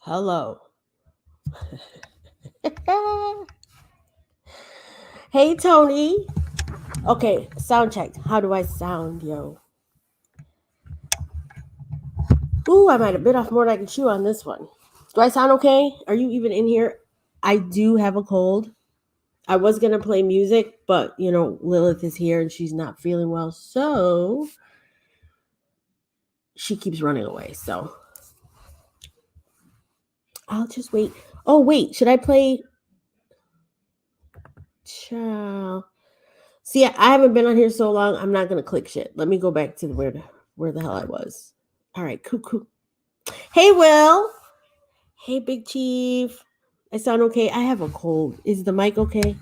Hello. Hey, Tony. Okay, sound check. How do I sound, yo? Ooh, I might have bit off more than I can chew on this one. Do I sound okay? Are you even in here? I do have a cold. I was going to play music, but, Lilith is here and she's not feeling well. So she keeps running away. So I'll just wait. Oh, wait. Should I play? Ciao. See, I haven't been on here so long. I'm not going to click shit. Let me go back to where the hell I was. All right, cool. Hey, Will. Hey, Big Chief. I sound okay? I have a cold. Is the mic okay?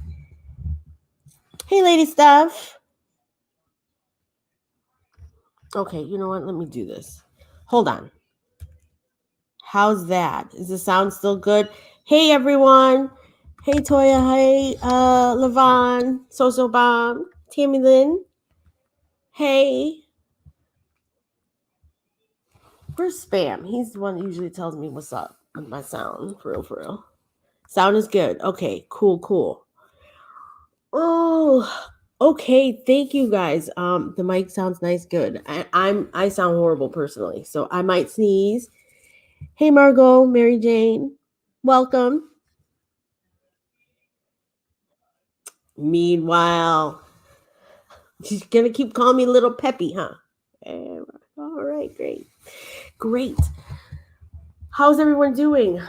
Hey, Lady Stuff. Okay, you know what? Let me do this. Hold on. How's that? Is the sound still good? Hey, everyone. Hey, Toya. Hey, Levon. So Bomb. Tammy Lynn. Hey. Where's Spam? He's the one that usually tells me what's up with my sound. For real. Sound is good. Okay, cool. Oh, okay. Thank you guys. The mic sounds nice, good. I sound horrible personally, so I might sneeze. Hey, Margot, Mary Jane, welcome. Meanwhile, she's gonna keep calling me Little Peppy, huh? All right, great. How's everyone doing?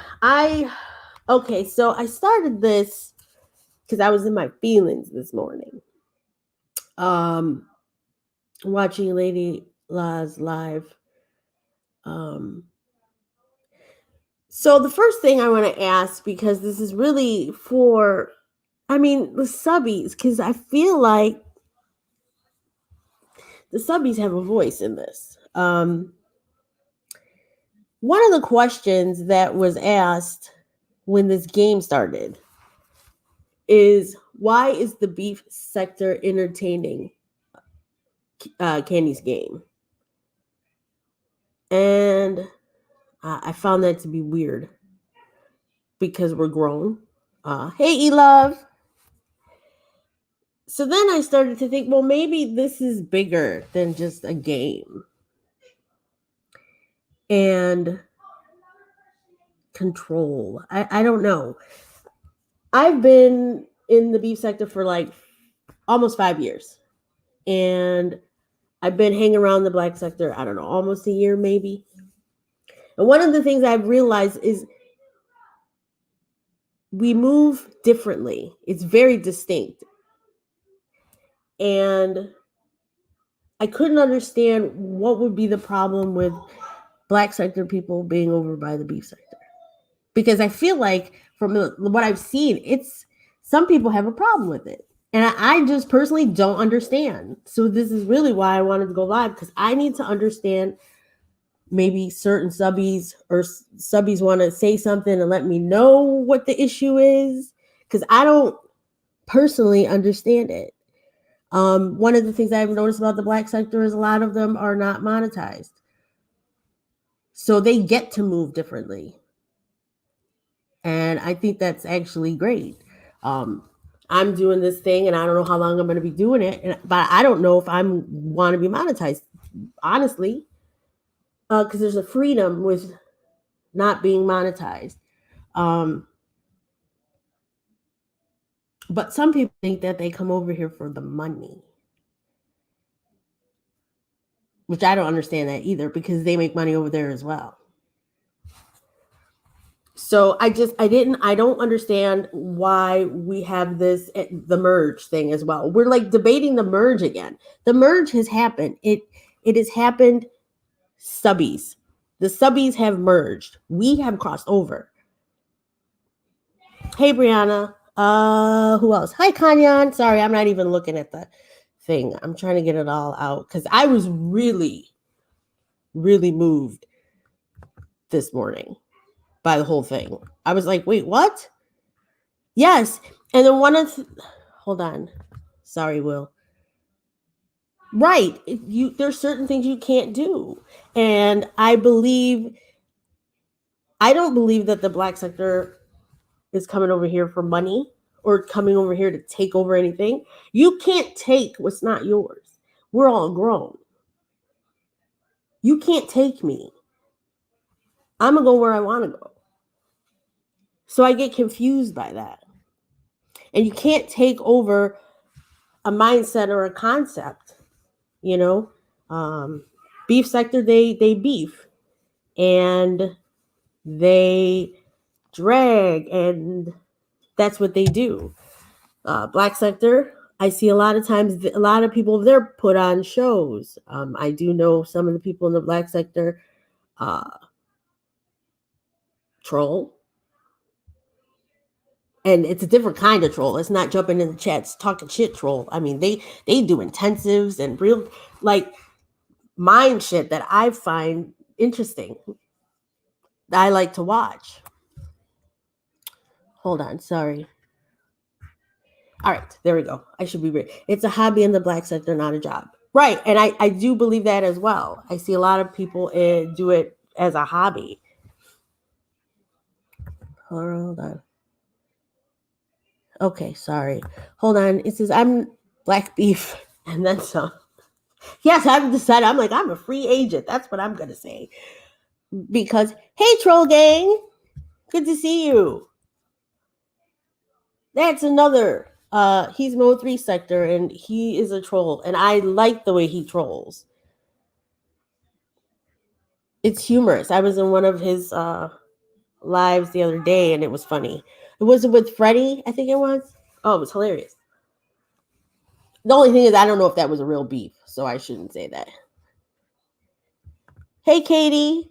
Okay, so I started this because I was in my feelings this morning. Watching Lady La's live. So the first thing I want to ask, because this is really for, the subbies, because I feel like the subbies have a voice in this. One of the questions that was asked when this game started is, why is the beef sector entertaining Candy's game? And I found that to be weird because we're grown. Hey, E-Love. So then I started to think, well, maybe this is bigger than just a game. And control. I don't know. I've been in the beef sector for like almost 5 years. And I've been hanging around the black sector, I don't know, almost a year maybe. And one of the things I've realized is we move differently. It's very distinct. And I couldn't understand what would be the problem with black sector people being over by the beef sector. Because I feel like from what I've seen, some people have a problem with it. And I just personally don't understand. So this is really why I wanted to go live, because I need to understand. Maybe certain subbies want to say something and let me know what the issue is, because I don't personally understand it. One of the things I've noticed about the black sector is a lot of them are not monetized. So they get to move differently. And I think that's actually great. I'm doing this thing and I don't know how long I'm going to be doing it, but I don't know if I want to be monetized, honestly, because there's a freedom with not being monetized. But some people think that they come over here for the money, which I don't understand that either, because they make money over there as well. So I don't understand why we have the merge thing as well. We're like debating the merge again. The merge has happened. It has happened. Subbies. The subbies have merged. We have crossed over. Hey, Brianna. Who else? Hi, Kanyan. Sorry, I'm not even looking at the thing. I'm trying to get it all out because I was really, really moved this morning by the whole thing. I was like, wait, what? Yes. And then hold on. Sorry, Will. Right. There's certain things you can't do. And I believe I don't believe that the black sector is coming over here for money or coming over here to take over anything. You can't take what's not yours. We're all grown. You can't take me. I'm going to go where I want to go. So I get confused by that. And you can't take over a mindset or a concept, you know. Beef sector, they beef and they drag, and that's what they do. Black sector, I see a lot of times a lot of people, they're put on shows. I do know some of the people in the black sector troll, and it's a different kind of troll. It's not jumping in the chats talking shit troll. I mean, they do intensives and real like mind shit that I find interesting. I like to watch. Hold on, sorry. All right, there we go. I should be ready. It's a hobby in the black sector, not a job. Right, and I do believe that as well. I see a lot of people do it as a hobby. Hold on. Okay, sorry. Hold on. It says I'm black beef and then some. Yes, I've decided. I'm like, I'm a free agent. That's what I'm going to say. Because, hey, troll gang, good to see you. That's another. He's Mo 3 sector and he is a troll. And I like the way he trolls. It's humorous. I was in one of his lives the other day and it was funny. It was with Freddie, I think it was. Oh, it was hilarious. The only thing is, I don't know if that was a real beef, so I shouldn't say that. Hey, Katie.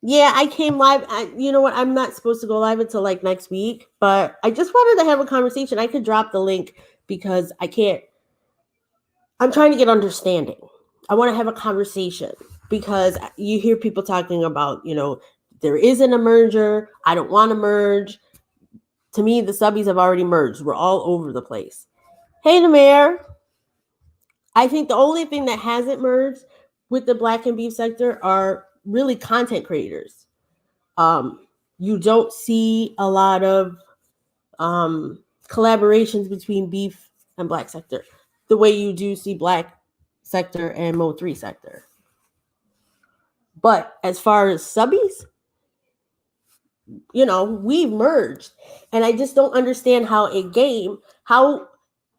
Yeah, I came live. You know what? I'm not supposed to go live until like next week, but I just wanted to have a conversation. I could drop the link because I can't. I'm trying to get understanding. I want to have a conversation because you hear people talking about, there isn't a merger. I don't want to merge. To me, the subbies have already merged. We're all over the place. Hey, the mayor. I think the only thing that hasn't merged with the black and beef sector are really content creators. You don't see a lot of collaborations between beef and black sector the way you do see black sector and Mo 3 sector. But as far as subbies, we've merged. And I just don't understand how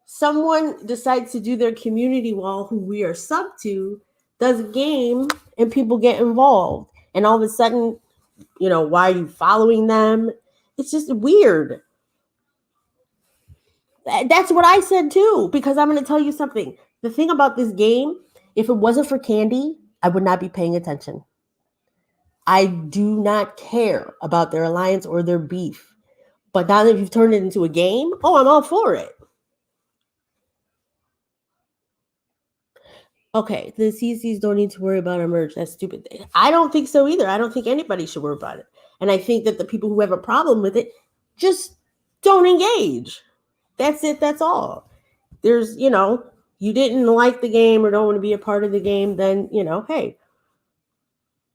someone decides to do their community wall who we are sub to, does a game, and people get involved. And all of a sudden, why are you following them? It's just weird. That's what I said too, because I'm going to tell you something. The thing about this game, if it wasn't for Candy, I would not be paying attention. I do not care about their alliance or their beef. But now that you've turned it into a game, I'm all for it. Okay, the CCs don't need to worry about a merge. That's stupid. I don't think so either. I don't think anybody should worry about it. And I think that the people who have a problem with it just don't engage. That's it. That's all. There's, you didn't like the game or don't want to be a part of the game, then, hey,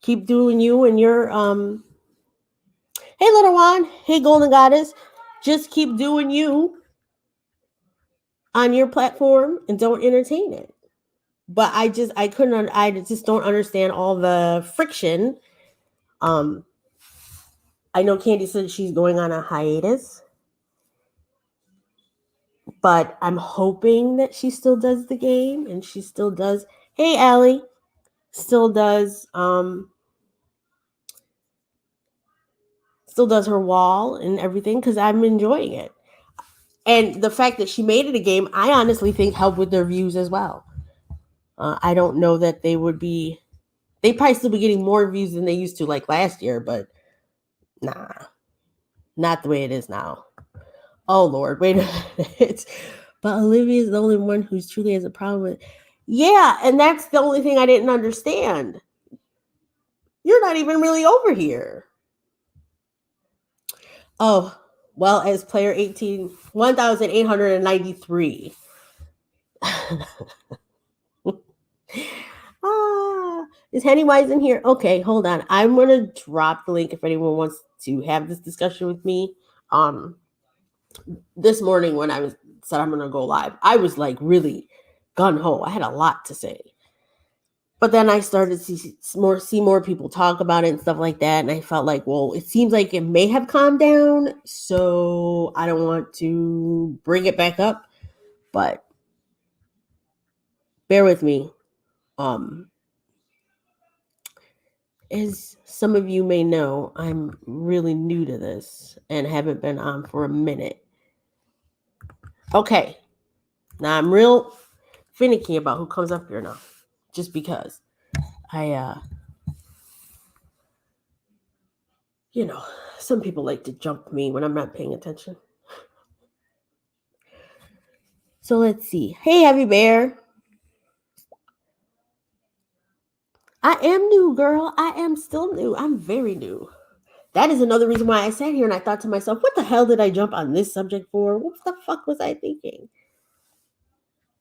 keep doing you and your, hey, little one, hey, golden goddess, just keep doing you on your platform and don't entertain it. But I just don't understand all the friction. I know Candy said she's going on a hiatus, but I'm hoping that she still does the game and she still does. Hey, Allie, still does her wall and everything because I'm enjoying it. And the fact that she made it a game, I honestly think helped with their views as well. I don't know that they probably still be getting more views than they used to like last year, but nah, not the way it is now. Oh, Lord, wait a minute. But Olivia is the only one who's truly has a problem with it. Yeah, and that's the only thing I didn't understand. You're not even really over here. Oh, well, as player 18, 1,893. Is Pennywise in here? Okay, hold on. I'm gonna drop the link if anyone wants to have this discussion with me. Um, this morning when I was said I'm gonna go live, I was like really gun ho. I had a lot to say, but then I started to see more people talk about it and stuff like that, and I felt like, well, it seems like it may have calmed down, so I don't want to bring it back up. But bear with me. Um, as some of you may know, I'm really new to this and haven't been on for a minute. Okay, now I'm real finicky about who comes up here now, just because I, you know, some people like to jump me when I'm not paying attention. So let's see. Hey, Heavy Bear. I am new, girl. I am still new. I'm very new. That is another reason why I sat here and I thought to myself, what the hell did I jump on this subject for? What the fuck was I thinking?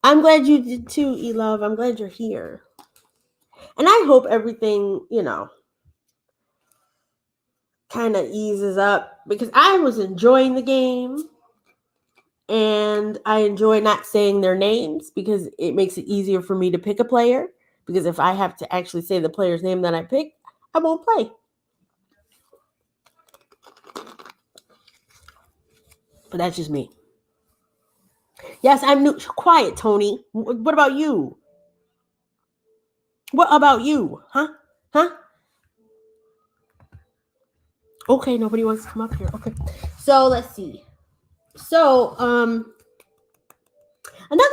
I'm glad you did too, E-Love. I'm glad you're here. And I hope everything, kind of eases up because I was enjoying the game and I enjoy not saying their names because it makes it easier for me to pick a player. Because if I have to actually say the player's name that I pick, I won't play. But that's just me. Yes, I'm new. Quiet, Tony. What about you? What about you? Huh? Huh? Okay, nobody wants to come up here. Okay. So let's see. So, another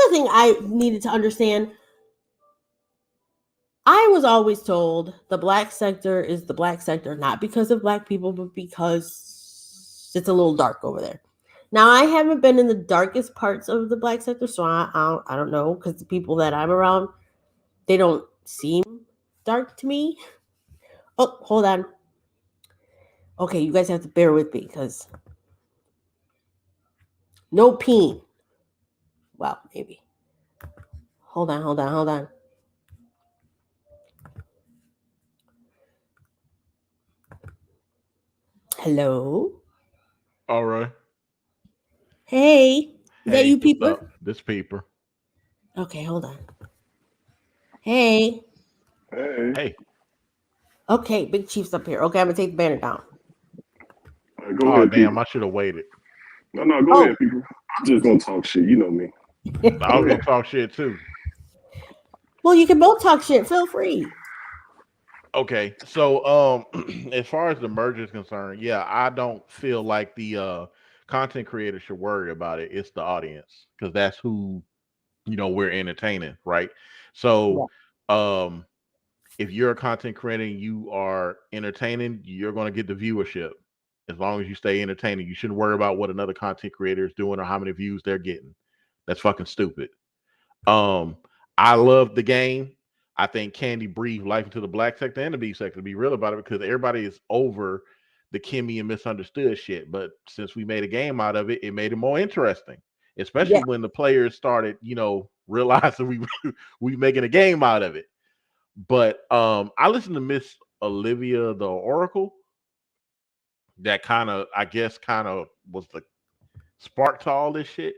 thing I needed to understand, I was always told the black sector is the black sector, not because of black people, but because it's a little dark over there. Now, I haven't been in the darkest parts of the black sector, so I don't know, because the people that I'm around, they don't seem dark to me. Oh, hold on. Okay, you guys have to bear with me, because no peen. Well, maybe. Hold on. Hello? All right. Hey, is that Hey, you, what's peeper? up? This paper. Okay, hold on. Hey. Hey, Hey. Okay, Big Chief's up here. Okay, I'm gonna take the banner down. go Oh ahead, damn, people. I should have waited. No, go Oh, ahead, people. I'm just gonna talk shit. You know me. I Go was gonna ahead. talk shit too. well, you can both talk shit. Feel free. Okay, so as far as the merger is concerned, yeah, I don't feel like the content creator should worry about it. It's the audience because that's who we're entertaining, right? Yeah. So um if you're a content creator and you are entertaining, you're going to get the viewership. As long as you stay entertaining, you shouldn't worry about what another content creator is doing or how many views they're getting. That's fucking stupid. Um, I love the game. I think Candy breathed life into the black sector and the B sector. To be real about it, because everybody is over the Kimmy and misunderstood shit. But since we made a game out of it, it made it more interesting. Especially Yeah. when the players started, realizing we making a game out of it. But I listened to Miss Olivia the Oracle. That I guess, was the spark to all this shit.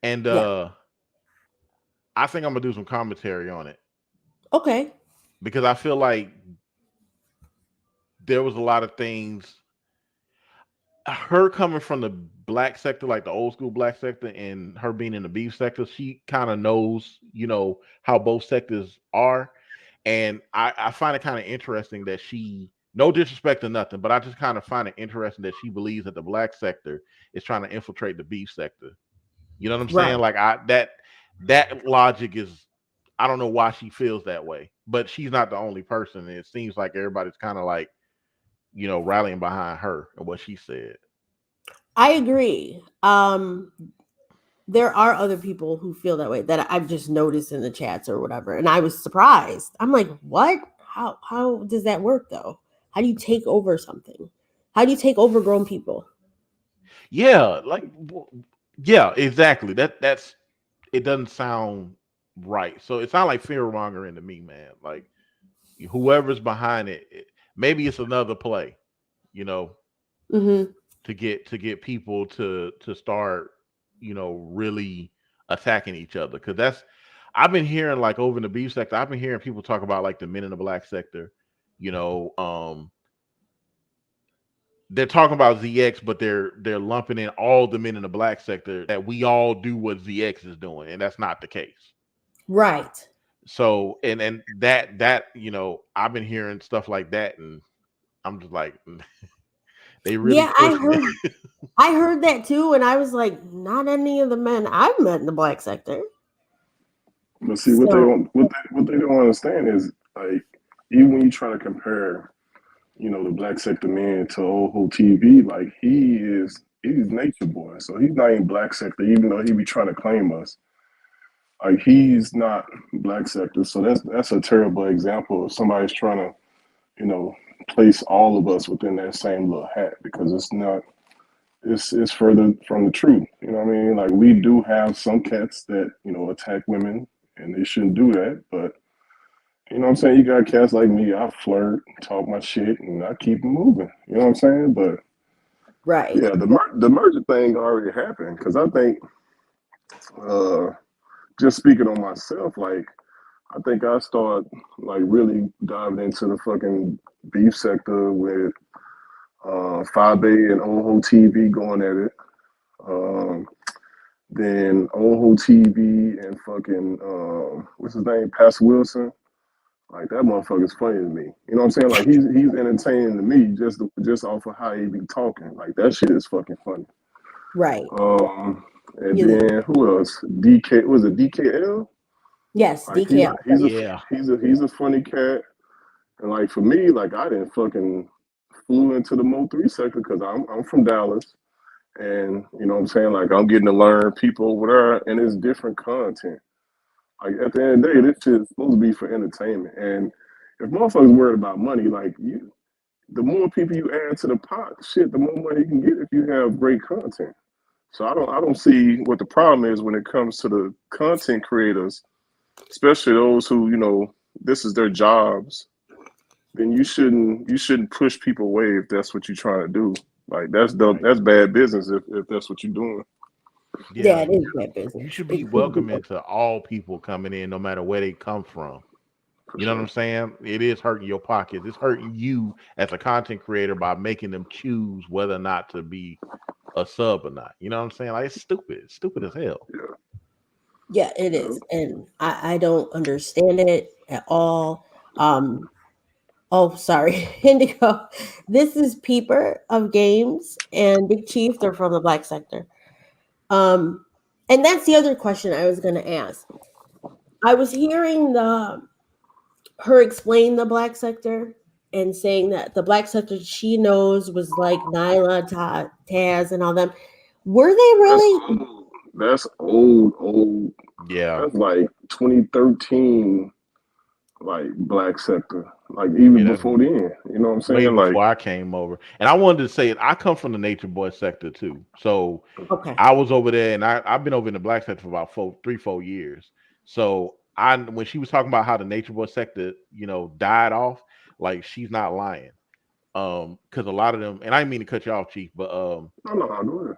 And Yeah. I think I'm gonna do some commentary on it Okay. because I feel like there was a lot of things. Her coming from the black sector, like the old school black sector, and her being in the beef sector, she kind of knows, how both sectors are. And I find it kind of interesting that she, no disrespect or nothing, but I just kind of find it interesting that she believes that the black sector is trying to infiltrate the beef sector. You know what I'm saying? Right. Like that logic is, I don't know why she feels that way, but she's not the only person. It seems like everybody's kind of like, rallying behind her and what she said. I agree. There are other people who feel that way that I've just noticed in the chats or whatever, and I was surprised. I'm like, what? How does that work though? How do you take over something? How do you take over grown people? Yeah, yeah, exactly. That's it doesn't sound right. So it sounds like fear mongering to me, man. Like whoever's behind it, maybe it's another play, you know, Mm-hmm. to get people to start, really attacking each other. Because that's I've been hearing like over in the beef sector, I've been hearing people talk about like the men in the black sector, you know, they're talking about ZX, but they're lumping in all the men in the black sector that we all do what ZX is doing, and that's not the case. Right. So and that I've been hearing stuff like that, and I'm just like, they really Yeah, I pushing heard it. I heard that too, and I was like, not any of the men I've met in the black sector. But see, So what they don't understand is like even when you try to compare, the black sector man to old whole TV, like he's nature boy, so he's not even black sector, even though he be trying to claim us. Like he's not black sector, so that's a terrible example of somebody's trying to, you know, place all of us within that same little hat because it's not. It's further from the truth. You know what I mean? Like we do have some cats that attack women, and they shouldn't do that. But you know what I'm saying? You got cats like me. I flirt, talk my shit, and I keep it moving. You know what I'm saying? But right. yeah, the merger thing already happened because I think, uh, just speaking on myself, like I think I start like really diving into the fucking beef sector with Fabe and Oho TV going at it. Um, then Oho TV and fucking what's his name, Pastor Wilson. Like that motherfucker's funny to me. You know what I'm saying? Like he's entertaining to me just off of how he be talking. Like that shit is fucking funny. Right. And You know, then who else? DK was it DKL? yes, Like he's DKL. he's a Yeah. he's a funny cat. And like for me, like I didn't fucking flew into the Mo3 sector because I'm from Dallas. And you know what I'm saying? Like I'm getting to learn people over there and it's different content. Like at the end of the day, this shit is supposed to be for entertainment. And if motherfuckers worried about money, like the more people you add to the pot, shit, the more money you can get if you have great content. So I don't see what the problem is when it comes to the content creators, especially those who, this is their jobs. Then you shouldn't push people away if that's what you're trying to do. Like Right. that's bad business if that's what you're doing. Yeah, Yeah, it is bad you business. should be It could be. welcoming to all people coming in, no matter where they come from. For You know what I'm sure. saying? It is hurting your pockets. It's hurting you as a content creator by making them choose whether or not to be a sub or not. You know what I'm saying? Like it's stupid. It's stupid as hell. Yeah. Yeah, it Yeah. is, and I don't understand it at all. Um, oh, sorry, Indigo. This is Peeper of Games and Big Chief. They're from the Black Sector. Um, and that's the other question I was going to ask. I was hearing the her explain the Black Sector and saying that the Black Sector she knows was like Nyla, Taz, and all them. Were they That's really? old. That's old. Yeah. That's like 2013, like black sector. Like even Yeah, that's before then. You know what I'm way saying? Like, before I came over. And I wanted to say it, I come from the nature boy sector too. So Okay. I was over there and I've been over in the black sector for about 4 years. So I when she was talking about how the nature boy sector, died off, like she's not lying. Because a lot of them, and I didn't mean to cut you off, Chief, no, no, no, go ahead.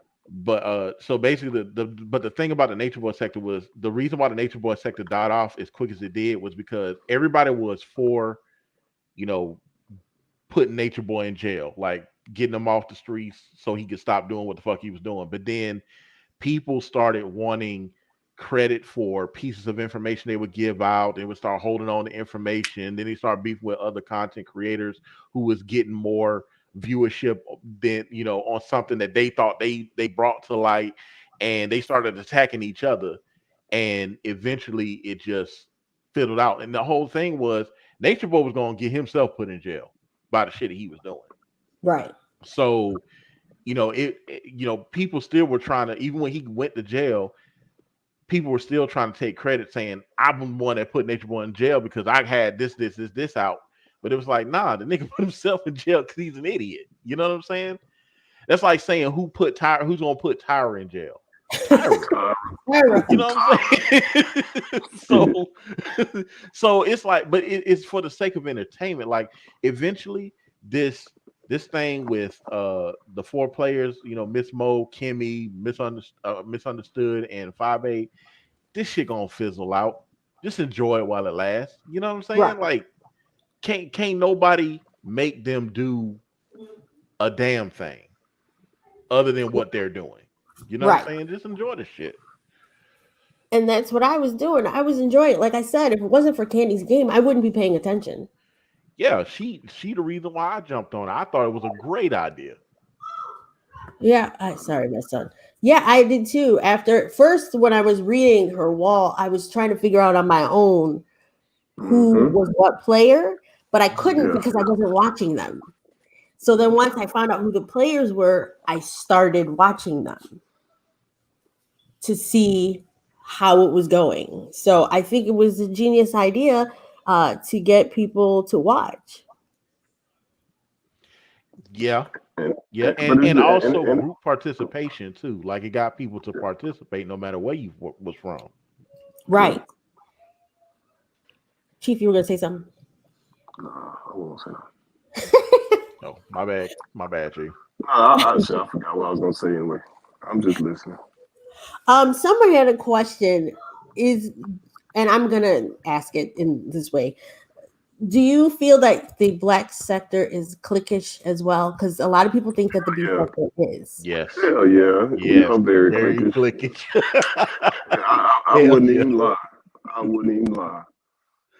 so basically the thing about the nature boy sector was the reason why the nature boy sector died off as quick as it did was because everybody was for, you know, putting nature boy in jail, like getting him off the streets so he could stop doing what the fuck he was doing. But then people started wanting credit for pieces of information they would give out. They would start holding on to information. Then they start beefing with other content creators who was getting more viewership than, on something that they thought they brought to light, and they started attacking each other. And eventually it just fiddled out. And the whole thing was Nature Boy was going to get himself put in jail by the shit that he was doing. Right. So, people still were trying to, even when he went to jail, people were still trying to take credit, saying I'm the one that put Nature Boy in jail because I had this out. But it was like, nah, the nigga put himself in jail because he's an idiot. You know what I'm saying? That's like saying who's gonna put Tyra in jail. Tyra. You know what I'm saying? so it's like, but it's for the sake of entertainment. Like eventually, this thing with the 4 players, you know, Miss Mo, Kimmy, misunderstood, and 5A, this shit gonna fizzle out. Just enjoy it while it lasts. You know what I'm saying? Right. Like, can't nobody make them do a damn thing other than what they're doing. You know what I'm Right. saying? Just enjoy the shit. And that's what I was doing. I was enjoying it. Like I said, if it wasn't for Candy's game, I wouldn't be paying attention. Yeah, she the reason why I jumped on it. I thought it was a great idea. Yeah, sorry, my son. Yeah, I did too. After first, when I was reading her wall, I was trying to figure out on my own who Mm-hmm. was what player, but I couldn't Yeah. because I wasn't watching them. So then once I found out who the players were, I started watching them to see how it was going. So I think it was a genius idea to get people to watch. Yeah. And, Yeah, but it's and also and group participation too. Like it got people to participate no matter where you was from. yeah. Right. Chief, you were going to say something? Nah, I won't say that. Oh, my bad, Chief. I forgot what I was gonna say anyway. I'm just listening. Someone had a question and I'm going to ask it in this way. Do you feel that the black sector is cliquish as well? Because a lot of people think that the B Yeah. sector is. Yes, Hell yeah. We yes, are very very cliquish. cliquish. I Hell wouldn't yeah. even lie. I wouldn't even lie.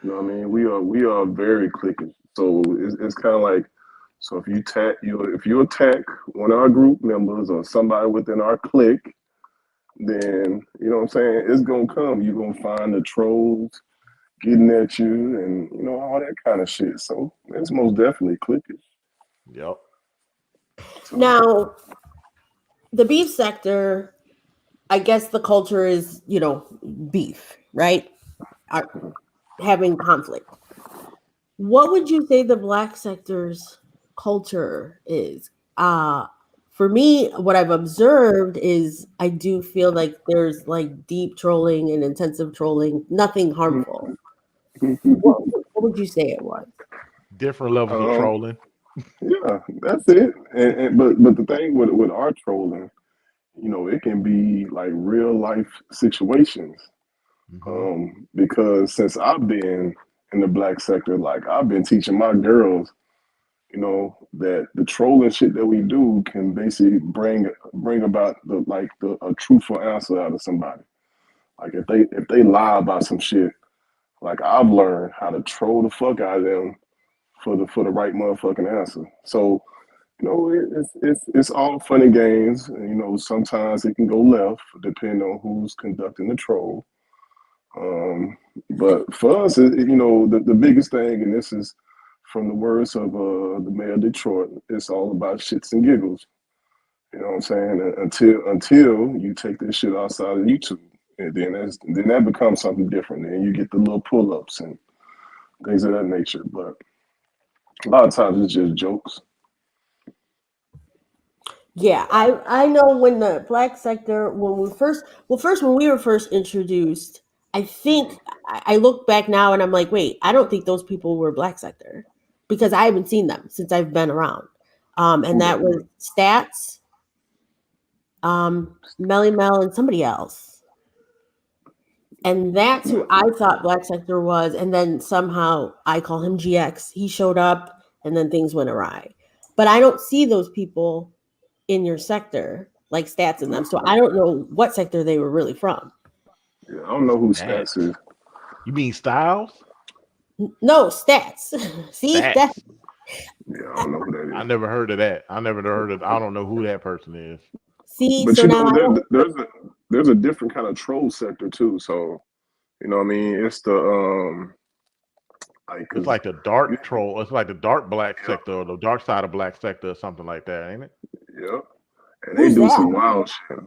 You know what I mean? We are very cliquish. So it's kind of like, so if you attack one of our group members or somebody within our clique, then you know what I'm saying, it's gonna come. You're gonna find the trolls getting at you and you know all that kind of shit. So it's most definitely cliquish. Yep. So Now, the beef sector, I guess the culture is, beef, right? Having conflict. What would you say the black sector's culture is? For me, what I've observed is I do feel like there's like deep trolling and intensive trolling, nothing harmful. What would you say it was? Different levels of um, trolling. yeah, that's it. And but the thing with our trolling, you know, it can be like real life situations. Hmm. Because since I've been in the black sector, like I've been teaching my girls, you know, that the trolling shit that we do can basically bring about a truthful answer out of somebody. Like if they lie about some shit, like I've learned how to troll the fuck out of them for the right motherfucking answer. So you know, it's all fun and games. And, you know, sometimes it can go left depending on who's conducting the troll. But for us, you know, the biggest thing, and this is from the words of the mayor of Detroit, it's all about shits and giggles. You know what I'm saying? Until you take this shit outside of YouTube, and then that becomes something different. And you get the little pull ups and things of that nature. But a lot of times it's just jokes. Yeah, I know when the black sector when we were first introduced, I think I look back now and I'm like, wait, I don't think those people were black sector because I haven't seen them since I've been around. And Who that that? was Stats, Melly Mel, and somebody else. And that's who I thought black sector was. And then somehow I call him GX. He showed up and then things went awry. But I don't see those people in your sector, like Stats in them. So I don't know what sector they were really from. Yeah, I don't know who That Stats is. you mean Styles? No, Stats. See that? Stats. Yeah, I don't know who that I is. never heard of that. I never heard of. I don't know who that person is. See, But so you now know, I don't. there's a different kind of troll sector too. So you know what I mean? It's the like It's because like the dark yeah, troll. It's like the dark black sector or the dark side of black sector or something like that, ain't it? yeah, and they Who's do that? some wild shit.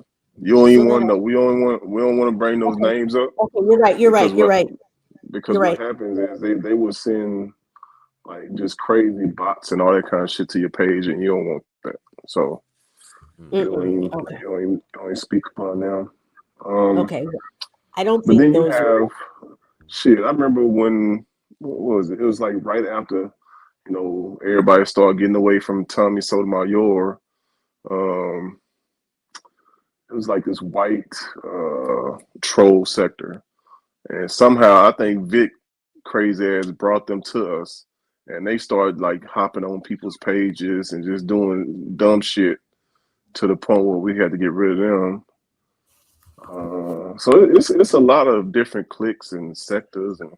You don't So even then, want to know. We don't want to bring those okay, names up okay, you're right. You're because right. You're right. You're what right. happens is they will send like just crazy bots and all that kind of shit to your page, and you don't want that. So You don't even, Okay. don't even speak upon them. Okay. I don't But think then you those are have shit. I remember when what was it? It was like right after everybody started getting away from Tommy Sotomayor. Um, it was like this white troll sector, and somehow I think Vic crazy ass brought them to us, and they started like hopping on people's pages and just doing dumb shit to the point where we had to get rid of them. So it's a lot of different cliques and sectors and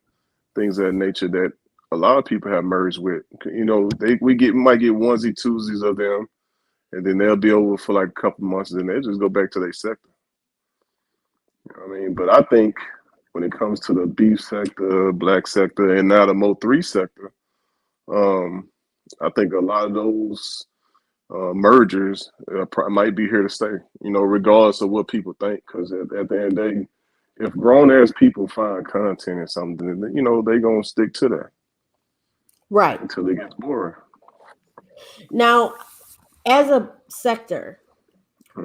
things of that nature that a lot of people have merged with. We might get onesie twosies of them, and then they'll be over for like a couple months, and then they just go back to their sector. You know what I mean? But I think when it comes to the beef sector, black sector, and now the Mo3 sector, um, I think a lot of those mergers might be here to stay. Regardless of what people think, because at the end of the day, if grown ass people find content or something, then, they gonna stick to that right. until it gets boring. Now, as a sector,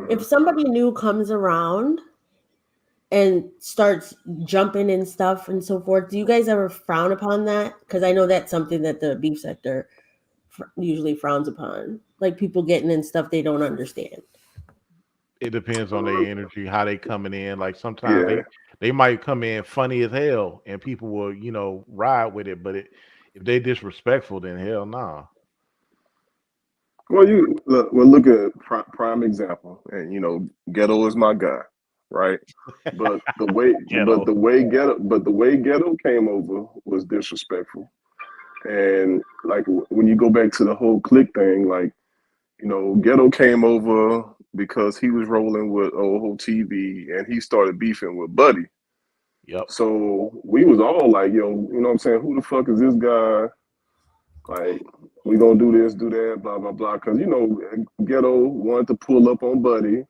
if Mhm. somebody new comes around and starts jumping and stuff and so forth, do you guys ever frown upon that? Because I know that's something that the beef sector usually frowns upon, like people getting in stuff they don't understand. It depends on their energy, how they coming in. Like sometimes Yeah. they might come in funny as hell, and people will ride with it. But if they disrespectful, then hell nah. Well, look at prime example, and Ghetto is my guy, right? But Ghetto. the way Ghetto came over was disrespectful. And like when you go back to the whole click thing, like Ghetto came over because he was rolling with old TV, and he started beefing with Buddy. Yep. So we was all like, yo, you know what I'm saying? Who the fuck is this guy? Like, we gonna do this, do that, blah blah blah. Because Ghetto wanted to pull up on Buddy.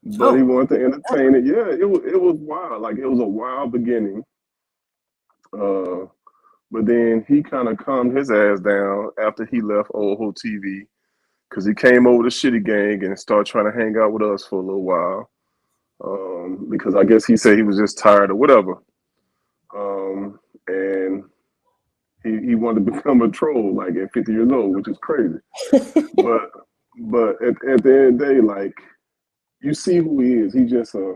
Buddy Oh, wanted to entertain it. Yeah, it was wild. Like it was a wild beginning. Uh, but then he kind of calmed his ass down after he left Old TV because he came over to Shitty Gang and started trying to hang out with us for a little while. Because I guess he said he was just tired or whatever. And he wanted to become a troll like at 50 years old, which is crazy. But at the end of the day, like you see who he is. He's just a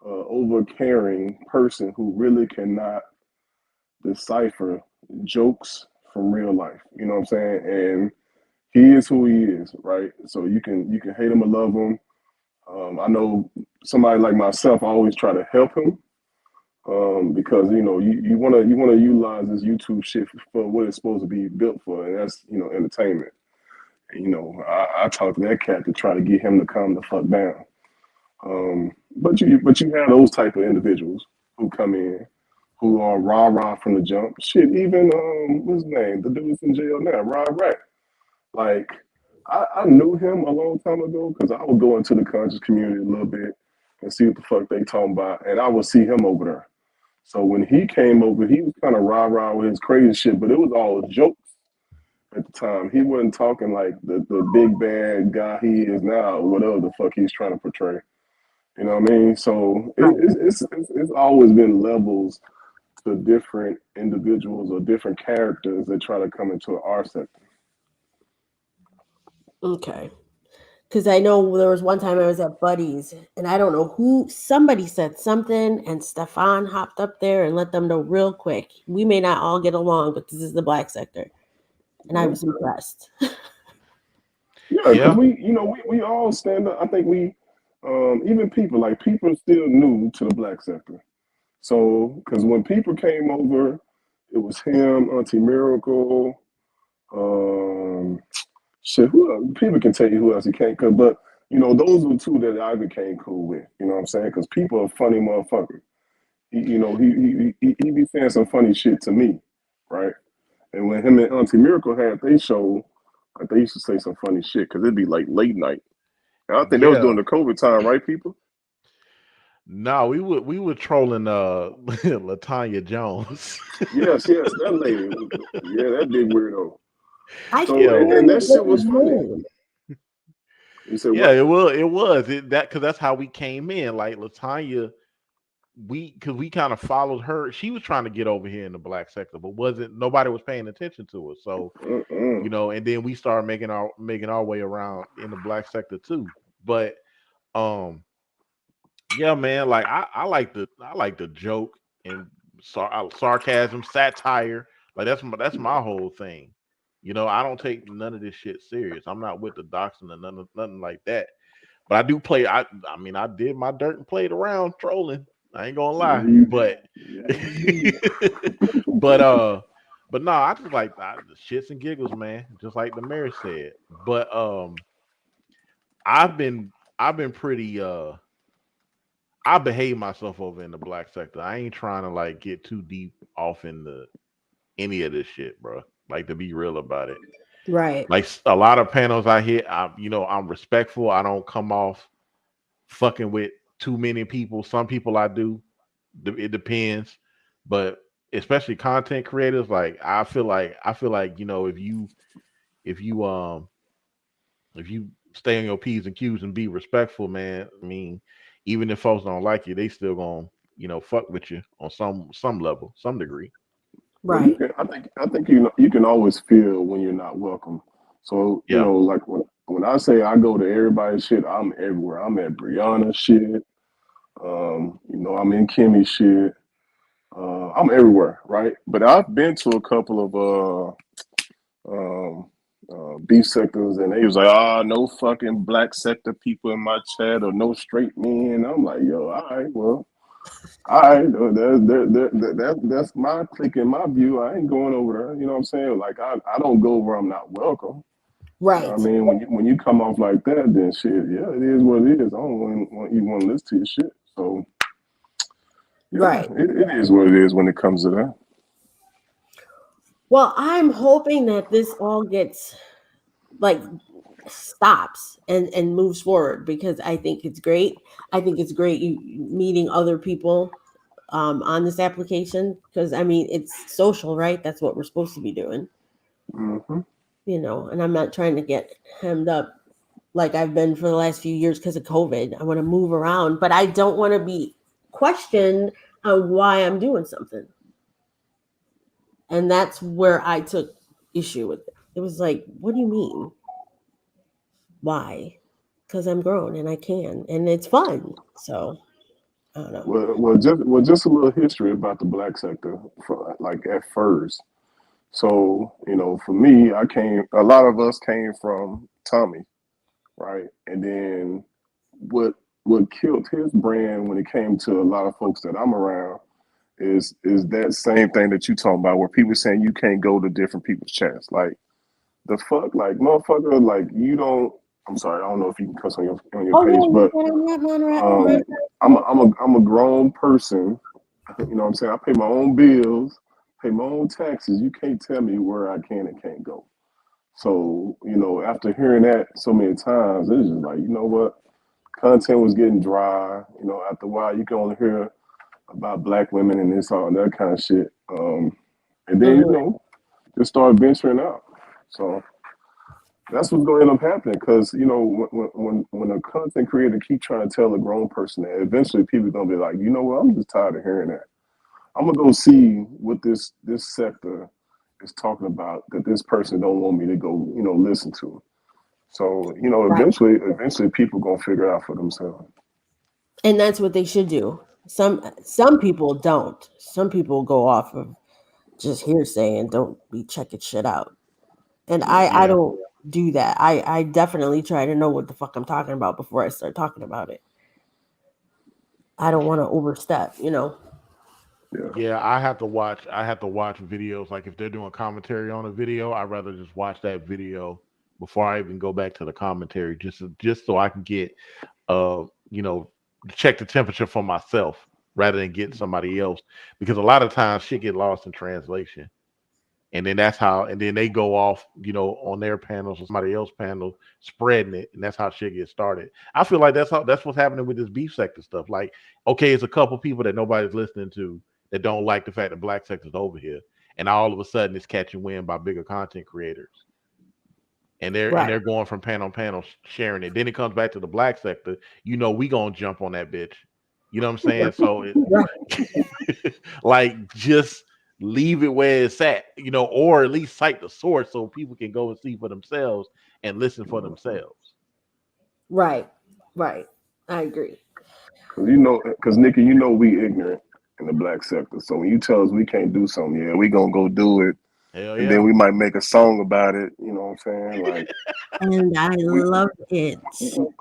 over caring person who really cannot decipher jokes from real life. You know what I'm saying? And he is who he is, right? So you can hate him or love him. I know somebody like myself, I always try to help him because you want to utilize this YouTube shit for what it's supposed to be built for, and that's entertainment. And, I talk to that cat to try to get him to calm the fuck down. But you have those type of individuals who come in who are rah rah from the jump. Shit, even what's his name? The dude's in jail now, Rod Rat. Like I knew him a long time ago because I would go into the conscious community a little bit and see what the fuck they talking about, and I would see him over there. So when he came over, he was kind of rah rah with his crazy shit, but it was all jokes at the time. He wasn't talking like the big bad guy he is now, or whatever the fuck he's trying to portray. You know what I mean? So right. it's always been levels to different individuals or different characters that try to come into our sector. Okay. Because I know there was one time I was at Buddy's and I don't know who, somebody said something and Stefan hopped up there and let them know real quick. We may not all get along, but this is the black sector. And I Yeah, was impressed. yeah, because Yeah. we all stand up. I think even people are still new to the black sector. So because when people came over, it was him, Auntie Miracle, um, shit. Who else? People can tell you who else he can't. But those were two that I became cool with. You know what I'm saying? Because people are funny motherfuckers. He be saying some funny shit to me, right? And when him and Auntie Miracle had they show, like they used to say some funny shit because it'd be like late night. And I think that was Yeah. during the COVID time, right, people? No, we were trolling Latanya Jones. Yes, yes, that lady. Yeah, that big weirdo. I So Yo, and can't that remember shit was his funny. name. You said Yeah, what? it was that because that's how we came in. Like Latanya, because we kind of followed her. She was trying to get over here in the black sector, but wasn't nobody was paying attention to her. So Mm-mm. and then we started making our way around in the black sector too. But um, yeah, man, like I like the joke and sarcasm, satire. Like that's my whole thing. I don't take none of this shit serious. I'm not with the doxing and nothing like that. But I do play. I mean, I did my dirt and played around trolling. I ain't gonna Yeah, lie, you but did. Yeah, you but did. no, I just like the shits and giggles, man. Just like the mayor said. But I've been pretty I behave myself over in the black sector. I ain't trying to like get too deep off into any of this shit, bro. Like to be real about it. Right. Like a lot of panels I hit, I'm respectful. I don't come off fucking with too many people. Some people I do. It depends, but especially content creators, like I feel like if you if you stay on your p's and q's and be respectful, man. I mean, even if folks don't like you, they still gonna fuck with you on some level, some degree. Well, you Right. can. I think you can always feel when you're not welcome. So Yeah, like when I say I go to everybody's shit, I'm everywhere. I'm at Brianna shit. I'm in Kimmy shit. I'm everywhere, right? But I've been to a couple of um, beef sectors, and they was like, "Ah, no fucking black sector people in my chat, or no straight men." I'm like, "Yo, all right, well, all right, that's my clique in my view. I ain't going over there. You know what I'm saying? Like, I don't go where I'm not welcome. You know what I Right. mean? When you come off like that, then shit, yeah, it is what it is. I don't even want to listen to your shit. So yeah, Right. it is what it is when it comes to that. Well, I'm hoping that this all gets like stops and moves forward because I think it's great. I think it's great you meeting other people on this application because I mean it's social, right? That's what we're supposed to be doing, Hmm. And I'm not trying to get hemmed up like I've been for the last few years because of COVID. I want to move around, but I don't want to be questioned on why I'm doing something. And that's where I took issue with it. It was like, what do you mean? Why? Because I'm grown and I can, and it's fun. So I don't know. Just a little history about the black sector, like at first. So for me, a lot of us came from Tommy, right? And then what what killed his brand when it came to a lot of folks that I'm around is that same thing that you talking about, where people saying you can't go to different people's chats. Like the fuck, like motherfucker, like you don't. I'm sorry, I don't know if you can cuss on your Oh page, yeah, you but said I'm not um, I'm a grown person. You know what I'm saying? I pay my own bills, pay my own taxes. You can't tell me where I can and can't go. So, after hearing that so many times, it's just like, you know what? Content was getting dry. After a while, you can only hear about black women and this, all that kind of shit. And then, Mhm. just start venturing out. So that's what's going to end up happening because, when a content creator keep trying to tell a grown person that, eventually people are going to be like, you know what? I'm just tired of hearing that. I'm going to go see what this sector is talking about that this person don't want me to go, listen to. So, Right. eventually people gonna figure it out for themselves. And that's what they should do. Some people don't. Some people go off of just hearsay and don't be checking shit out. And I yeah, don't do that. I definitely try to know what the fuck I'm talking about before I start talking about it. I don't want to overstep. Yeah. yeah. I have to watch videos. Like if they're doing commentary on a video, I'd rather just watch that video before I even go back to the commentary, just so I can get uh you know check the temperature for myself rather than getting somebody else, because a lot of times shit get lost in translation. And then they go off, on their panels or somebody else panel spreading it, and that's how shit gets started. I feel like that's what's happening with this beef sector stuff. Like, okay, it's a couple people that nobody's listening to that don't like the fact that black sector's over here, and all of a sudden it's catching wind by bigger content creators, and they're going from panel on panel sharing it. Then it comes back to the black sector. We gonna jump on that bitch. You know what I'm saying? So like just leave it where it's at, or at least cite the source so people can go and see for themselves and listen for themselves. Right. I agree. Because Nikki, we ignorant in the black sector. So when you tell us we can't do something, yeah, we gonna go do it. Hell And yeah. then we might make a song about it. You know what I'm saying? Like, and I love it.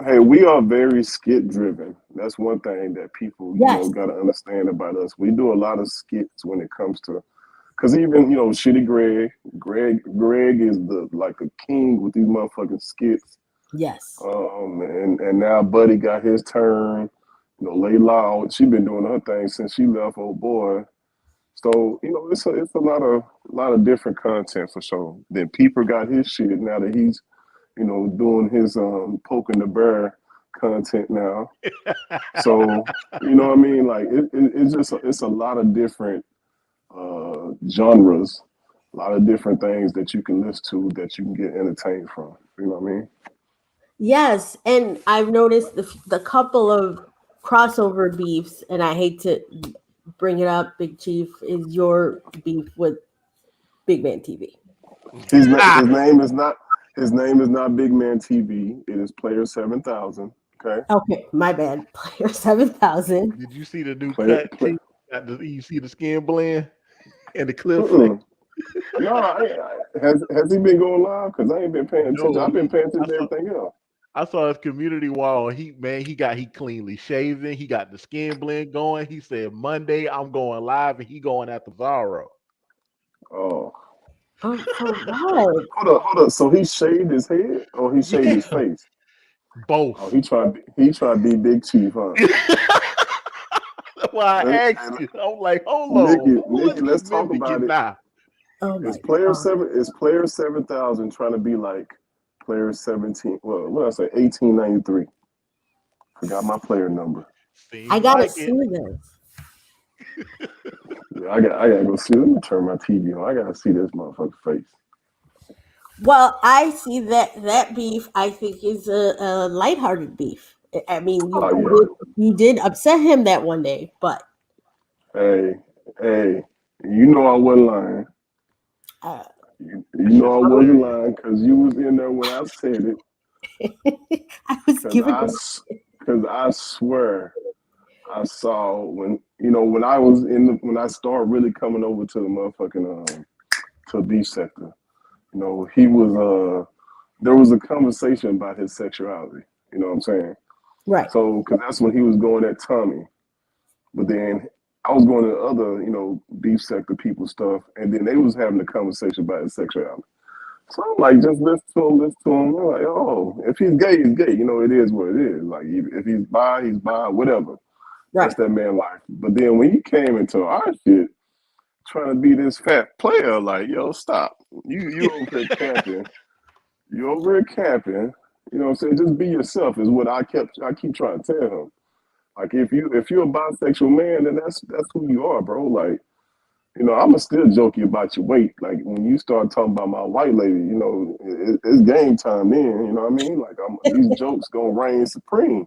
Hey, we are very skit driven. That's one thing that people, got to understand about us. We do a lot of skits when it comes to, because even Shitty Greg is like a king with these motherfucking skits. Yes. And now Buddy got his turn. Layla, she been doing her thing since she left old boy. So it's a lot of different content for sure. Then Peeper got his shit now that he's doing his poking the bear content now. So what I mean, like it's a lot of different genres, a lot of different things that you can listen to that you can get entertained from. You know what I mean? Yes, and I've noticed the couple of crossover beefs, and I hate to bring it up, Big Chief, is your beef with Big Man TV. His name is not Big Man TV. It is Player 7000. Okay, my bad. Player 7000. Did you see the new cut? You see the skin blend and the clip? No, has he been going live? Because I ain't been paying attention. I've been paying attention to everything else. I saw his community wall. He cleanly shaven. He got the skin blend going. He said Monday I'm going live, and he going after Zaro. Oh. For what? Hold up. So he shaved his head or he shaved his face? Both. Oh, he tried to be Big Chief, huh? That's why I asked you. I'm like, hold on. Nikki, let's talk about it. Now. Oh my Is Player 7000 trying to be like Player 17? Well, what did I say? 1893. Forgot my player number. I gotta see this. Yeah, I gotta go see. Let me turn my TV on. I gotta see this motherfucker's face. Well, I see that beef. I think is a lighthearted beef. I mean, you did upset him that one day, but hey, I wasn't lying. You know I wasn't lying because you was in there when I said it. I was giving because I swear I saw when I started really coming over to the motherfucking to beef sector. He was there was a conversation about his sexuality. You know what I'm saying? Right. So because that's when he was going at Tommy, but then I was going to other beef sector people stuff, and then they was having a conversation about his sexuality. So I'm like, just listen to him. I'm like, oh, if he's gay, he's gay. It is what it is. Like, if he's bi, whatever. Right. That's that man life. But then when he came into our shit, trying to be this fat player, like, yo, stop. You over here camping. You over here camping. You know what I'm saying? Just be yourself is what I keep trying to tell him. Like, if you're a bisexual man, then that's who you are, bro. Like, I'ma still joke you about your weight. Like when you start talking about my white lady, it's game time then. You know what I mean? Like these jokes gonna reign supreme.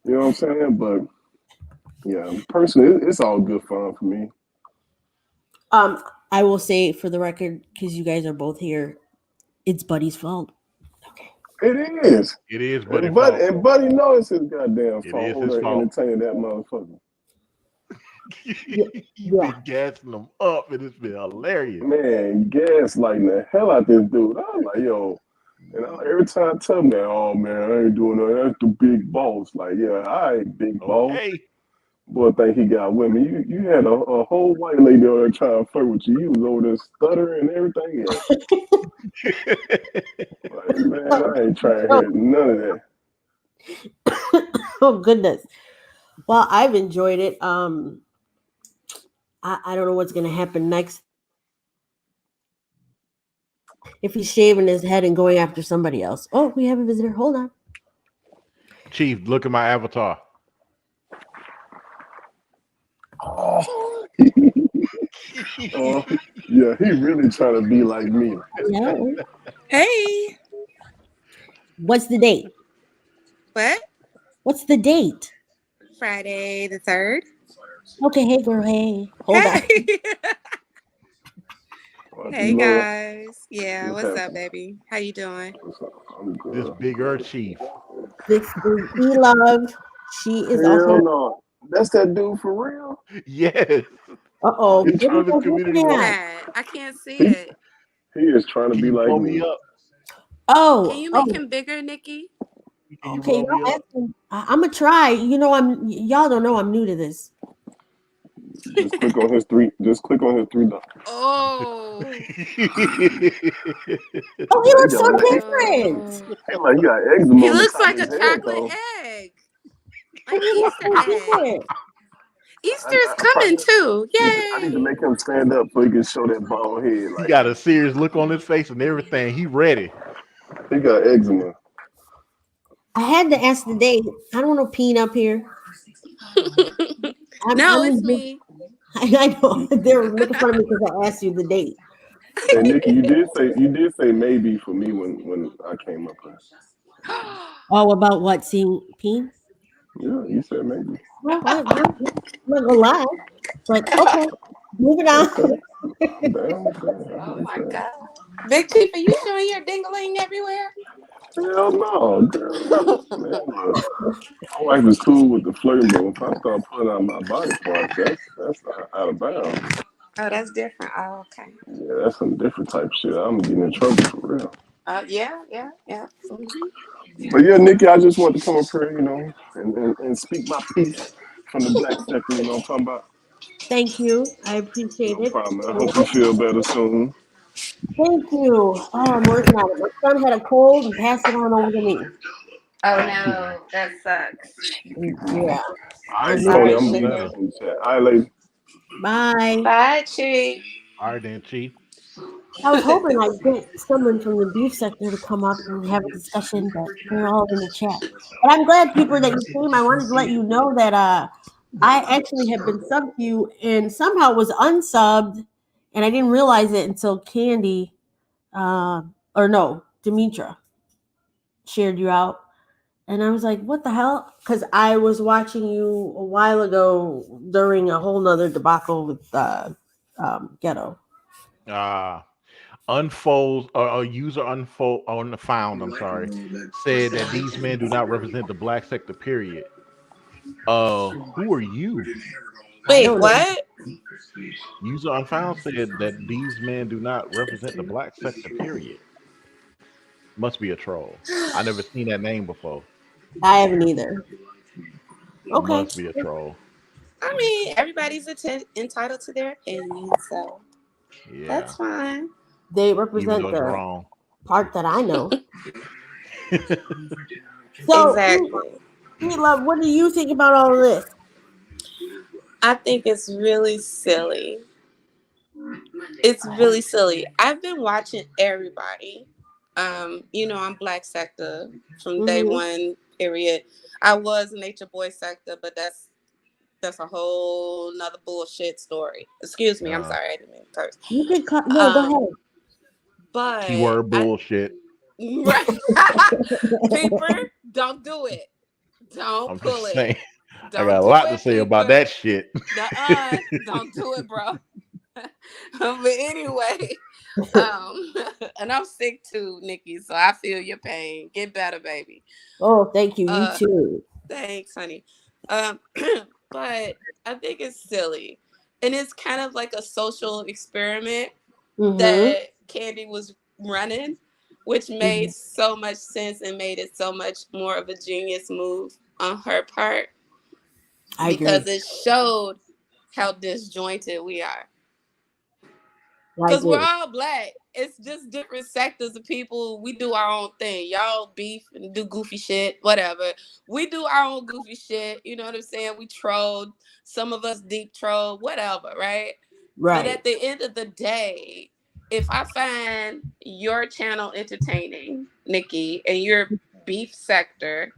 You know what I'm saying? But yeah, personally, it's all good fun for me. I will say for the record, because you guys are both here, it's Buddy's fault. Okay. It is. It is Buddy's fault. fault. And Buddy knows it's his goddamn fault. It is his fault. Entertaining that motherfucker. You've been gassing them up, and it's been hilarious. Man, gaslighting the hell out this dude. I'm like, yo, and every time I tell him that, oh man, I ain't doing that. That's the big boss. Like, yeah, I ain't big boss. Boy, think he got women. You had a whole white lady over there trying to flirt with you. You was over there stuttering and everything else. Like, man, I ain't trying to hear none of that. Oh goodness. Well, I've enjoyed it. I don't know what's gonna happen next. If he's shaving his head and going after somebody else. Oh, we have a visitor. Hold on. Chief, look at my avatar. Oh. Yeah, he really trying to be like me. Hey. What's the date? What? What's the date? Friday the 3rd. Okay, hey girl, hey. Hold on. Hey. Well, Hey you know guys. Yeah, what's what's up, happening. baby? How you doing? I'm This good. bigger chief. This is E Love. She is Hell also. no. That's that dude for real? Yes. Uh oh. He's What are trying you to be community looking Who's work. at? that? I can't see He, it. he is trying to Can be you like blow me me. up? Can Oh, you make oh. him bigger, Nikki? Can you Okay, blow me y'all up? asking. I'm gonna try. Y'all don't know I'm new to this. Just click on his three. Just click on his three dots. Oh. Oh, he He looks got so like different. he like he got eczema He on the looks top of like a his head chocolate though. egg. Oh, Like he looks Easter so egg. different. Easter is I coming probably too. I need to Yay. make him stand up so he can show that bald head. He Like got a serious look on his face and everything. He ready. he got eczema. I had to ask the date. I don't know Peen up here. No, I'm it's in. me. I know they're making fun of me because I asked you the date. Hey Nikki, you did say maybe for me when I came up here. Oh, about what? Seeing Peen? Yeah, you said maybe. Well, I'm not gonna lie, but okay. Moving on. Okay, I'm down with that. That's Oh what my I'm saying. God. Big Chief, are you showing your dingling everywhere? Hell no, girl. Man, look, my wife is cool with the flirting, but if I start pulling out my body parts, that's out of bounds. Oh, that's different. Oh, okay. Yeah, that's some different type shit. I'm getting in trouble for real. Yeah, yeah, yeah. Mhm. But yeah, Nikki, I just want to come up here, and speak my piece from the black sector. You know what I'm talking about? Thank you. I appreciate No it. problem. I And hope you feel better soon. thank you. Oh, I'm working on it. My son had a cold and passed it on over to me. Oh Oh, all no, that sucks. Yeah. right, And All Tony, right, I'm Feel gonna leave better. this in the chat. All right, lady. bye. bye, Chief. All right then, chief. I was hoping I'd get someone from the beef sector to come up and have a discussion, but they're all in the chat. But I'm glad, people, that you came. I wanted to let you know that I actually have been subbed to you and somehow was unsubbed, and I didn't realize it until Candy, or no, Demetra shared you out. And I was like, what the hell? Because I was watching you a while ago during a whole nother debacle with Ghetto. Uh unfolds or user unfold on the found, I'm sorry, said that these men do not represent the black sector, period. Who are you? I Wait, don't know. what? User unfound said that these men do not represent the black sector, period. Must be a troll. I never seen that name before. I haven't either. Okay. Must be a troll. I mean, everybody's entitled to their opinion, so Yeah. that's fine. They Even represent though it's the wrong. part that I know. So, Exactly. Love, what do you think about all of this? I think it's really silly. It's really silly. I've been watching everybody. I'm Black Sector from day Mm-hmm. one. Period. I was Nature Boy Sector, but that's a whole nother bullshit story. Excuse me. I'm uh sorry. I didn't mean to curse. You could cut. No, go Um, ahead. but keyword I bullshit. Peeper, don't do it. Don't I'm pull just it. saying. I got Don't a do lot to it, say about Peeper. that shit. Nuh-uh. Don't do it, bro. But anyway, um, and I'm sick too, Nikki. So I feel your pain. Get better, baby. Oh, thank you. You Uh, too. Thanks, honey. Um, but I think it's silly, and it's kind of like a social experiment Mm-hmm. that Candy was running, which made so much sense and made it so much more of a genius move on her part I because agree. it showed how disjointed we are. I Because we're agree. all black. It's just different sectors of people. We do our own thing. Y'all beef and do goofy shit, whatever. We do our own goofy shit. You know what I'm saying? We troll. Some of us deep troll, whatever, right? But Right. at the end of the day, if I find your channel entertaining, Nikki, and your beef sector,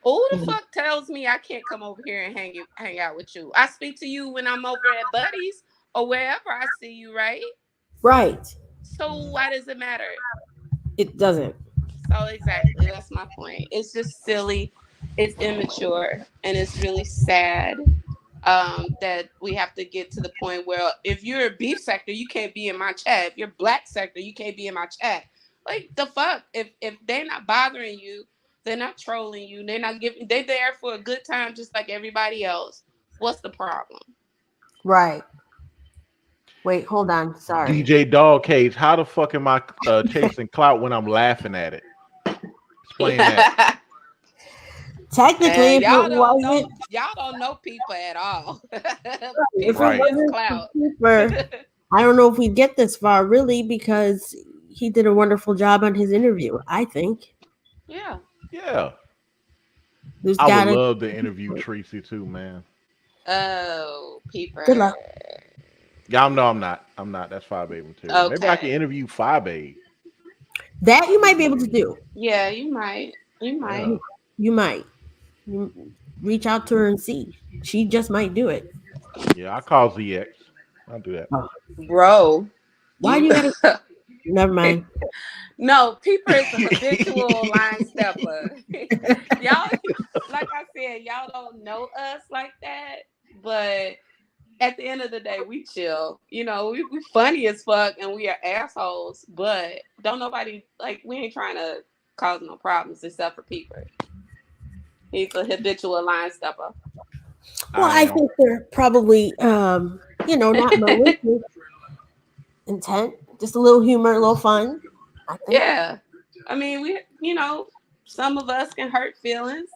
who the Mhm. fuck tells me I can't come over here and hang out with you? I speak to you when I'm over at Buddy's or wherever I see you, right? Right. So why does it matter? It doesn't. So exactly, that's my point. It's just silly, it's immature, and it's really sad that we have to get to the point where if you're a beef sector, you can't be in my chat. If you're black sector, you can't be in my chat. Like the fuck? If they're not bothering you, they're not trolling you, they're not giving, they're there for a good time just like everybody else. What's the problem? Right. Wait, hold on. Sorry. DJ Dog Cage, how the fuck am I chasing clout when I'm laughing at it? Explain that. Technically, And if it wasn't, y'all don't know people at all. if it People Right. is wasn't for clout. Cooper, I don't know if we'd get this far, really, because he did a wonderful job on his interview. I think Yeah. Yeah. there's I would gotta. love to interview Tracy too, man. Oh, Good peeper. luck. Yeah, no, I'm not. I'm not. That's 5A material. Maybe I can Okay. interview 5A. That you might be able to do. Yeah, you might. You might. Yeah. You might. You reach out to her and see. She just might do it. Yeah, I call ZX. I'll do that. Oh, Bro. why do You you gotta? Never mind. No, Peeper is a habitual line stepper. Y'all, like I said, y'all don't know us like that, but at the end of the day, we chill. We funny as fuck and we are assholes, but don't nobody, like, we ain't trying to cause no problems except for Peeper. He's a habitual line stepper. Well, I I am. think they're probably, not malicious intent, just a little humor, a little fun. I think. Yeah. I mean, some of us can hurt feelings,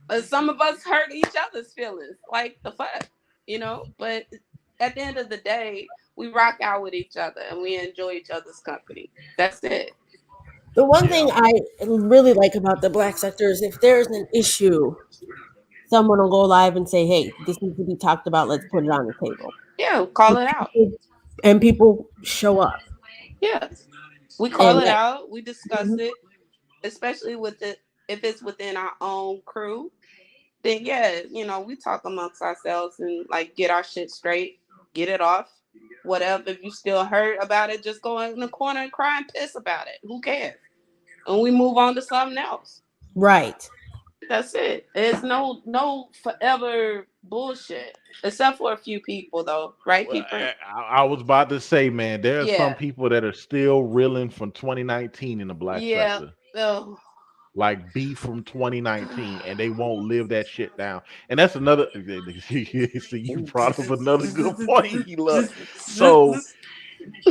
but some of us hurt each other's feelings. Like the fuck, But at the end of the day, we rock out with each other and we enjoy each other's company. That's it. The one Yeah. thing I really like about the black sector is if there's an issue, someone will go live and say, "Hey, this needs to be talked about. Let's put it on the table." Yeah, call it out. And people show up. Yeah, we call And it out. We discuss Mhm. it, especially with it if it's within our own crew. Then yeah, we talk amongst ourselves and like get our shit straight, get it off. Whatever. If you still hurt about it, just go in the corner and cry and piss about it. Who cares? And we move on to something else. Right. That's it. There's no forever bullshit, except for a few people though, right, Well, people? I was about to say, man, there are some Yeah, people that are still reeling from 2019 in the black yeah. sector. Oh. Like beef from 2019, and they won't live that shit down. And that's another. See, you brought up another good point. Look, so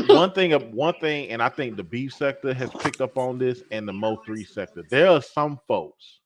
one thing, and I think the beef sector has picked up on this, and the Mo3 sector. There are some folks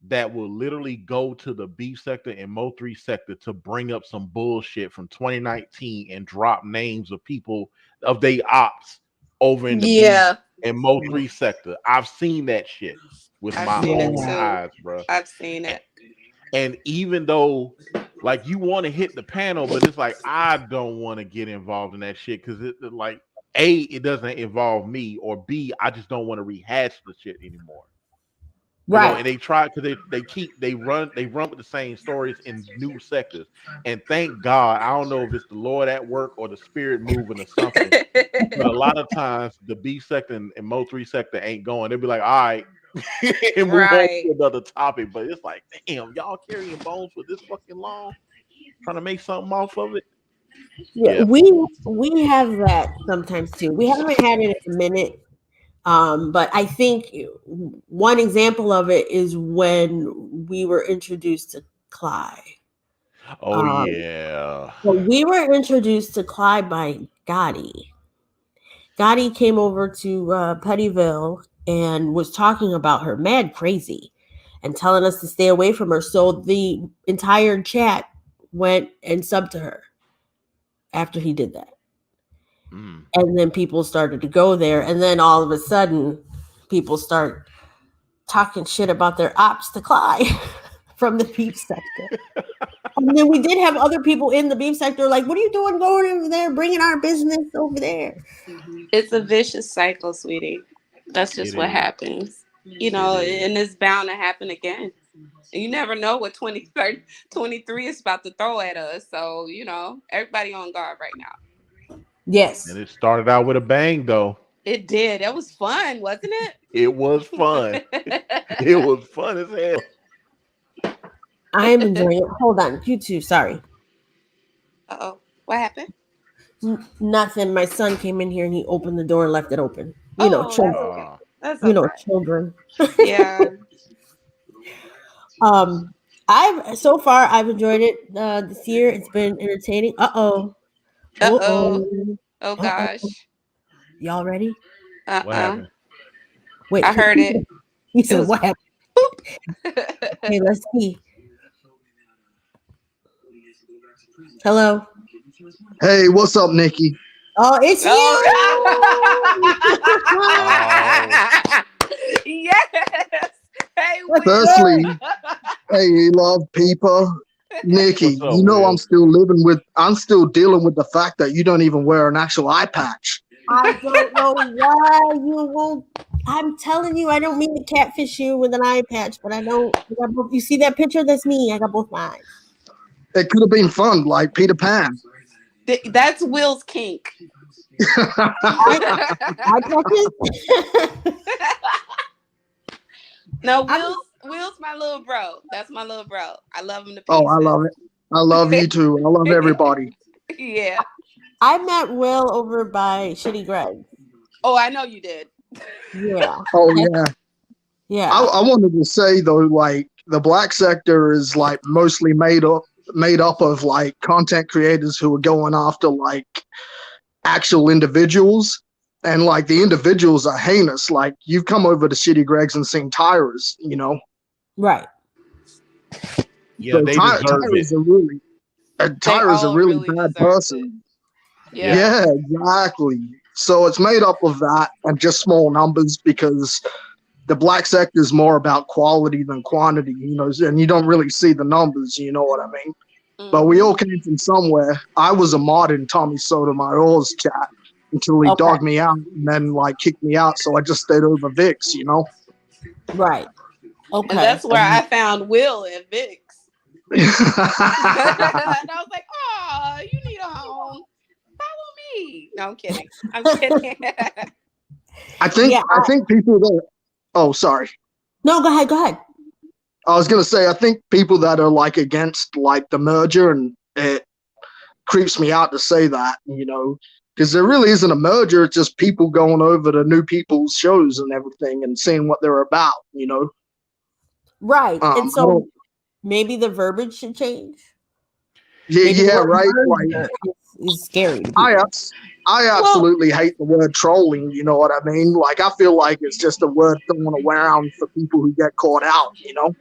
that will literally go to the beef sector and Mo3 sector to bring up some bullshit from 2019 and drop names of people of they ops over in the beef Yeah, and Mo3 sector. I've seen that shit with I've my seen it own Yeah. too. eyes, bro. I've seen And, it. and even though, like, you want to hit the panel, but it's like I don't want to get involved in that shit because like A, it doesn't involve me, or B, I just don't want to rehash the shit anymore. And Right. they try because they run with the same stories in new sectors. And thank God, I don't know if it's the Lord at work or the spirit moving or something, but a lot of times the B sector and Mo3 sector ain't going. They'll be like, all right, and move on Right. to another topic. But it's like, damn, y'all carrying bones for this fucking long, trying to make something off of it. Yeah, Yeah. we have that sometimes too. We haven't had it in a minute. But I think one example of it is when we were introduced to Clyde. Oh Um, yeah. so we were introduced to Clyde by Gotti. Gotti came over to Pettyville and was talking about her mad crazy and telling us to stay away from her. So the entire chat went and subbed to her after he did that. Mm. And then people started to go there. And then all of a sudden, people start talking shit about their ops to Clyde from the beef sector. And then we did have other people in the beef sector like, what are you doing going over there, bringing our business over there? It's a vicious cycle, sweetie. That's just It what is. happens. It is. And it's bound to happen again. And you never know what 23 is about to throw at us. So, everybody on guard right now. And Yes. it started out with a bang, though. It did. That was fun, wasn't it? It was fun. It was fun as hell. I am enjoying it. Hold on, you two. Sorry, Uh-oh. What happened? nothing. My son came in here and he opened the door and left it open. Oh, Children. that's okay. That's You all know, right. children. Yeah. I've enjoyed it this year. It's been entertaining. Uh-oh. Uh-oh. Oh Uh-oh. gosh. Y'all ready? What happened? Wait. I heard it. He It said, was what happened? Hey, let's see. Hello. Hey, what's up, Nikki? Oh, it's you. Yes. Hey, Will. Firstly, hey, love people. Nikki, What's up, you know Will? I'm still dealing with the fact that you don't even wear an actual eye patch. I don't know why you won't. I'm telling you, I don't mean to catfish you with an eye patch, but I don't. You see that picture? That's me. I got both my eyes. It could have been fun, like Peter Pan. That's Will's kink. Eye patches? No, Will's my little bro. That's my little bro. I love him to pieces. Oh, I love it. I love you too. I love everybody. Yeah. I met Will over by Shitty Greg. Oh, I know you did. Yeah. Oh yeah. Yeah. I wanted to say though, like the black sector is like mostly made up of like content creators who are going after like actual individuals, and like the individuals are heinous. Like you've come over to Shitty Greg's and seen Tyra's, you know. Right. Yeah, So they deserve Tyra's it. Tyra's a really really bad deserve person. Yeah. Yeah, exactly. So it's made up of that and just small numbers, because the black sector is more about quality than quantity, you know, and you don't really see the numbers, you know what I mean? But we all came from somewhere. I was a mod in Tommy Sotomayor's chat until he dogged me out and then like kicked me out. So I just stayed over Vix, you know? Right. Okay. And that's where I found Will and Vix. And I was like, oh, you need a home. Follow me. No, I'm kidding. I'm kidding. I think people that sorry. No, go ahead. I was gonna say I think people that are like against like the merger, and it creeps me out to say that, you know, because there really isn't a merger. It's just people going over to new people's shows and everything and seeing what they're about, you know. Right. And so maybe the verbiage should change. Yeah, right. Like, it's scary. I absolutely hate the word trolling, you know what I mean? Like, I feel like it's just a word thrown around for people who get caught out, you know?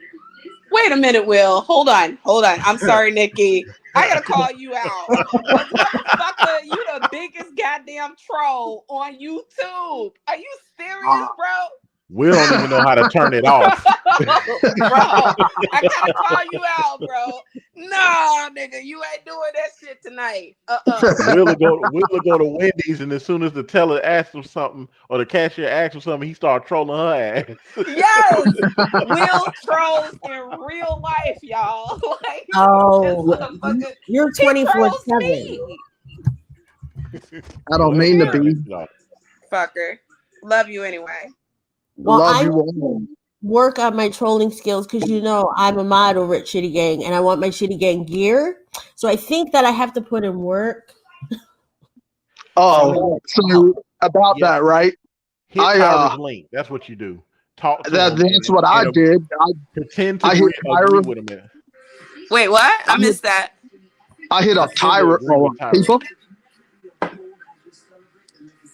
Wait a minute, Will. Hold on. I'm sorry, Nikki. I gotta call you out. Motherfucker, you the biggest goddamn troll on YouTube. Are you serious, bro? We don't even know how to turn it off. Bro, I gotta call you out, bro. No, nigga, you ain't doing that shit tonight. We'll go to Wendy's, and as soon as the teller asks him something or the cashier asks him something, he start trolling her ass. Yes, Will trolls in real life, y'all. Like, you're 24/7. I don't mean to be. Fucker. Love you anyway. Well, I work on my trolling skills because you know I'm a mod over at Shitty Gang and I want my Shitty Gang gear. So I think that I have to put in work. So about that, right? Hit Tyra's link. That's what you do. Talk to him. That's what I did. I pretend to agree with him. Wait, what? I missed that. I hit up Tyra. People.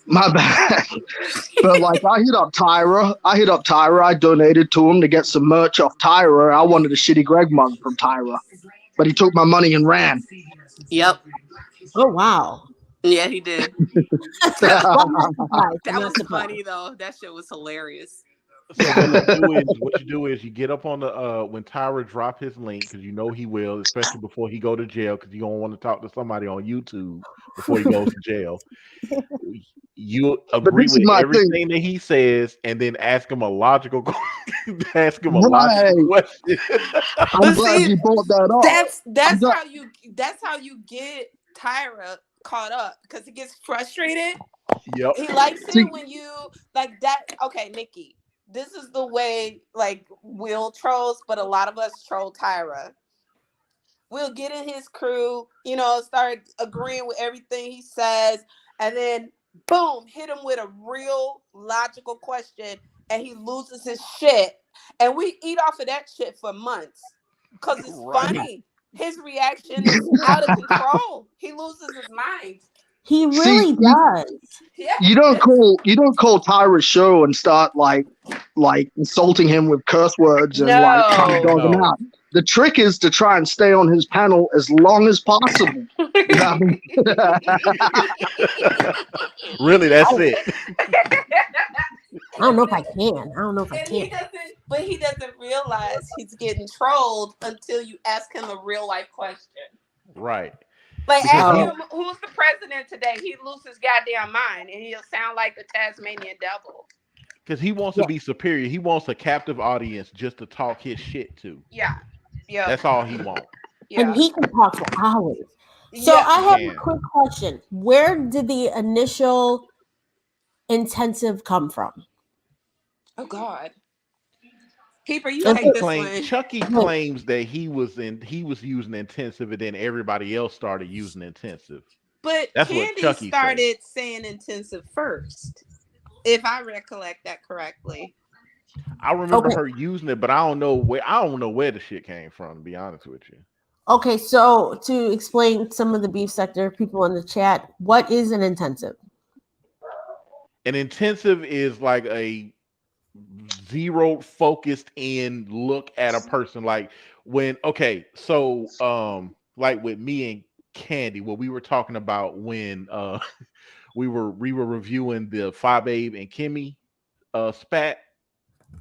My bad. But like I hit up Tyra. I donated to him to get some merch off Tyra. I wanted a Shitty Greg mug from Tyra, but he took my money and ran. Yep. Oh wow. Yeah, he did. That was funny though. That shit was hilarious. So what you do is you get up on the when Tyra drop his link, because you know he will, especially before he go to jail, because you don't want to talk to somebody on YouTube before he goes to jail. You agree with everything that he says, and then ask him a logical question. I'm glad you brought that up. That's how you get Tyra caught up, because he gets frustrated Yep. He likes See, it when you like that. Okay, Nikki, this is the way like Will trolls, but a lot of us troll Tyra. We'll get in his crew, start agreeing with everything he says, and then boom, hit him with a real logical question, and he loses his shit. And we eat off of that shit for months because it's Right. funny. His reaction is out of control. He loses his mind. He see, really does. Yeah. you don't call Tyra's show and start like insulting him with curse words and like trying to dog him No. out. The trick is to try and stay on his panel as long as possible. Without him- Really, that's it. I don't know if I can. I don't know if I And can. he doesn't realize he's getting trolled until you ask him a real life question. Right. Like, Because ask he- him who's the president today. He loses his goddamn mind, and he'll sound like the Tasmanian devil. Because he wants to be superior. He wants a captive audience just to talk his shit to. Yeah, yeah, That's all he wants. And yeah. he can talk for hours. So Yeah. I have He a can. quick question. Where did the initial intensive come from? Oh God, Keeper, you If take it- this one. Chucky claims that he was using intensive, and then everybody else started using intensive. But That's what Candy Chucky started saying intensive first, if I recollect that correctly. I remember Okay. her using it, but I don't know where the shit came from, to be honest with you. Okay, so to explain some of the beef sector people in the chat, what is an intensive? An intensive is like a zero focused in look at a person. Like like with me and Candy, what we were talking about when we were reviewing the Five Babe and Kimmy spat.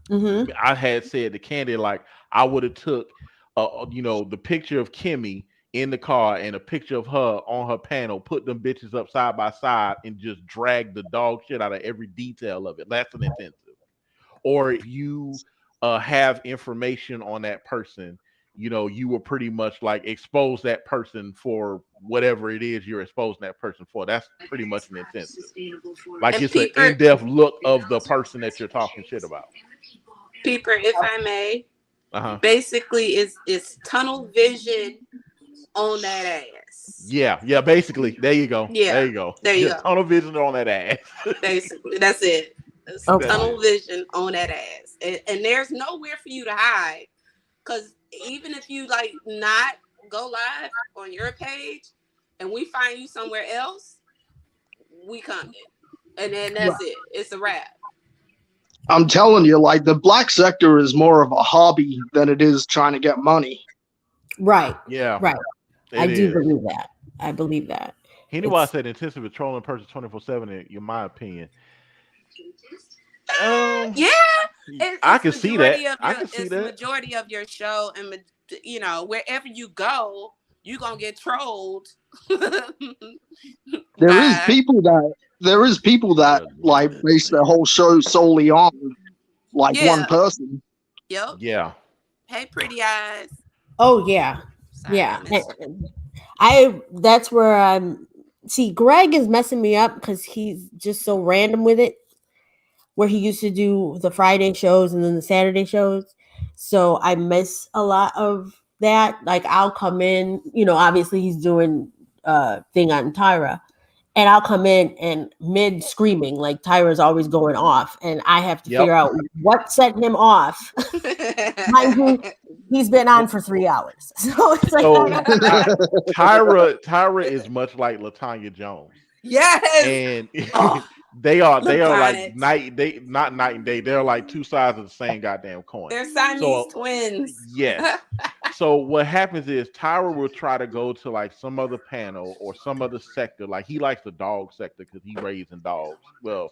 Mm-hmm. I had said to Candy, like, I would have took the picture of Kimmy in the car and a picture of her on her panel, put them bitches up side by side and just drag the dog shit out of every detail of it. That's an intensive. Or if you have information on that person, you will pretty much like expose that person for whatever it is you're exposing that person for. That's pretty much an intensive. Like, And it's an Peeper, in-depth look of the person that you're talking shit about. Peeper, if I may, Uh-huh. basically it's tunnel vision on that ass. Yeah, basically. There you go. Yeah, There you go. there you Just go. tunnel vision on that ass. Basically, that's it. It's Okay. tunnel vision on that ass, and there's nowhere for you to hide. Because even if you like not go live on your page, and we find you somewhere else, we coming, and then that's it. It's a wrap. I'm telling you, like the black sector is more of a hobby than it is trying to get money. Right. Yeah. Right. It I do is. believe that. I believe that. He knew why I It's- said intensive is trolling person 24/7 in my opinion. Yeah, I it's can see that. majority of I your can see it's that. majority of your show, and wherever you go, you gonna get trolled. There is by- people that like base their whole show solely on like Yeah. one person. Yep. Yeah. Hey, pretty eyes. Oh yeah. Sorry, Yeah. I missed That's where I'm see Greg is messing me up because he's just so random with it. Where he used to do the Friday shows and then the Saturday shows. So I miss a lot of that. Like I'll come in, obviously he's doing thing on Tyra. And I'll come in and mid screaming, like Tyra's always going off, and I have to figure out what set him off. Mind you, he's been on for 3 hours, so it's like Tyra is much like LaTanya Jones. Yes. And Oh, they are Lupin. like not night and day. They're like two sides of the same goddamn coin. They're Siamese twins. Yes. So what happens is Tyra will try to go to like some other panel or some other sector. Like he likes the dog sector because he raising dogs. Well,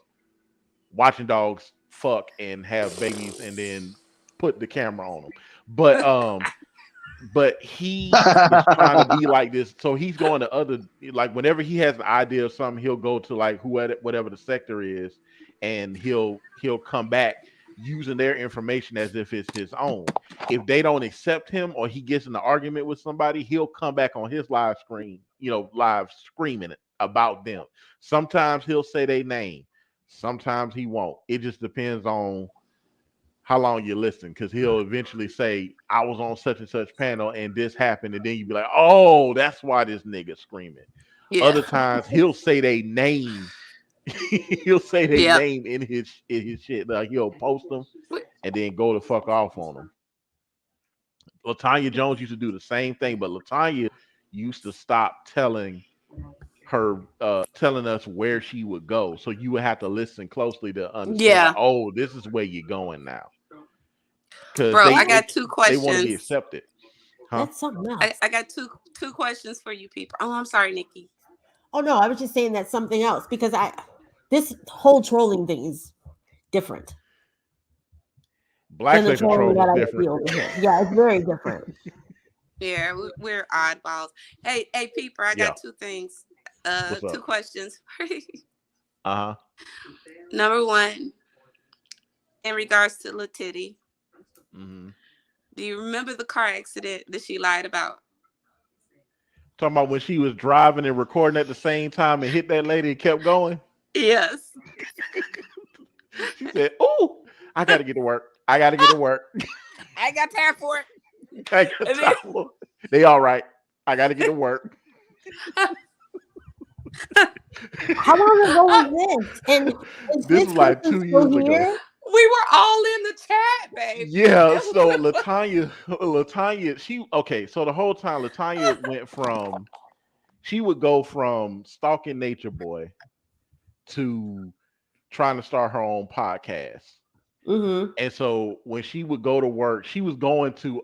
watching dogs fuck and have babies and then put the camera on them. But he is trying to be like this. So he's going to other, like whenever he has an idea of something, he'll go to like whatever the sector is, and he'll come back using their information as if it's his own. If they don't accept him or he gets in an argument with somebody, he'll come back on his live screen, live screaming about them. Sometimes he'll say their name, sometimes he won't. It just depends on how long you listen, because he'll eventually say, I was on such and such panel and this happened, and then you be like, oh, that's why this nigga screaming. Yeah. Other times he'll say their name. He'll say their Yeah. name in his shit. Like he'll post them and then go the fuck off on them. Latanya Jones used to do the same thing, but Latanya used to stop telling us where she would go. So you would have to listen closely to understand, Yeah. like, oh, this is where you're going now. Because Bro, I got two they want to be questions. accepted. Huh? That's something else. I got two questions for you people. Oh, I'm sorry, Nikki. Oh no, I was just saying that's something else because this whole trolling thing is different Black than the section trolling troll that is I different. see over here. Yeah, it's very different. Yeah, we're oddballs. Hey, Peeper, I Yeah. got two things. What's Two up? questions. Uh-huh. Number one, in regards to Latitty, Mm-hmm. do you remember the car accident that she lied about? Talking about when she was driving and recording at the same time and hit that lady and kept going. Yes. She said, "Oh, I gotta get to work. I gotta get to work. I got time for it. I got time for it. They all right. I gotta get to work." How long ago was this? And is This this was like person 2 still years ago. here? We were all in the chat, babe. Yeah, so Latanya, so the whole time Latanya went from, she would go from stalking Nature Boy to trying to start her own podcast. Mm-hmm. And so when she would go to work, she was going to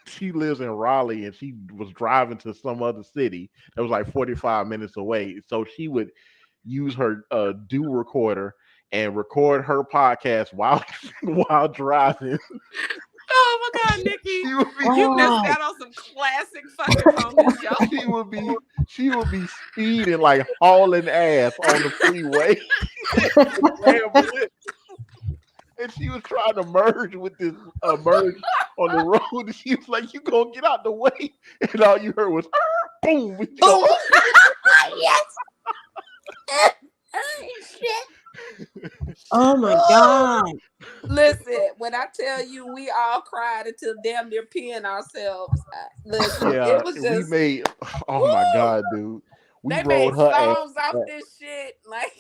she lives in Raleigh and she was driving to some other city that was like 45 minutes away. So she would use her do recorder and record her podcast while driving. Oh my God, Nikki. You missed Wow. out on some classic fucking moments, y'all. She would be speeding, like hauling ass on the freeway. And she was trying to merge with this merge on the road. And she was like, "You gonna get out the way?" And all you heard was boom. Boom. Yes. Oh my God. Listen, when I tell you we all cried until damn near peeing ourselves. Listen, Yeah, it was just, we made. Oh my God, dude! We they rode made her ass. songs off this shit. Like,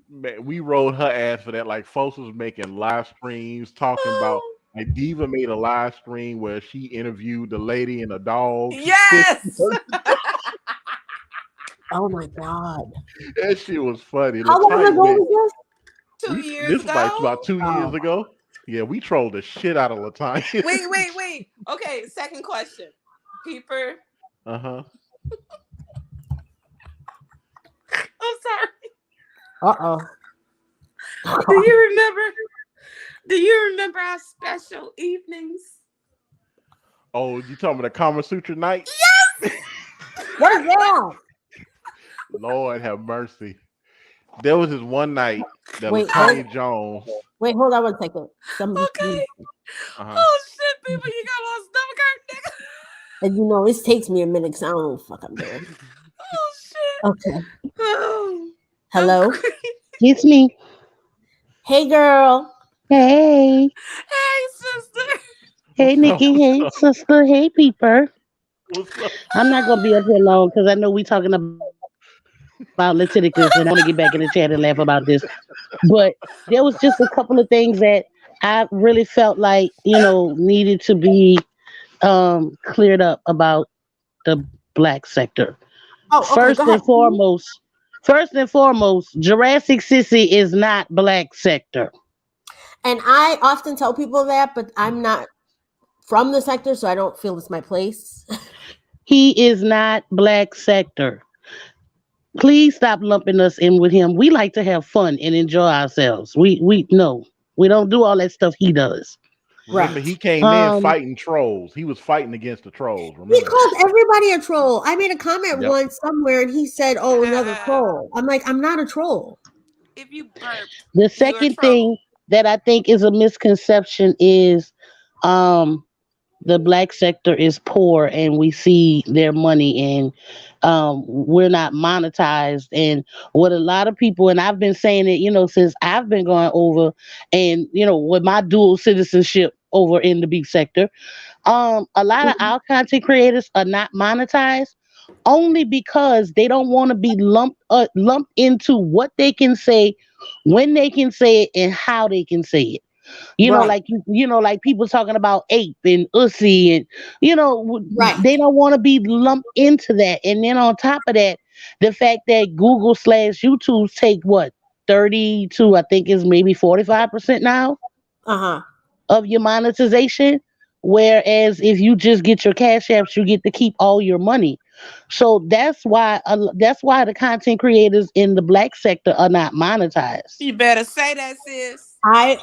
Man, we rode her ass for that. Like, folks was making live streams talking about. Like, Diva made a live stream where she interviewed the lady and the dog. yes. Oh my God. That shit was funny. How long ago was this? 2 years This was ago. like about 2 years ago. Yeah, we trolled the shit out of Latanya. Wait. Okay, second question. Peeper. Uh-huh. I'm sorry. Uh-oh. Do you remember our special evenings? Oh, you talking about the Kama Sutra night? Yes. What is that? Lord have mercy. There was this one night that Wait, Latanya Jones. Wait, hold on one second. Okay. Uh-huh. Oh shit, people, you got a stomach hurt, nigga. And you know, this takes me a minute because I don't know what the fuck I'm doing. Oh shit. Okay. Oh. Hello? It's me. Hey, girl. Hey. Hey, sister. Hey, Nikki. Hey, sister. Hey, Peeper. What's up? I'm not going to be up here long because I know we talking about Leviticus and I want to get back in the chat and laugh about this. But there was just a couple of things that I really felt like, needed to be cleared up about the black sector. Oh, okay, First go ahead. and foremost, Jurassic Sissy is not black sector. And I often tell people that, but I'm not from the sector, so I don't feel it's my place. He is not black sector. Please stop lumping us in with him. We like to have fun and enjoy ourselves. We don't do all that stuff he does. Remember, Right. he came in fighting trolls. He was fighting against the trolls. Remember? He called everybody a troll. I made a comment Yep. once somewhere, and he said, "Oh, another troll." I'm like, I'm not a troll. If you burped, The second thing that I think is a misconception is the black sector is poor and we see their money, and we're not monetized. And what a lot of people, and I've been saying it, since I've been going over, and with my dual citizenship over in the beef sector, a lot of our content creators are not monetized only because they don't want to be lumped into what they can say, when they can say it, and how they can say it. Right. Like like people talking about ape and ussy, and Right. they don't want to be lumped into that. And then on top of that, the fact that Google/YouTube take what, 30 to, I think, is maybe 45% now Uh-huh. of your monetization. Whereas if you just get your cash apps, you get to keep all your money. So that's why the content creators in the black sector are not monetized. You better say that, sis. I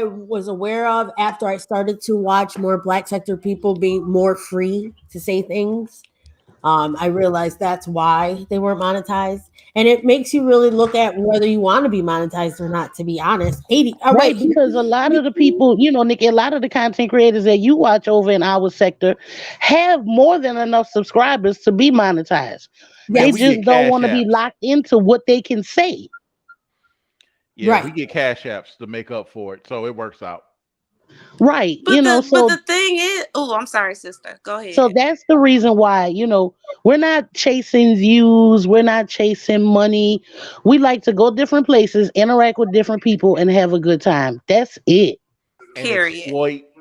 was aware of after I started to watch more black sector people being more free to say things. I realized that's why they weren't monetized, and it makes you really look at whether you want to be monetized or not. To be honest, 80. All Right, right, because a lot of the people, Nikki, a lot of the content creators that you watch over in our sector have more than enough subscribers to be monetized. Man, They we yes, just get don't cash want to be apps. locked into what they can say. Yeah, right. we get cash apps to make up for it, so it works out. Right, But the thing is, oh, I'm sorry, sister. Go so ahead. that's the reason why, we're not chasing views, we're not chasing money. We like to go different places, interact with different people, and have a good time. That's it. And Period.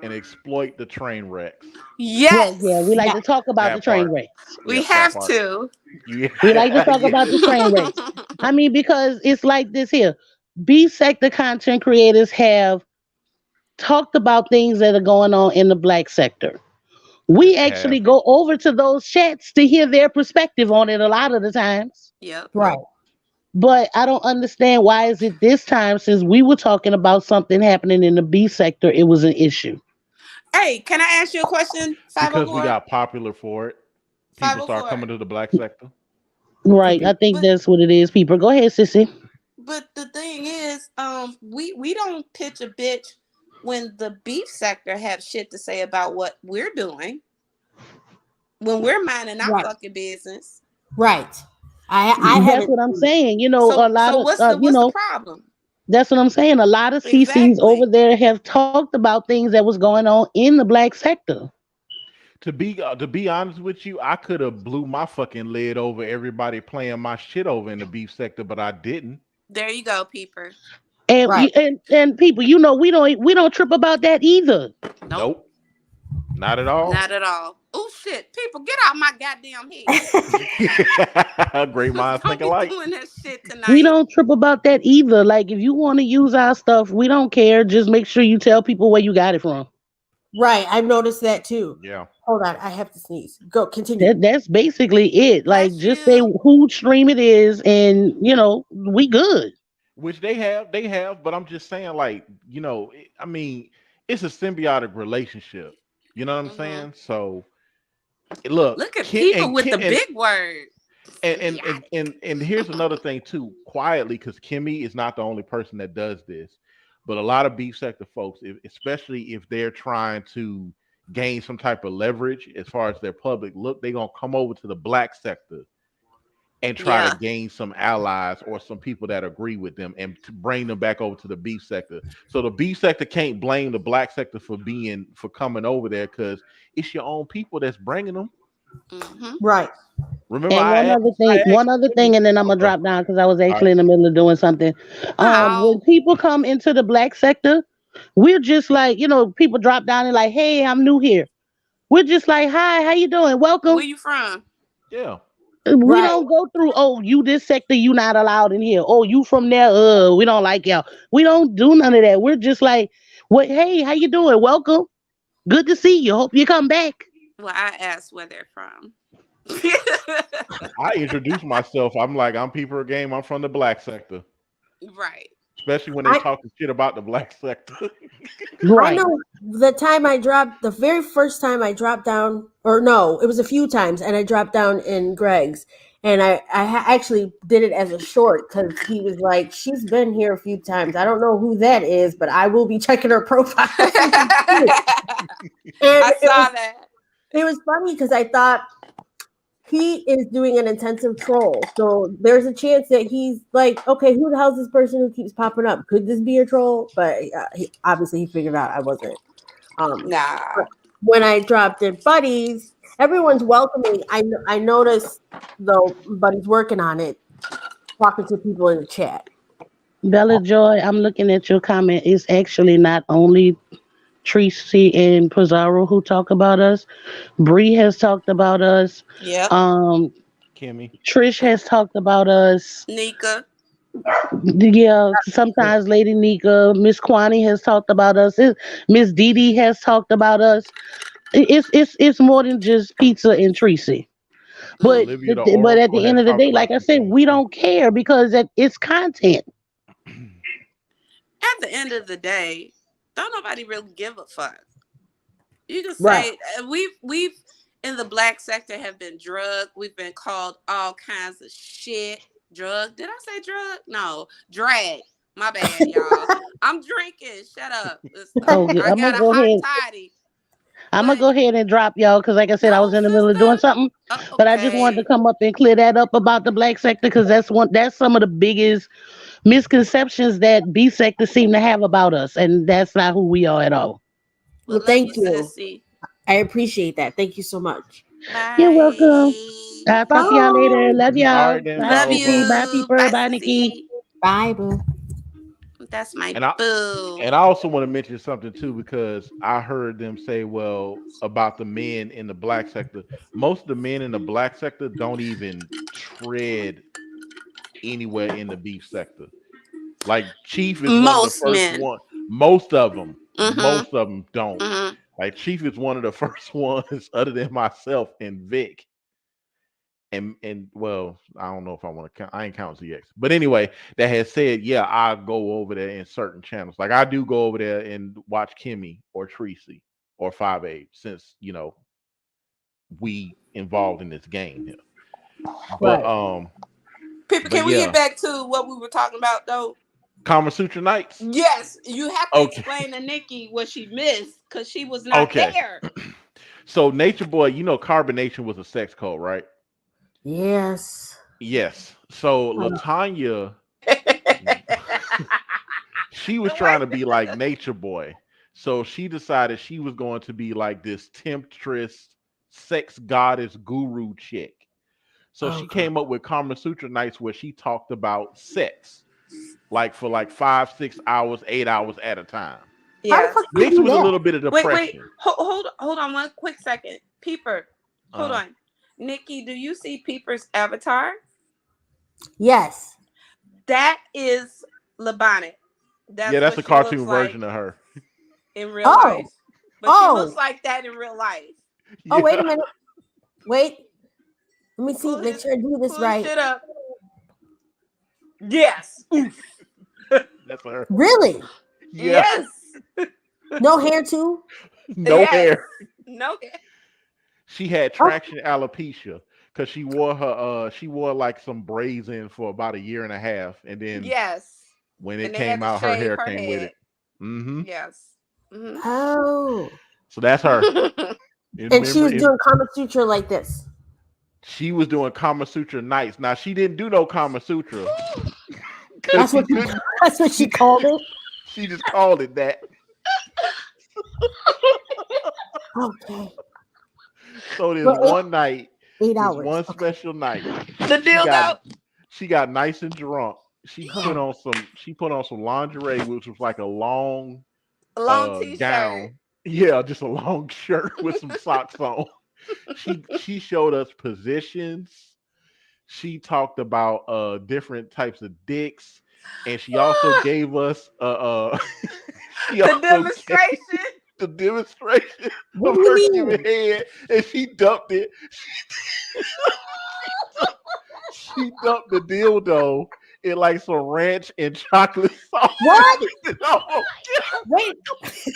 exploit the train wrecks. Well, yeah, we Yes, like Yeah. to talk about the That train part. wrecks. we Yep, that have part. to. You We like to talk yeah. about the train wrecks. I mean, because it's like this here. B sector content creators have talked about things that are going on in the black sector. Yes, We they have. actually go over to those chats to hear their perspective on it a lot of the times. Yep. Right. But I don't understand, why is it this time, since we were talking about something happening in the B sector, it was an issue. Hey, can I ask you a question? Because we 504? got popular for it. People start 504. coming to the black sector. Could Right. be. I think But that's what it is, people. Go ahead, sissy. the thing is, we don't pitch a bitch when the beef sector have shit to say about what we're doing when we're minding our Right. fucking business. Right. I That's haven't what I'm seen it. saying. A lot So of, what's the problem? that's what I'm saying. A lot of CCs over Exactly. there have talked about things that was going on in the black sector. To be honest with you, I could have blew my fucking lid over everybody playing my shit over in the beef sector, but I didn't. There you go, peeper. And Right. and people, we don't trip about that either. Nope, Nope, not at all. not at all. Oh shit, people, get out my goddamn head. Great minds think Don't be alike. doing that shit We tonight. don't trip about that either. Like, if you want to use our stuff, we don't care. Just make sure you tell people where you got it from. Right. I've noticed that too. Yeah, Hold on. I have to sneeze. Go. Continue. That's basically it. Like, Bless just say you. whose stream it is, and we good. which they have, but I'm just saying, like, I mean, it's a symbiotic relationship. You know what I'm Hmm. saying? So look, Look at Kim people and with Kim the big word. and Symbiotic. and and here's another thing too, quietly, because Kimmy is not the only person that does this, but a lot of beef sector folks, especially if they're trying to gain some type of leverage as far as their public look, they're gonna come over to the black sector and try to Yeah. gain some allies or some people that agree with them and to bring them back over to the beef sector. So the beef sector can't blame the black sector for coming over there, because it's your own people that's bringing them. Hmm. Right. Remember, And I one asked other Kimmy. thing, and then I'm I'm gonna sorry. drop down because I was All right. actually in the middle of doing something. When Oh, people come into the black sector, we're just like, people drop down and like, hey, I'm new here. We're just like, hi, how you doing? where Welcome. you from? Yeah. We Right. don't go through, oh, you this sector, you not allowed in here. Oh, you from there, we don't like y'all. We don't do none of that. We're just like, what? Hey, how you doing? Welcome. Good to see you. Hope you come back. Well, I asked where they're from. I introduce myself. I'm like, I'm Peeper Game. I'm from the black sector. Right. Especially when they I talking shit about the black sector. I Right. know the very first time I dropped down, or no, it was a few times, and I dropped down in Greg's, And I actually did it as a short because he was like, she's been here a few times. I don't know who that is, but I will be checking her profile. And I saw that. it was funny because I thought he is doing an intensive troll. So there's a chance that he's like, okay, who the hell's this person who keeps popping up? Could this be a troll? But obviously he figured out I wasn't. Nah. But when I dropped in Buddies, everyone's welcoming. I noticed though, Buddy's working on it, talking to people in the chat. Bella Joy, I'm looking at your comment. It's actually not only Tracy and Pizarro who talk about us. Bree has talked about us. Yep. Kimmy. Trish has talked about us. Nika. Yeah, sometimes Lady Nika, Miss Kwani has talked about us. Miss Dee Dee has talked about us. It's more than just Pizza and Tracy. But Olivia the but at Oracle the has end of the talked day, about like I some said, things we too. don't care because it's content. At the end of the day, don't nobody really give a fuck. You can Right. say we've in the black sector have been drugged. We've been called all kinds of shit. Drug? Did I say drug? No, drag. My bad, y'all. I'm drinking. Shut up. Okay, I got a hot toddy. I'm gonna But go ahead and drop y'all because, like I said, I no, was in the middle of doing sister. something. But I just wanted to Okay. come up and clear that up about the black sector because that's some of the biggest misconceptions that B sector seem to have about us, and that's not who we are at all. Well, love Thank you, you. sissy. I appreciate that. Thank you so much. You're welcome. Bye. I'll talk to y'all later. Bye. Love All y'all. right then, Bye, Love Power Sissy. Bro. Bye, you. Peeper. Bye, Bye, Nikki. sissy. Bye, boo. That's my And I boo. and I also want to mention something too because I heard them say, well, about the men in the black sector. Most of the men in the black sector don't even tread anywhere in the beef sector. Like Chief is one of the Most first men. one. Most Mm-hmm. of them don't. Mm-hmm. Like Chief is one of the first ones, other than myself and Vic. And well, I don't know if I want to count. I ain't count ZX, but anyway, that has said, yeah, I go over there in certain channels. Like I do go over there and watch Kimmy or Tracy or 5A since we involved in this game here. But Right. Pippa, but can we get yeah, back to what we were talking about though? Kama Sutra nights. Yes, you have to Okay, explain to Nikki what she missed because she was not okay. there. So Nature Boy, Carbonation was a sex cult, right? Yes. Yes. So Latanya, she was trying to be like Nature Boy. So she decided she was going to be like this temptress, sex goddess guru chick. So she Okay. came up with Kama Sutra nights where she talked about sex, like for like 5-6 hours, 8 hours at a time. How the Yes. fuck you Mixed do with a that? little bit of Wait. depression. Hold on one quick second. Peeper, hold on. Nikki, do you see Peeper's avatar? Yes. That is Labonic. Yeah, That's that's what a she looks cartoon like version of her. in real Oh. life. But she looks Oh. like that in real life. Oh, wait a Yeah. minute. Wait. Let me see. Pull Make his, sure I do this pull his right. shit up. Yes. That's her. Really? Yeah. Yes. No hair too? No Yes. hair. No hair. She had traction alopecia because she wore like some braids in for about a year and a half, and then Yes. when it And they had came to out, her shave hair her came with head. it. Mm-hmm. Yes. Mm-hmm. Oh. So that's her. And she was doing Kama Sutra like this. She was doing Kama Sutra nights. Now she didn't do no Kama Sutra because That's what she called it. She just called it that. Okay. So this Well, one night, 8 this hours. one Okay. special night, The dildo. she got nice and drunk. She put on some lingerie, which was like a long Long t-shirt. gown. Yeah, just a long shirt with some socks on. She showed us positions. She talked about different types of dicks, and she also gave us the demonstration. the demonstration What of do you her mean? giving head, and she dumped it. She dumped the dildo in like some ranch and chocolate sauce. What? Oh, Wait.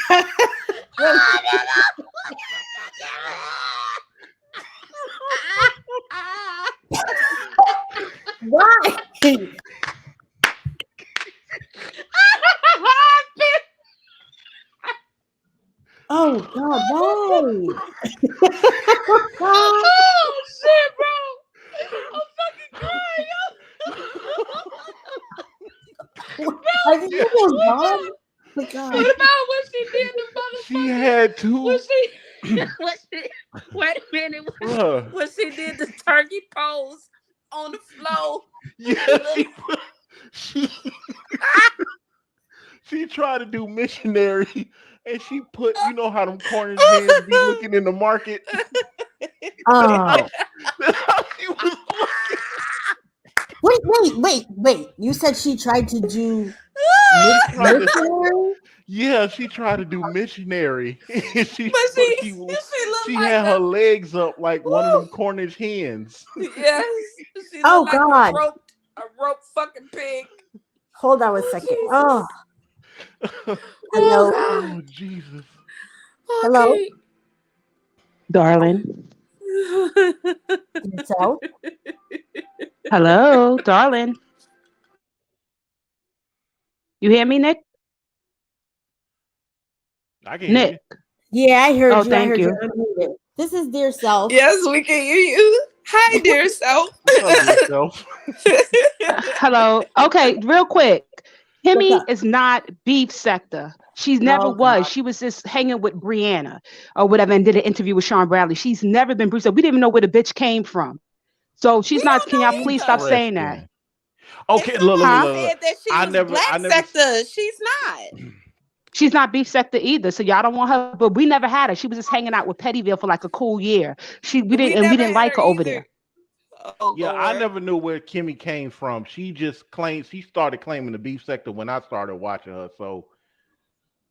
Wait. Why? Oh God, why? Oh shit, bro! I'm fucking crying, Are you Yeah. almost gone? Oh God. What about what she did to She motherfuckers? had What two. she wait a minute. Bruh. What she did the turkey pose on the floor. Yeah, she she tried to do missionary, and she put, you know how them Cornish hens be looking in the market. Oh, That's how she was looking. wait. You said she tried to do She tried to, missionary? yeah, she tried to do missionary. she But put, she looked she like had her legs up like one of them Cornish hens. yes, she Oh looked like God. a rope fucking pig. Hold on a Oh second. Jesus. Oh, hello. Oh Jesus. Hello. Okay. Darling. Yourself. Hello, darling. You hear me, Nick? I can hear you. Nick. Yeah, I heard Oh, you. I thank heard you. you. Unmuted. This is dear self. Yes, we can hear you. Hi, dear self. What's up, dear self? Hello. Okay, real quick. What's Kimmy up? is not beef sector. She never Oh God. was. She was just hanging with Brianna or whatever and did an interview with Sean Bradley. She's never been beef sector. We didn't even know where the bitch came from. So she's We not. don't Can y'all know please either. stop saying that? Interesting. And Okay, somebody Huh? look. said that she I was black never. sector. She's not. She's not beef sector either. So y'all don't want her. But we never had her. She was just hanging out with Pettyville for like a cool year. We We never didn't had like her her over either. there. Oh Yeah, I Lord. never knew where Kimmy came from. She just claimed she started claiming the beef sector when I started watching her. So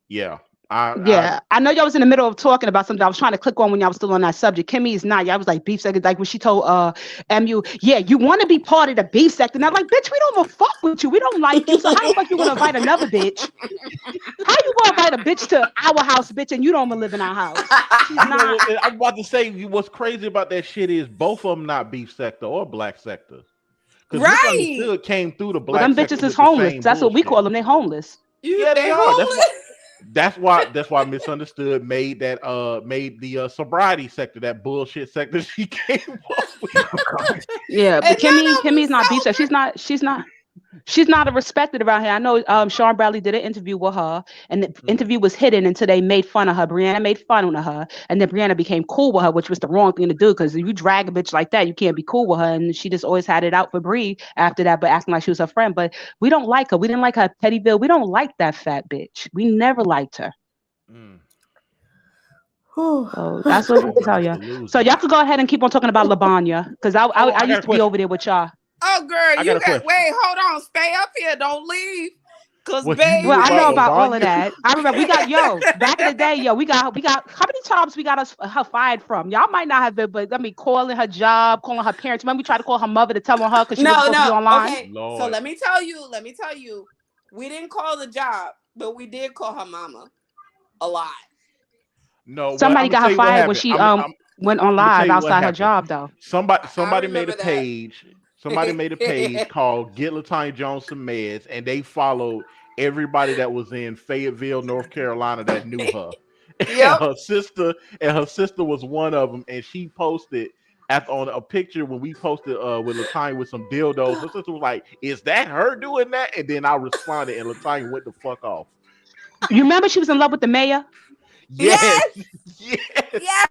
yeah, I Yeah, I know y'all was in the middle of talking about something. I was trying to click on when y'all was still on that subject. Kimmy is not. Y'all was like beef sector, like when she told MU, yeah, you want to be part of the beef sector. And I'm like, bitch, we don't even fuck with you. We don't like you. So how the fuck you gonna invite another bitch? How you gonna invite a bitch to our house, bitch, and you don't even live in our house? She's you know not. what I'm about to say. What's crazy about that shit is both of them not beef sector or black sector. Because Right. misunderstood came through the Well, black them sector bitches is with the homeless. same That's what we bullshit. call them. They homeless. You Yeah, they they are. homeless. That's why misunderstood made the sobriety sector that bullshit sector she came up with. Oh God. Yeah, but And none of them Kimmy's not beef sober. sector. She's not a respected around here. I know Sean Bradley did an interview with her, and the interview was hidden until they made fun of her. Brianna made fun of her, and then Brianna became cool with her, which was the wrong thing to do because if you drag a bitch like that, you can't be cool with her. And she just always had it out for Bree after that, but acting like she was her friend. But we don't like her. We didn't like her at Pettyville. We don't like that fat bitch. We never liked her. Mm. Whew. So that's what I can tell Always you. So delusional. y'all could go ahead and keep on talking about Labanya because Hold on, I I got used a to be question. over there with y'all. Oh girl, I got you a got question. wait, hold on, stay up here, don't leave. Cause What you knew Well, I baby. know about about all of Lavanya? that. I remember we got back in the day, we got how many times we got her fired from? Y'all might not have been, but I mean calling her job, calling her parents. Remember we tried to call her mother to tell on her because she wasn't No, supposed to be no. online. Okay. So Lord. let me tell you, we didn't call the job, but we did call her mama a lot. No, well, I'm Somebody gonna got tell her you what fired when happened. she I'm went on gonna tell live you what outside her happened. job though. I Somebody made remember a that. page. Somebody made a page called "Get Latanya Jones Some Meds," and they followed everybody that was in Fayetteville, North Carolina, that knew her. And Yep. her sister was one of them, and she posted after on a picture when we posted with Latanya with some dildos. Her sister was like, "Is that her doing that?" And then I responded, and Latanya went the fuck off. You remember she was in love with the mayor? Yes, Yes. yes. Yes.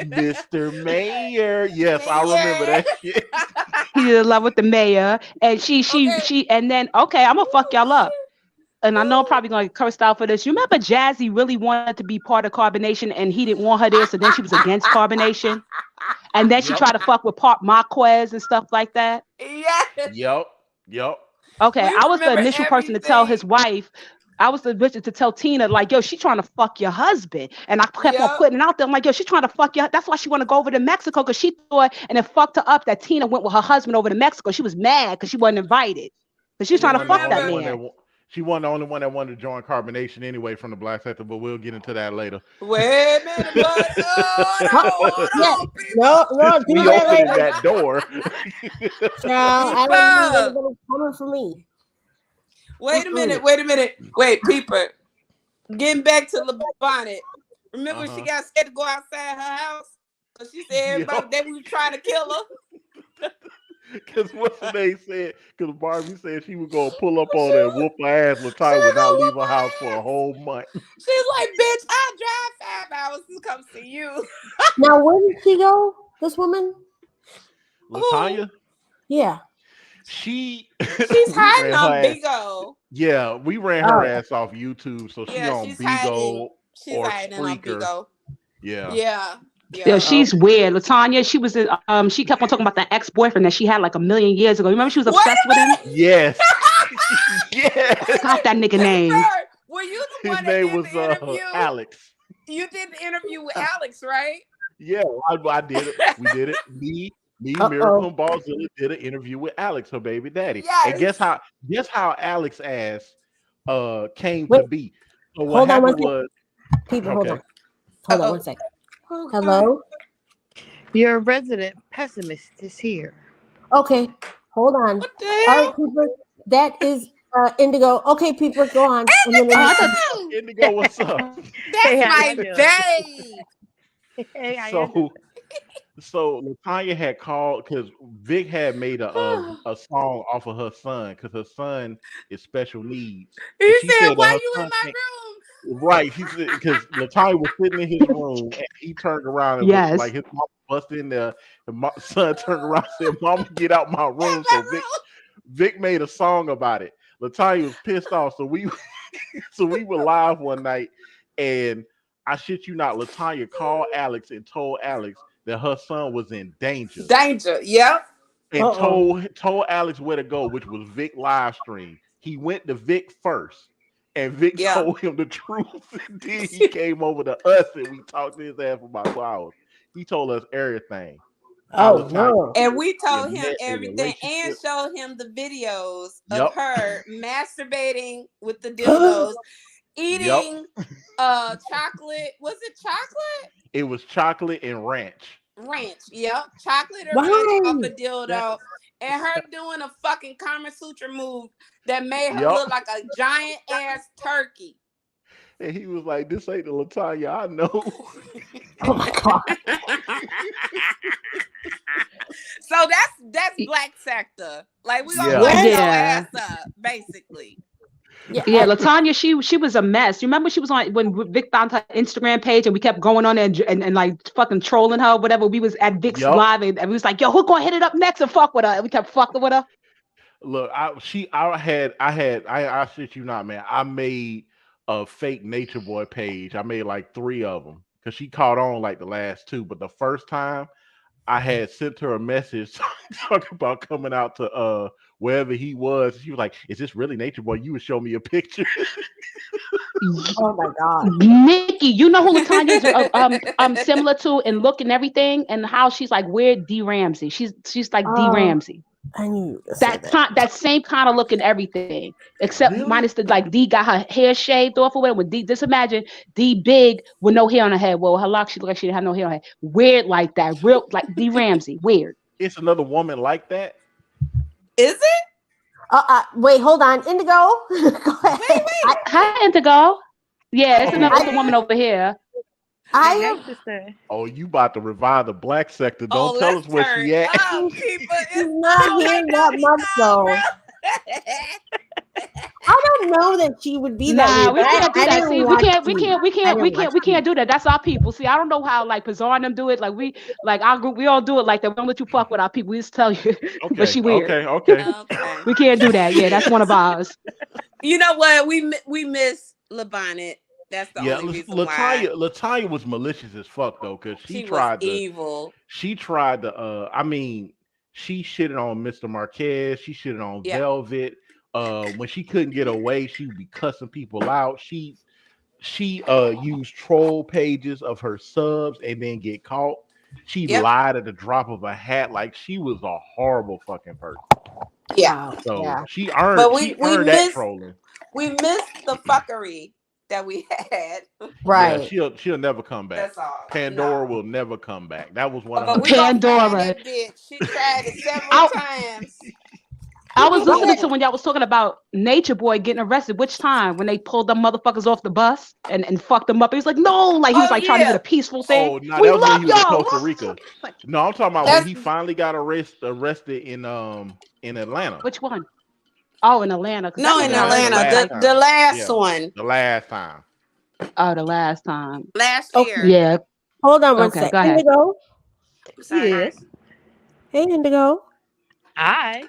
Mr. Mayor. Yes, I remember Yeah. that shit. He was in love with the mayor, and Okay. and then okay, I'm gonna fuck Ooh, y'all up. shit. And I know I'm Ooh. probably gonna get cursed out for this. You remember Jazzy really wanted to be part of Carbonation and he didn't want her there, so then she was against Carbonation. And then she Yep. tried to fuck with Park Marquez and stuff like that. Yes. Yep. Yep. Okay, We I was the remember initial person to tell his everything. wife. I was the bitch to tell Tina, like, yo, she trying to fuck your husband. And I kept on Yep. putting it out there. I'm like, yo, she trying to fuck you. That's why she want to go over to Mexico because she thought, and it fucked her up that Tina went with her husband over to Mexico. She was mad because she wasn't invited. Because she was We trying The to one that fuck want that remember. one that man. want She wasn't the only one that wanted to join carbonation anyway from the black sector, but we'll get into that later. Wait a minute, but hold Yeah, on, people. no, do We that opening later. that door. Child, I don't need anybody coming for me. Wait a minute. Wait, Peeper. Getting back to LeBonnet. Remember when she got scared to go outside her house? So she said everybody they was trying to kill her. Because what's the name said? Because Barbie said she was gonna pull up on her and whoop her ass. LaToya would not leave her house for a whole month. She's like, bitch, I'll drive 5 hours to come see you. Now, where did she go? This woman? LaToya? Yeah. She's we hiding ran her on ass- Bigo. Yeah, we ran her ass off YouTube, so she Yeah, on she's Bigo hiding. She's or hiding on Spreaker. Bigo. Yeah. Yeah, she's weird. LaToya, she was she kept on talking about that ex-boyfriend that she had like a million years ago. Remember she was obsessed with him? Yes. Yes. Forgot that nigga name. Were you the His one that name did was the interview? Alex. You did the interview with Alex, right? Yeah, I did it. We did it. Me, Miracle, and Ballzilla did an interview with Alex, her baby daddy. Yes. And guess how Alex ass came to be. So what Hold on happened one was People, okay. hold on one second. Hello? Your resident pessimist is here. Okay, hold on. What the All hell? right, people. That is Indigo. Okay, people, go on. Indigo, what's up? That's my babe. Hey, how you doing? So LaToya had called because Vic had made a song off of her son because her son is special needs. He And she said, that "Why her you in son my can't- room?" Right, he said because LaToya was sitting in his room and he turned around and was, like his mom busted in there. The son turned around and said, "Mama, get out my room." So Vic made a song about it. LaToya was pissed off, so we were live one night, and I shit you not, LaToya called Alex and told Alex that her son was in danger. Yep. And told Alex where to go, which was Vic live stream. He went to Vic first. And Vic told him the truth. And then he came over to us and we talked to his ass for about 2 hours. He told us everything. And we told him everything and showed him the videos of her masturbating with the dildos, eating chocolate. Was it chocolate? It was chocolate and ranch. Chocolate or ranch off a dildo. And her doing a fucking Kama Sutra move that made her look like a giant ass turkey. And he was like, "This ain't the LaToya I know." Oh my god. So that's black sector. Like we gonna Yeah. your ass up, basically. Yeah, LaToya, she was a mess. You remember she was on when Vic found her Instagram page and we kept going on there and like fucking trolling her, whatever. We was at Vic's live and we was like, yo, who gonna hit it up next and fuck with her? And we kept fucking with her. Look, I shit you not, man. I made a fake Nature Boy page. I made like 3 of them because she caught on like the last 2. But the first time I had sent her a message talking about coming out to wherever he was. She was like, "Is this really Nature Boy? You would show me a picture." Oh my god, Nikki, you know who LaToya's similar to in look and everything, and how she's like weird D Ramsey. She's like D Ramsey. I knew that same kind of look and everything, except minus the like D got her hair shaved off or whatever. With D, just imagine D big with no hair on her head. Well, her lock she looked like she didn't have no hair on her head. Weird like that, real like D Ramsey. Weird. It's another woman like that. Is it? Wait, hold on, Indigo. Go ahead. Wait. Hi, Indigo. Yeah, it's another woman over here. Oh, you about to revive the black sector? Don't tell us where she at. She's not here that much though. I don't know that she would be that. Nah, we can't do that. See, we can't do that. That's our people. See, I don't know how like Pizarro and them do it. Like our group, we all do it like that. We don't let you fuck with our people. We just tell you. Okay, but she weird. Okay. We can't do that. Yeah, that's one of ours. You know what? We miss LeBonnet. That's the only reason why. LaToya was malicious as fuck though, because she tried evil. She tried to. I mean, she shitted on Mr. Marquez. She shitted on Velvet. When she couldn't get away, she would be cussing people out. She used troll pages of her subs and then get caught. She lied at the drop of a hat. Like she was a horrible fucking person. Yeah. So Yeah. she But earned that trolling. we missed the fuckery that we had. Yeah, Right. she'll never come back. That's all. Pandora No. will never come back. That was one of But her. we gonna find Pandora. that bitch. She tried it several I, times. I was listening Okay. to when y'all was talking about Nature Boy getting arrested. Which time? When they pulled them motherfuckers off the bus and fucked them up. He was like, no, like he was Oh like trying to get yeah. a peaceful thing. Oh no, We that was when love he was in y'all. Costa Rica. Like, No, I'm talking about when That's he finally got arrested in Atlanta. which one? Oh, in Atlanta, because that no nigga in got The arrested Atlanta. last like The time. last Yeah, one. the last time. the last time. Last Okay. year. Yeah. Hold on one Okay, sec. go ahead. Indigo. Sorry. Yes. Hey, Indigo. I.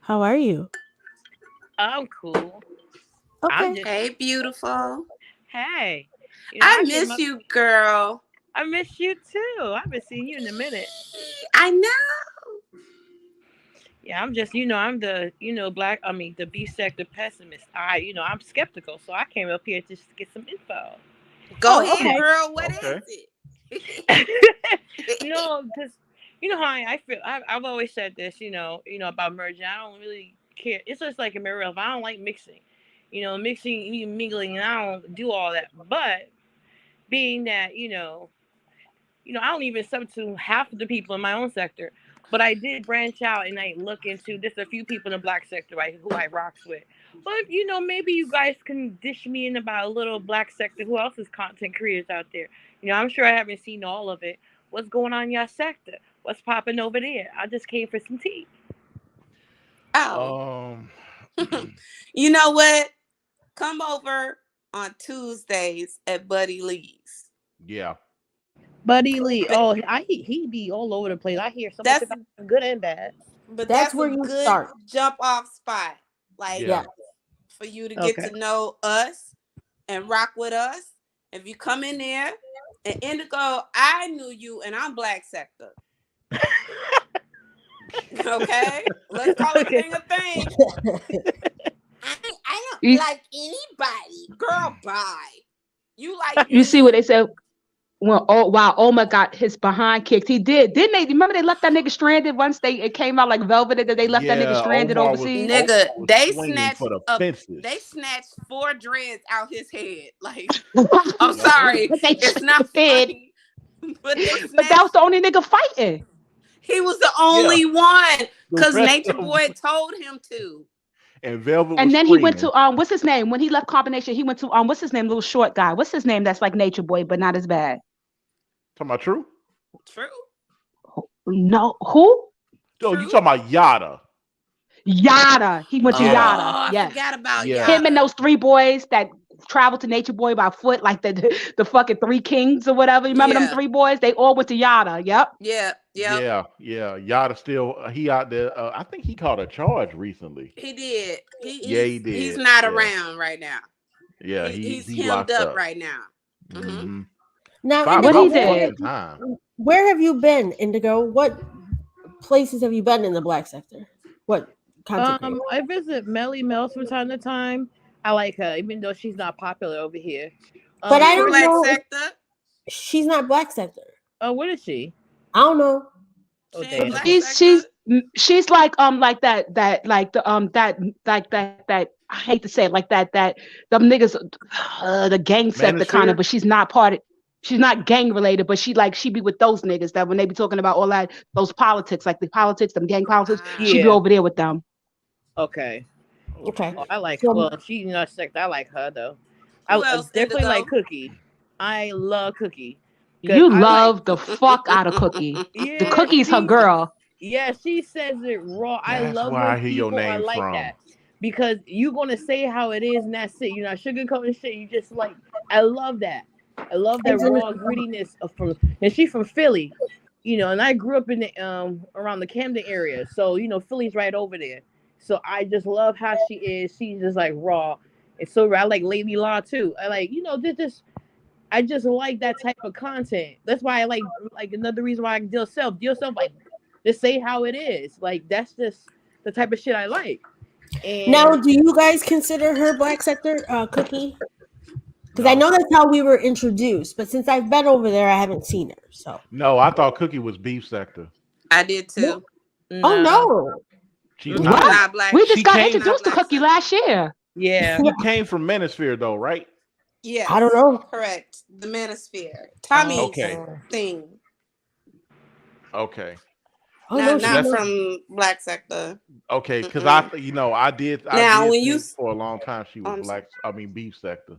How are you? I'm cool. Okay. I'm just. Hey, beautiful. Hey. I miss you, girl. I miss you too. I haven't seen you in a minute. I know. Yeah, I'm just, I'm the, the B sector pessimist. I'm skeptical, so I came up here just to get some info. Go Oh, ahead, okay. girl. What Okay. is it? No, because you know how I feel. I've always said this, about merging. I don't really care. It's just like in my real life. I don't like mixing. Mixing, mingling, and I don't do all that. But being that, I don't even sub to half of the people in my own sector. But I did branch out and I look into just a few people in the black sector, right, who I rocks with. But maybe you guys can dish me in about a little black sector. Who else is content creators out there? I'm sure I haven't seen all of it. What's going on in your sector? What's popping over there? I just came for some tea. Oh. You know what? Come over on Tuesdays at Buddy Lee's. Yeah. Buddy Lee. Oh, he be all over the place. I hear so much about him, good and bad. But That's that's where a you good start. jump off spot. Like Yeah. for you to get Okay. to know us and rock with us. If you come in there and Indigo, I knew you and I'm black sector. Okay? Let's call a thing a thing. I don't You, like anybody. Girl, bye. You like you see what me. they said? Well, while Oma got his behind kicked, he did. Didn't they? Remember they left that nigga stranded once it came out like velvet that they left that nigga stranded overseas? Nigga, they swinging for the fences. they snatched 4 dreads out his head. Like, I'm sorry, But they it's not did. funny. But they But that was snatched. the only nigga fighting. He was the only one because Nature Boy told him to. And Velvet And was then screaming. he went to what's his name? When he left combination, he went to what's his name? Little short guy. What's his name? That's like Nature Boy, but not as bad. Talking about True? True. No, who? Oh, you talking about Yada? Yada. He went to Yada. I Yes. forgot about Yeah. Yada. Him and those 3 boys that traveled to Nature Boy by foot, like the fucking 3 kings or whatever. You remember them 3 boys? They all went to Yada. Yep. Yeah. Yada still he out there. I think he caught a charge recently. He did. He did. He's not around right now. Yeah, he's he hemmed locked up right now. Mm-hmm. Now, What he Indigo, did? where have you been, Indigo? What places have you been in the black sector? What content creators? I visit Melly Mel from time to time. I like her, even though she's not popular over here. But I don't black know. sector. She's not black sector. Oh, what is she? I don't know. She's like that like that I hate to say it like that them niggas the gang sector kind of, but she's not part of. She's not gang related, but she be with those niggas that when they be talking about all that those politics, like the politics, them gang politics, she be over there with them. Okay. Oh, I like her. Well, she's not sector. I like her though. I definitely like Cookie. I love Cookie. You love the fuck out of Cookie. Yeah, the Cookie's her girl. Yeah, she says it raw. That's I love where when I hear your people are name like from. that. Because you're gonna say how it is and that's it. You're not sugarcoating shit. You just like, I love that. I love that raw grittiness and she's from Philly, and I grew up in the around the Camden area. So, Philly's right over there. So I just love how she is. She's just like raw. And so I like Lady Law too. I like, I just like that type of content. That's why I like another reason why I deal self like just say how it is. Like that's just the type of shit I like. And now, do you guys consider her black sector, Cookie? Because I know that's how we were introduced, but since I've been over there, I haven't seen her. So no, I thought Cookie was beef sector. I did too. Oh no. She's I'm not. not black. We just She got came- introduced to Black Cookie sector. last year. Yeah. She came from Manosphere though, right? Yes. I don't know. Correct. The Manosphere. Tommy's Okay. thing. Okay. Oh no, Not she from Black sector. Okay, because Mm-mm. I did Now, when you think for a long time she was I'm black. I mean beef sector,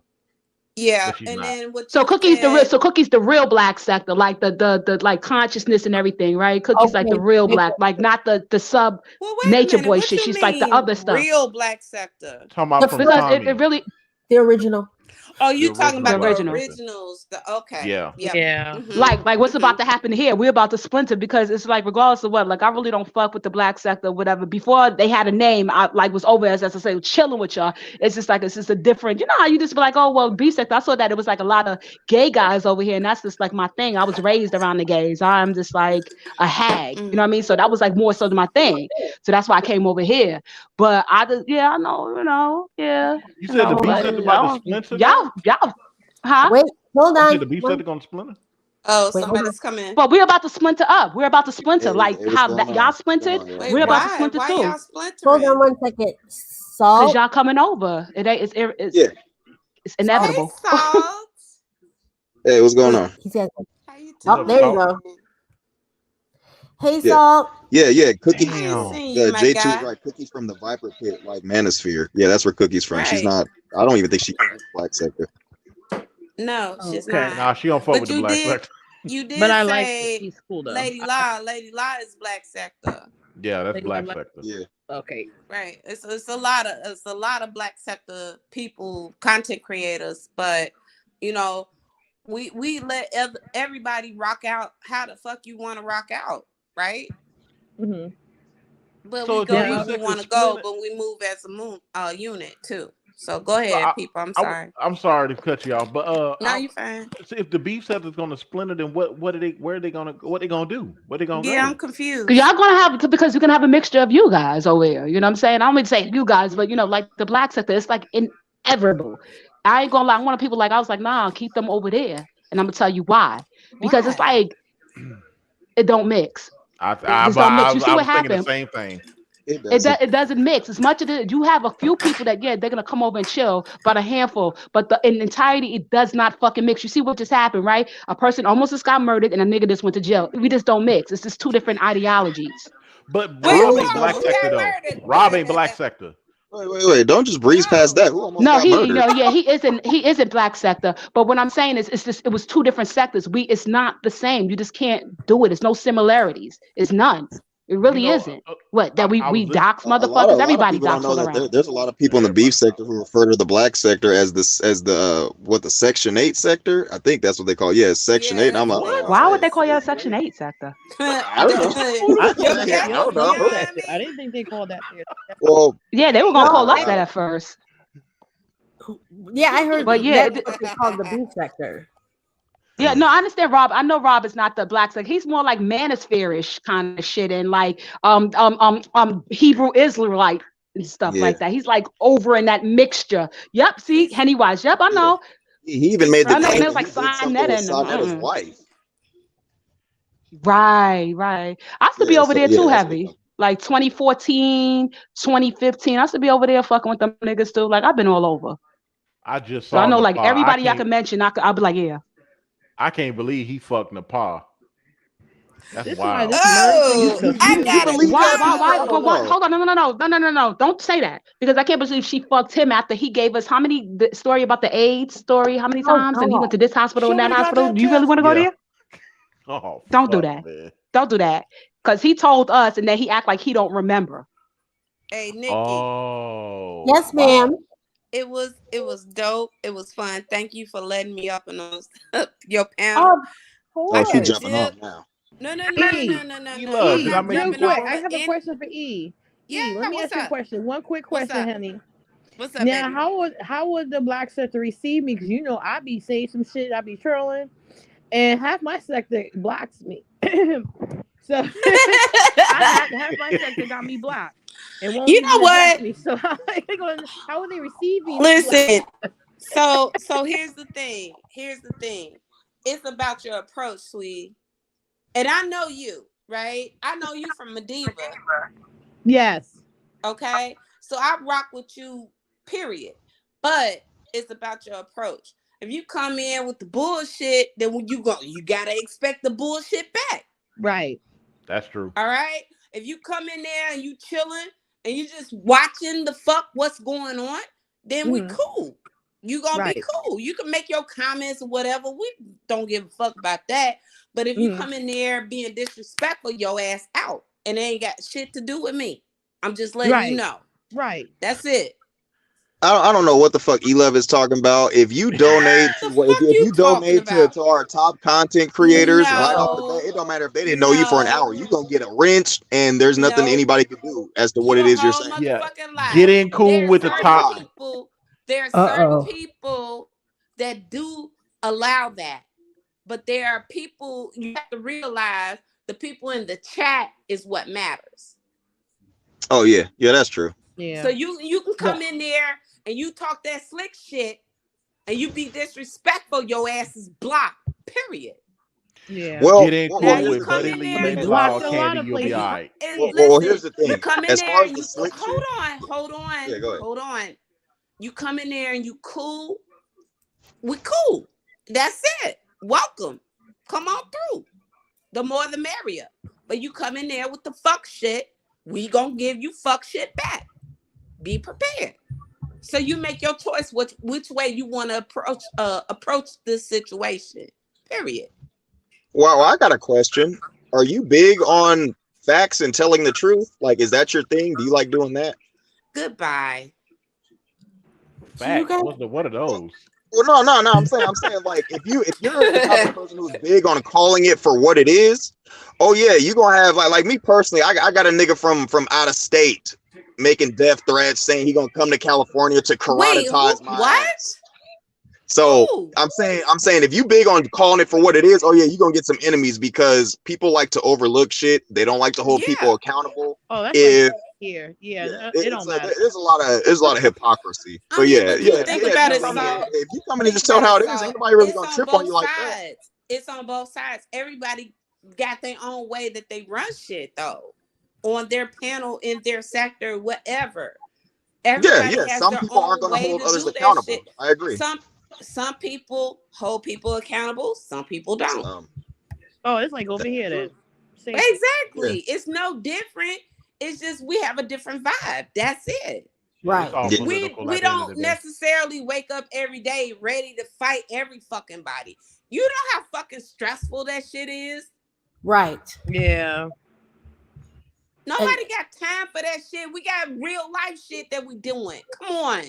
Yeah, but she's and not. then what So you Cookie's the real. said. So Cookie's the real black sector, like the like consciousness and everything, right? Cookie's like the Okay. real black, like not the sub Well, wait a nature minute. boy What shit. you She's like the mean, other stuff. real Black sector? Talking about The from first- Because Tommy, it really the original. Oh, you talking original about Black the sector. originals? Okay. Yeah. Yep. Yeah. Mhm. like what's about to happen here? We're about to splinter because it's like regardless of what, like I really don't fuck with the black sector, whatever. Before they had a name, I like was over as I say, chilling with y'all. It's just a different, you know how you just be like, oh well, B sector. I saw that it was like a lot of gay guys over here, and that's just like my thing. I was raised around the gays. I'm just like a hag, you know what I mean? So that was like more so my thing. So that's why I came over here. But I just, yeah, I know, yeah. You said the beef but, sector about to splinter? y'all, huh? Wait, hold You on. said the beef sector gonna splinter? Oh, Wait, hold somebody's coming. But we're about to splinter up. We're about to splinter. Hey, Like hey, what's how going that on? y'all What's going splintered. on, y'all? Wait, We're about to why? splinter Why too. y'all Hold splintering? on 1 second. Because Salt. y'all coming over. It ain't. It's Yeah. it's inevitable. Hey, Salt. Hey, what's going on? He said, How you "Oh, up, there you Salt? go." Hey, Yeah. Salt. Yeah. Cookie. I ain't Damn. seen you, my J2 guy. is right. Cookie from the Viper Pit, like Manosphere. Yeah, that's where Cookie's from. She's Right. not. I don't even think she's black sector. No, she's Okay. not. Nah, she don't fuck But with the you black did. sector. You did But I like say she's cool though. Lady Law. Lady Law is Black sector. Yeah, that's Like, black like- sector. Yeah. Okay. Right. It's a lot of Black sector people, content creators, but you know, we let everybody rock out how the fuck you want to rock out, right? Mm-hmm. But So we if go the where beef we sector want to go, splinter, but we move as a unit too. So go so ahead, people. I'm sorry. I'm sorry to cut you off, but No, you fine. so if the beef sector is gonna splinter, then what are they? Where are they gonna? What they gonna do? Where they gonna Yeah, go? I'm confused. Cause y'all gonna have because you're gonna have a mixture of you guys over here. You know what I'm saying? I don't mean to say you guys, but you know, like the black sector, it's like inevitable. I ain't gonna lie. One of people like I was like, nah, keep them over there, and I'm gonna tell you why. Because it's Why? like it don't mix. I It just don't mix. You see what was thinking the happened? same thing. It doesn't. It doesn't mix as much as you have a few people that they're gonna come over and chill, but a handful. But in entirety, it does not fucking mix. You see what just happened, right? A person almost just got murdered and a nigga just went to jail. We just don't mix. It's just two different ideologies. But Wait, Rob who ain't black almost sector got though. murdered? Rob ain't black sector. Wait. Don't just breeze past that. Who almost No, got murdered? he isn't black sector. But what I'm saying is, it's just it was two different sectors. It's not the same. You just can't do it. It's no similarities. It's none. It really isn't. What that I we was dox A lot motherfuckers. of Everybody people don't dox know all that around. there's a lot of people in the beef sector who refer to the black sector as the Section 8 sector. I think that's what they call it. Yeah, it's Section 8. And I'm like, oh, Why would okay. they call y'all Section 8 sector? I don't know. I Your thought cat, I don't know. you know what I mean? I didn't think they called that. Well, Yeah, they were gonna call us I- that at first. Yeah, I heard But yeah, that's what they call the beef sector. yeah, no, I understand Rob. I know Rob is not the black sector. He's more like manosphere-ish kind of shit and like Hebrew Israelite and stuff Yeah. like that. He's like over in that mixture. Yep, see, Henny Wise. Yep, I know. he even made the I know, and claim it was that like he did sign something that with in. Sonetta's wife. Right. I used to be Yeah, over so there yeah, too that's what heavy. Like 2014, 2015. I used to be over there fucking with them niggas too. Like I've been all over. I just So I saw know like Nepal. everybody I can mention, I'll be like, yeah. I can't believe he fucked Nepal. That's This is why wild. this murder thing is Oh, confusing. I You gotta believe Why? that? But why? Hold on, no. Don't say that because I can't believe she fucked him after he gave us how many the story about the AIDS story? How many times? And he went to this hospital and that hospital. Do you really want to go there? Oh, Don't do fuck, that. man. Don't do that because he told us and then he act like he don't remember. Hey, Nikki. Oh, Yes, ma'am. wow. It was dope. It was fun. Thank you for letting me up on your panel. Oh, I Oh, she gotta jumping dip. off now. No. E-Love, did I Not make you Real jumping quick, off I of have a any. question for E. Yeah, Let me what's ask you a up? question. One quick What's question, up? honey. What's up, Now, baby? how would the black sector receive me? Because you know I be saying some shit, I be trolling, and half my sector blocks me. So half my sector got me blocked and won't You even know address what? me. So how would they receive me? Listen. So here's the thing. It's about your approach, sweetie. And I know you, right? I know you from Mediva. Yes. Okay, so I rock with you, period. But it's about your approach. If you come in with the bullshit, then when you gotta expect the bullshit back. Right. That's true. All right. If you come in there and you chilling and you just watching the fuck what's going on, then we cool. You gonna be cool. You can make your comments or whatever. We don't give a fuck about that. But if you come in there being disrespectful, your ass out. And it ain't got shit to do with me. I'm just letting you know. Right. That's it. I don't know what the fuck Elev is talking about. If you donate to if you donate to our top content creators right off the bat, it don't matter if they didn't know you for an hour. You gonna get a wrench, and there's nothing anybody can do as to what it is you're saying. Yeah, get in cool with the top. There are certain people that do allow that, but there are people you have to realize the people in the chat is what matters. Oh yeah, that's true. Yeah. So you can come in there and you talk that slick shit and you be disrespectful, your ass is blocked. Period. Yeah. Well, get in cool with Buddy Lee and Wild Candy, you'll be all right. Well, here's the thing. You come in as there far as and the you slick hold shit, on. Yeah, go ahead. Hold on. You come in there and you cool. We cool. That's it. Welcome. Come on through. The more the merrier. But you come in there with the fuck shit, we gonna give you fuck shit back. Be prepared. So you make your choice which way you want to approach this situation. Period. Well, I got a question. Are you big on facts and telling the truth? Like, is that your thing? Do you like doing that? Goodbye. Facts. What are those? Well, no. I'm saying, like, if you're the type of person who's big on calling it for what it is, oh yeah, you gonna have like me personally. I got a nigga from out of state making death threats, saying he gonna come to California to karate my ass. So I'm saying if you big on calling it for what it is, oh yeah, you're gonna get some enemies because people like to overlook shit. They don't like to hold people accountable. Oh, that's like here. Yeah, it don't matter. There's a lot of hypocrisy. So think about it. If you come in and just tell how it is, ain't nobody really gonna trip on you like that. It's on both sides. Everybody got their own way that they run shit though. On their panel, in their sector, whatever. Everybody has some their people own aren't gonna way hold to others do that accountable. shit. I agree. Some people hold people accountable, some people don't. Oh, it's like over here then. Exactly. Yeah. It's no different. It's just we have a different vibe. That's it. Right. We don't necessarily wake up every day ready to fight every fucking body. You know how fucking stressful that shit is? Right. Yeah. Nobody got time for that shit. We got real life shit that we doing. Come on.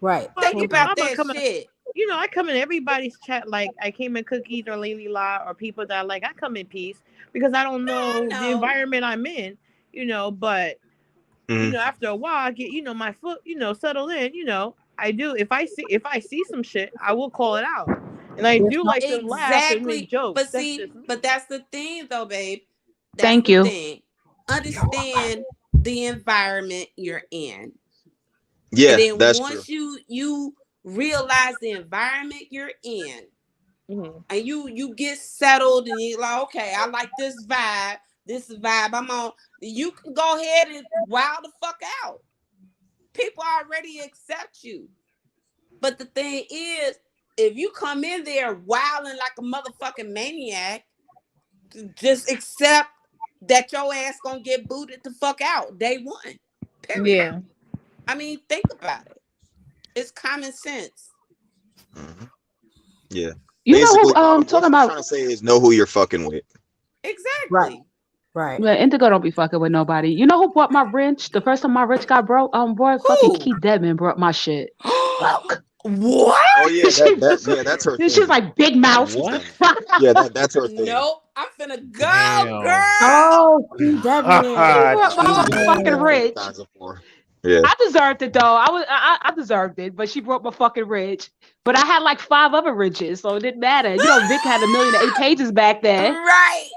Right. Think about that shit. You know, I come in everybody's chat like I came in Cookies or Lily La or people that I come in peace because I don't know the environment I'm in, but after a while I get, my foot, settle in, I do. If I see some shit, I will call it out. And I do like to laugh and make jokes. But that's the thing though, babe. Thank you. Thing. Understand the environment you're in. Yeah, and then that's once true. you realize the environment you're in, and you get settled, and you're like, okay, I like this vibe. This vibe I'm on. You can go ahead and wild the fuck out. People already accept you. But the thing is, if you come in there wilding like a motherfucking maniac, just accept that your ass gonna get booted the fuck out day one. Period. Yeah. I mean, think about it. It's common sense. Mm-hmm. Yeah. You know who talking about trying to say is know who you're fucking with. Exactly. Right. Well, Indigo don't be fucking with nobody. You know who brought my wrench? The first time my wrench got broke, fucking Keith Dedman brought my shit. Fuck. What? Oh yeah, that's her thing. She's like big mouth. Yeah, that's her thing. Nope, I'm finna go, girl. Oh, Keith Dedman. She brought my fucking wrench. Yeah. I deserved it though. I deserved it, but she broke my fucking wrench. But I had like 5 other wrenches, so it didn't matter. Vic had 1,008 pages back then. Right.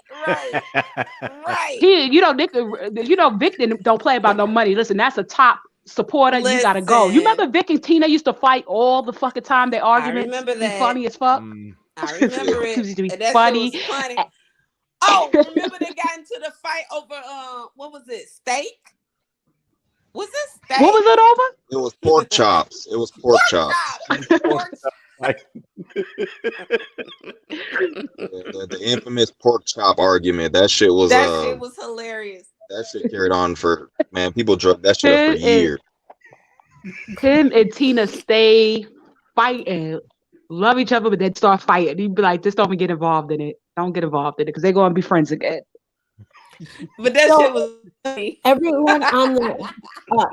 Vic don't play about no money. Listen, that's a top supporter. You gotta go. You remember Vic and Tina used to fight all the fucking time. Their arguments. I remember that. Be funny as fuck. I remember it. Used to be that funny. Shit was funny. Oh, remember they got into the fight over what was it? Steak? Was this steak? What was it over? It was pork chops. It was pork chops. Pork Like, The infamous pork chop argument. That shit was That shit was hilarious. that shit carried on for people drug that shit up for years. Him and Tina stay fighting, love each other, but then start fighting. He'd be like, just don't even get involved in it. Don't get involved in it because they're gonna be friends again. But that shit was funny. Everyone on the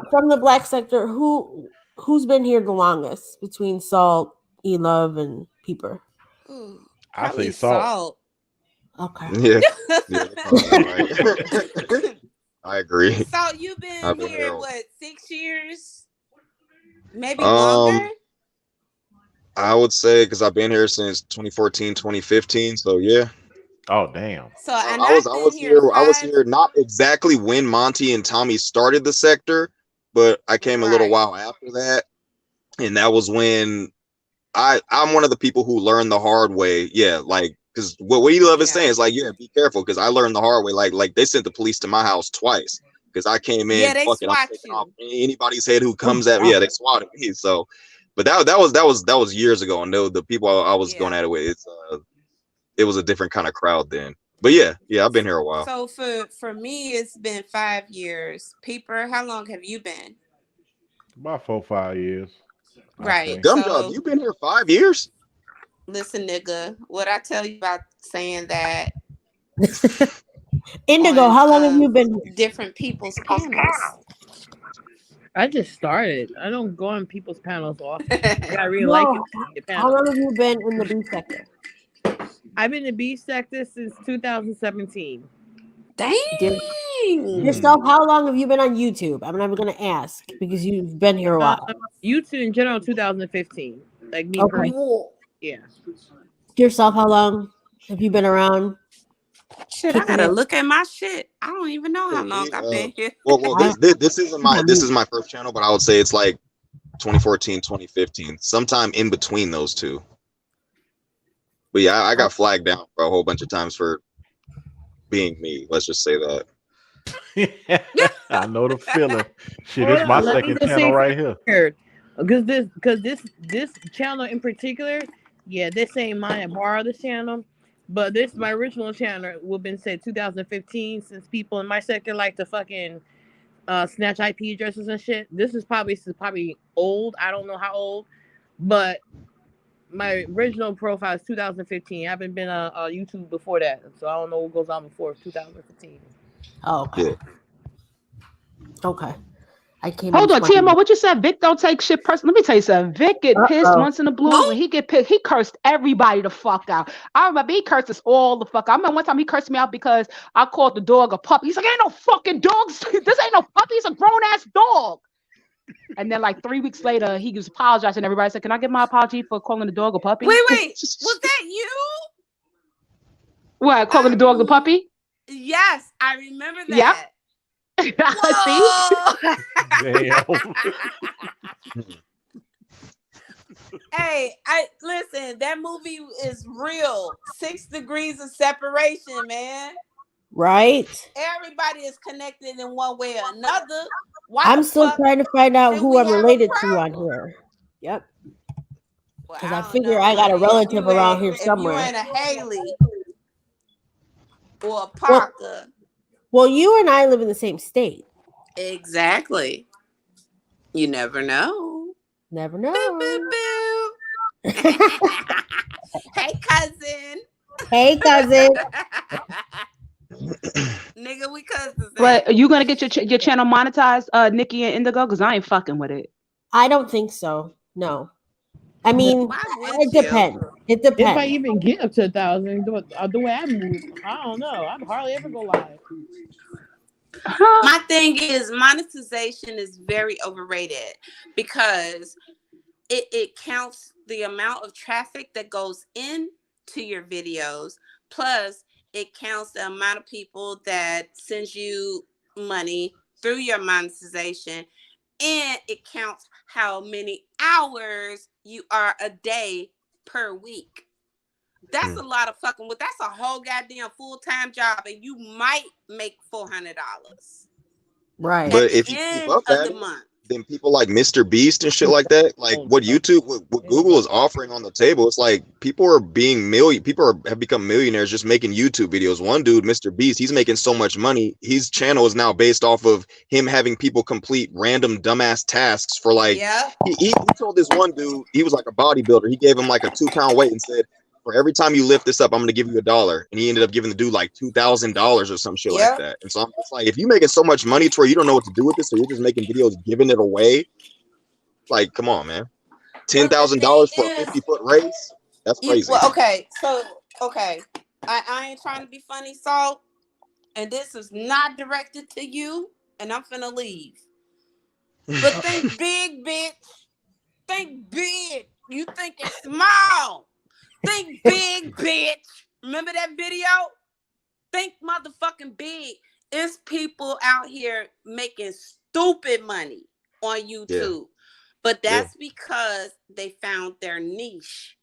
from the black sector, who's been here the longest between Salt, E-Love, and Peeper? Ooh, I probably say Salt. Okay. Yeah, right. I agree. Salt, you've been I've been here here. what, 6 years? Maybe longer? I would say because I've been here since 2014, 2015. So yeah. Oh damn. So I was here not exactly when Monty and Tommy started the sector, but I came a little while after that. And that was when I'm one of the people who learned the hard way. Yeah, like because what E-Love is saying is like, yeah, be careful because I learned the hard way. Like they sent the police to my house twice because I came in. Yeah, they fucking, I'm swat taking you. off anybody's head who comes at me. Yeah, they swatted me. So, but that was years ago, and the people I was going at it with, it was a different kind of crowd then. But yeah, I've been here a while. So for me, it's been 5 years. Peeper, how long have you been? About 4 or 5 years. Right. Gumjob, you been here 5 years? Listen, nigga, what I tell you about saying that? Indigo, how long have you been? Different people's panels. I just started. I don't go on people's panels often. I really like it. How long have you been in the B sector? I've been in the B sector since 2017. Dang. Yourself, how long have you been on YouTube? I'm never going to ask because you've been here a while. YouTube in general, 2015. Like me Okay. personally. Yeah. Yourself, how long have you been around? Shit, I gotta look at my shit. I don't even know how long I've been here. Well, this isn't my first channel, but I would say it's like 2014, 2015, sometime in between those two. But yeah, I got flagged down for a whole bunch of times for being me. Let's just say that. I know the feeling. Shit, it's my second channel right here. Because this channel in particular, yeah, this ain't mine. I borrowed this channel, but this my original channel. Would been said 2015. Since people in my sector like to fucking snatch IP addresses and shit. This is probably old. I don't know how old, but my original profile is 2015. I haven't been on YouTube before that, so I don't know what goes on before 2015. Oh, okay. Okay. I came. Hold on, TMO. What you said? Vic don't take shit personal. Let me tell you something. Vic get pissed once in a blue. When he get pissed, he cursed everybody the fuck out. I remember he cursed us all the fuck out. I remember one time he cursed me out because I called the dog a puppy. He's like, ain't no fucking dogs. This ain't no puppy. It's a grown ass dog. And then like 3 weeks later, he was apologizing. Everybody said, "Can I get my apology for calling the dog a puppy?" Wait, was that you? What, calling the dog a puppy? Yes, I remember that. Yep. Hey, listen, that movie is real. 6 degrees of separation, man. Right. Everybody is connected in one way or another. I'm still trying to find out who I'm related to on here. Yep. Because I figure I got a relative around here somewhere. If you ain't a Haley or a Parker. Well, you and I live in the same state. Exactly. You never know. Never know. Boo, boo, boo. Hey, cousin. Hey, cousin. Nigga, we cousins. But are you gonna get your channel monetized, Nikki and Indigo? Because I ain't fucking with it. I don't think so. No. I mean, it depends. It depends. If I even get up to 1,000, the way I move, I don't know. I'd hardly ever go live. My thing is monetization is very overrated because it counts the amount of traffic that goes into your videos, plus it counts the amount of people that sends you money through your monetization, and it counts how many hours you are a day per week. That's a lot of fucking with. That's a whole goddamn full-time job, and you might make $400. Right. But at the if you keep end up of at the it, month. then people like Mr. Beast and shit like that, like what YouTube, what Google is offering on the table, it's like people are have become millionaires just making YouTube videos. One dude, Mr. Beast, he's making so much money. His channel is now based off of him having people complete random dumbass tasks for like. Yeah. He told this one dude, he was like a bodybuilder. He gave him like a 2-pound weight and said, for every time you lift this up, I'm going to give you $1. And he ended up giving the dude like $2,000 or some shit like Yep. that. And so I'm just like, if you're making so much money to where you don't know what to do with this, so you're just making videos giving it away, like, come on, man. But the thing $10,000 for a is, 50-foot race? That's crazy. well, okay. So, okay. I ain't trying to be funny, Salt. And this is not directed to you. And I'm finna leave. But think big, bitch. Think big. You thinking small. Think big, bitch. Remember that video? Think motherfucking big. It's people out here making stupid money on YouTube. But that's because they found their niche.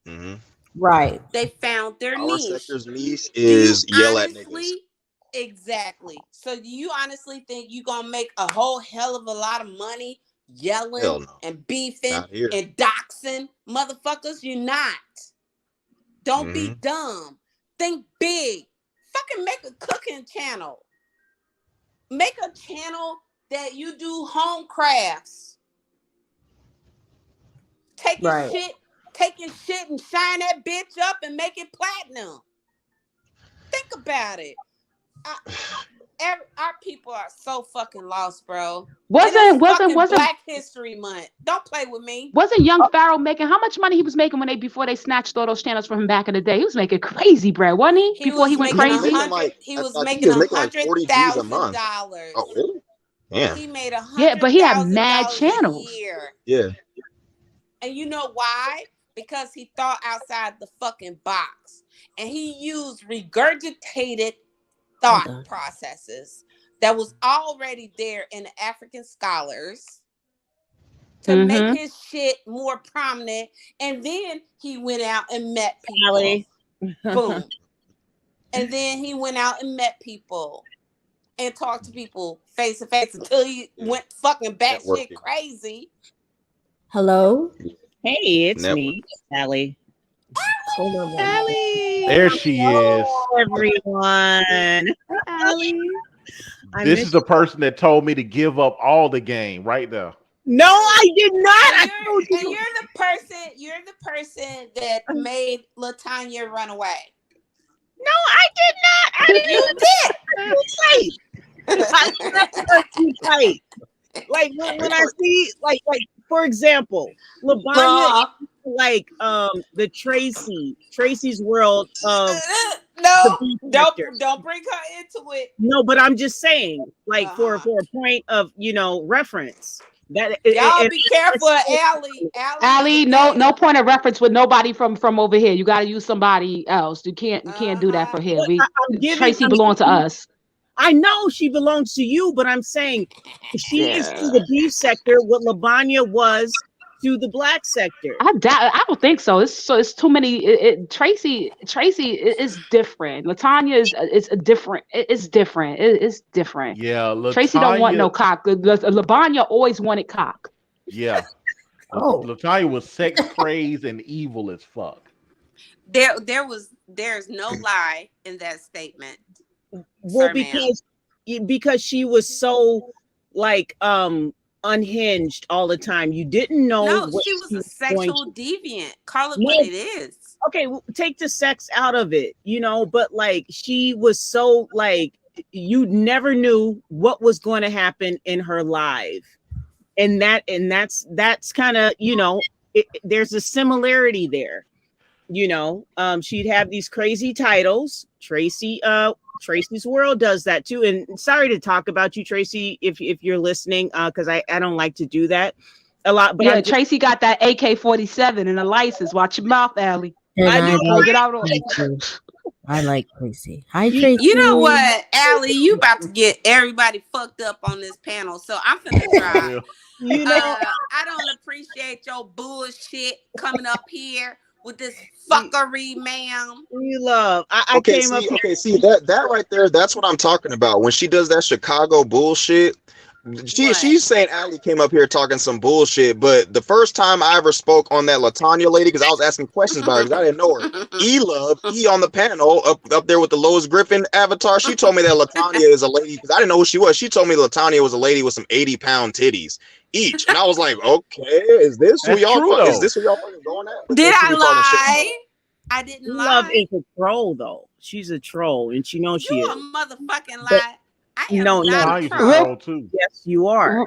Mm-hmm. Right. They found their Our niche. sector's niche is yell at niggas. Exactly. So do you honestly think you're going to make a whole hell of a lot of money yelling and beefing and doxing motherfuckers? You're not. Don't be dumb. Think big. Fucking make a cooking channel. Make a channel that you do home crafts. Taking shit and shine that bitch up and make it platinum. Think about it. Our people are so fucking lost, bro. Wasn't Black History Month. Don't play with me. Wasn't Young Pharaoh making how much money he was making before they snatched all those channels from him back in the day? He was making crazy bread, wasn't he? Before he went crazy. He was making $100,000. Oh, really? Yeah. He made $100,000 Yeah, but he had mad channels. a year. Yeah. And you know why? Because he thought outside the fucking box. And he used regurgitated thought processes that was already there in the African scholars to make his shit more prominent. And then he went out and met people. Boom. And then he went out and met people and talked to people face to face until he went fucking batshit crazy. Hello? Hey, it's me, Sally. Sally. There she is. Everyone. Sally. This is the person that told me to give up all the game right there. No, I did not. You're the person that made LaTanya run away. No, I did not. You tight. Like when I see like for example, LaBanya, like the Tracy's World of don't bring her into it. No, but I'm just saying, like for a point of reference. That y'all be careful, Allie. No point of reference with nobody from over here. You got to use somebody else. You can't do that for here. Tracy belongs to us. I know she belongs to you, but I'm saying she is to the beef sector what LaBanya was to the black sector. I don't think so. It's too many. Tracy is different. LaTanya is different. It's different. It's different. Yeah, Tracy don't want no cock. LaBanya always wanted cock. Yeah. LaTanya was sex crazed and evil as fuck. There's no lie in that statement. Well, because she was so like unhinged all the time. You didn't know. No, she was a sexual deviant. Call it what it is. Okay, well, take the sex out of it, but like she was so like you never knew what was going to happen in her life. And that's kind of, there's a similarity there. She'd have these crazy titles. Tracy's World does that too. And sorry to talk about you, Tracy, if you're listening, because I don't like to do that a lot. But yeah, Tracy got that AK-47 and a license. Watch your mouth, Allie. I like Tracy. Hi, Tracy. You know what, Allie? You about to get everybody fucked up on this panel, so I'm finna try. I don't appreciate your bullshit coming up here with this fuckery, ma'am. You love. I Okay, came up here. okay, see that right there. That's what I'm talking about. When she does that Chicago bullshit, she's saying Allie came up here talking some bullshit. But the first time I ever spoke on that Latanya lady, because I was asking questions about her, because I didn't know her. E on the panel up there with the Lois Griffin avatar. She told me that Latanya is a lady, because I didn't know who she was. She told me Latanya was a lady with some 80-pound titties each, and I was like, okay, is this who y'all fucking going at? Did I lie? I didn't lie. Love is a troll, though. She's a troll, and she knows she You is. a motherfucking lie. I am No, not no. a troll. too. Yes, you are.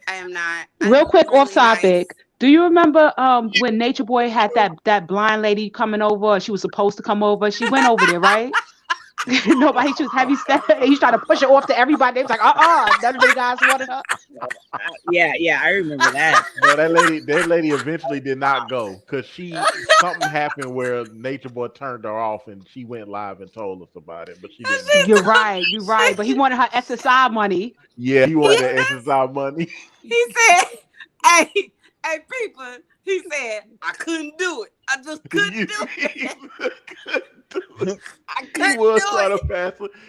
I am not. Real quick, off topic. Do you remember when Nature Boy had that blind lady coming over? She was supposed to come over. She went over there, right? Nobody. She was heavy step. He's trying to push her off to everybody. They was like, none of the guys wanted her. Yeah, I remember that. No, that lady eventually did not go because something happened where Nature Boy turned her off and she went live and told us about it, but she didn't. You're right. But he wanted her SSI money. Yeah, he wanted that SSI money. He said, "Hey, people." He said, "I couldn't do it. I just couldn't do it."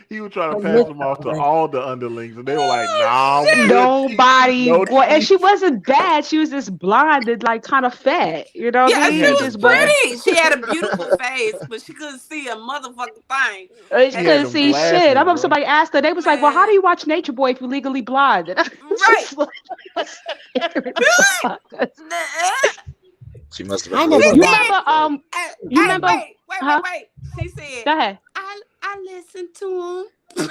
He was trying to pass him off to all the underlings, and they were like, "Nah, nobody." And she wasn't bad. She was just blonde and like kind of fat. You know what I mean? She was pretty. She had a beautiful face, but she couldn't see a motherfucking thing. She couldn't see shit. I remember somebody asked her. They was like, "Well, how do you watch Nature Boy if you're legally blind?" Right. She must have. You remember? Wait. She said, "Go ahead." I listened to him.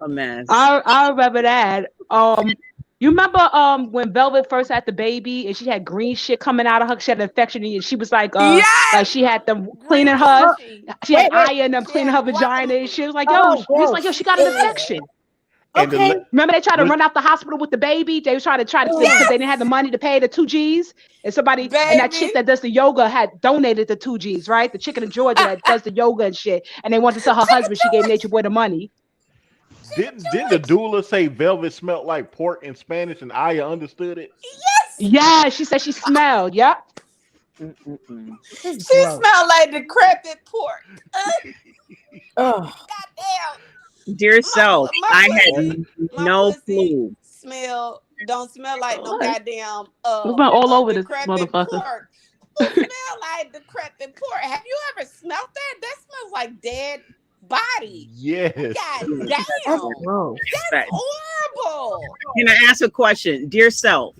A mess. I remember that. You remember when Velvet first had the baby and she had green shit coming out of her? She had an infection and she was like, like she had them cleaning her. She had iron them cleaning her vagina and she was like, she got an infection. Okay. Remember they tried to run out the hospital with the baby? They was trying to fix because they didn't have the money to pay the 2 G's. And somebody and that chick that does the yoga had donated the 2 G's, right? The chick in Georgia that does the yoga and shit. And they wanted to tell her husband she gave Nature Boy the money. Didn't the doula say Velvet smelled like pork in Spanish and Aya understood it? Yes. Yeah, she said she smelled. Yep. She smelled like decrepit pork. Goddamn. Dear self, I had no clue. Don't smell like no goddamn. We've been all over this motherfucker. Pork. It smell like decrepit pork. Have you ever smelled that? That smells like dead body. Yes. God damn. That's horrible. Can I ask a question, dear self?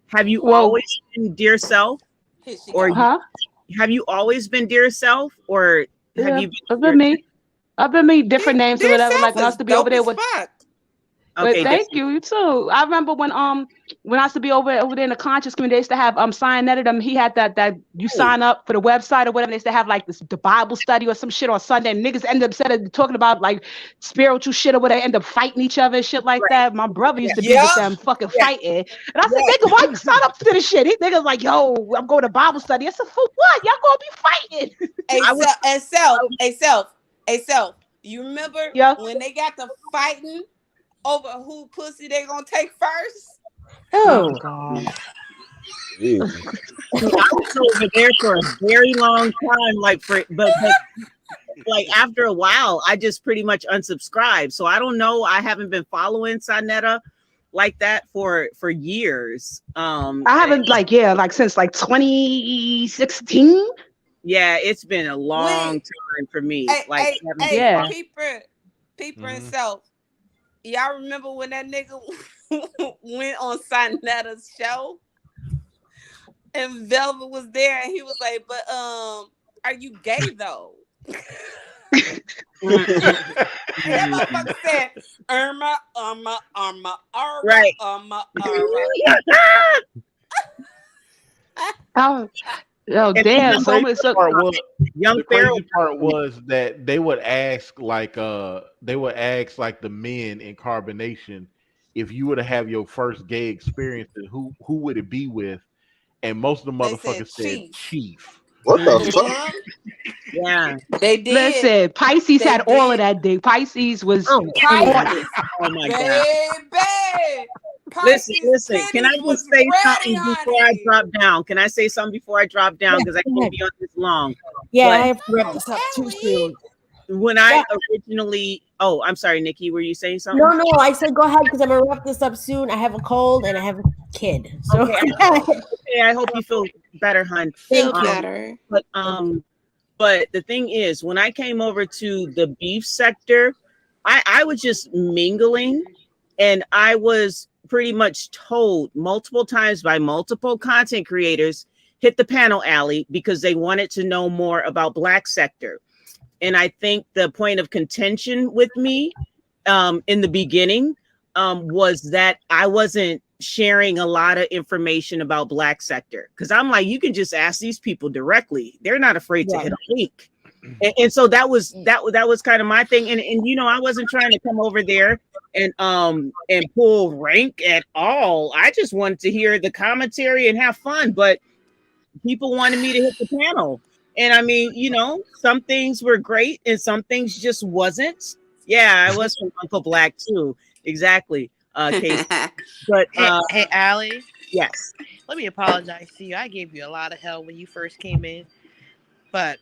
Have you always been dear self, or have you always been dear self, or have you? I've been me. I've been me different names or whatever. Like when I used to be over there with. Okay, thank you too. I remember when I used to be over there in the conscious community, they used to have Cyanetted. He had that you sign up for the website or whatever. They used to have like the Bible study or some shit on Sunday. And niggas end up talking about like spiritual shit or whatever. End up fighting each other and shit like that. My brother used to be with them fucking fighting. And I said, nigga, why you sign up for this shit? He niggas like, yo, I'm going to Bible study. I said, for what? Y'all gonna be fighting? Self. You remember when they got to fighting over who pussy they gonna take first? Oh God. I was over there for a very long time, but like after a while, I just pretty much unsubscribed. So I don't know. I haven't been following Sanetta like that for years. I haven't since 2016. Yeah, it's been a long time for me. Peeper and Self. Y'all remember when that nigga went on Sanetta's show and Velvet was there and he was like, but are you gay though? And that motherfucker said, Irma, right. Oh damn! The crazy part was that they would ask the men in Carbonation, if you were to have your first gay experience, who would it be with? And most of the motherfuckers said Chief. What the fuck? Yeah, they did. Listen, Pisces had all of that dick. Pisces was Pisces. Oh my god. Baby. Listen. Can I pennies was just say ready, something before I honey. drop down? Can I say something before I drop down? Yeah, Because I go can't ahead. be on this long. Yeah, But I have to wrap Oh, this up too Ellie. soon. when I originally, I'm sorry, Nikki, were you saying something? No, I said go ahead because I'm gonna wrap this up soon. I have a cold and I have a kid. So Okay, I hope you feel better, hun. Feel Thank you. better. But the thing is, when I came over to the beef sector, I was just mingling, and I was pretty much told multiple times by multiple content creators, hit the panel, alley, because they wanted to know more about Black sector. And I think the point of contention with me in the beginning was that I wasn't sharing a lot of information about Black sector, because I'm like, you can just ask these people directly. They're not afraid to hit a link. And so that was kind of my thing. And I wasn't trying to come over there and pull rank at all. I just wanted to hear the commentary and have fun. But people wanted me to hit the panel. And I mean, some things were great and some things just wasn't. Yeah, I was from Uncle Black too. Exactly. Casey. But Hey, Allie. yes. Let me apologize to you. I gave you a lot of hell when you first came in, but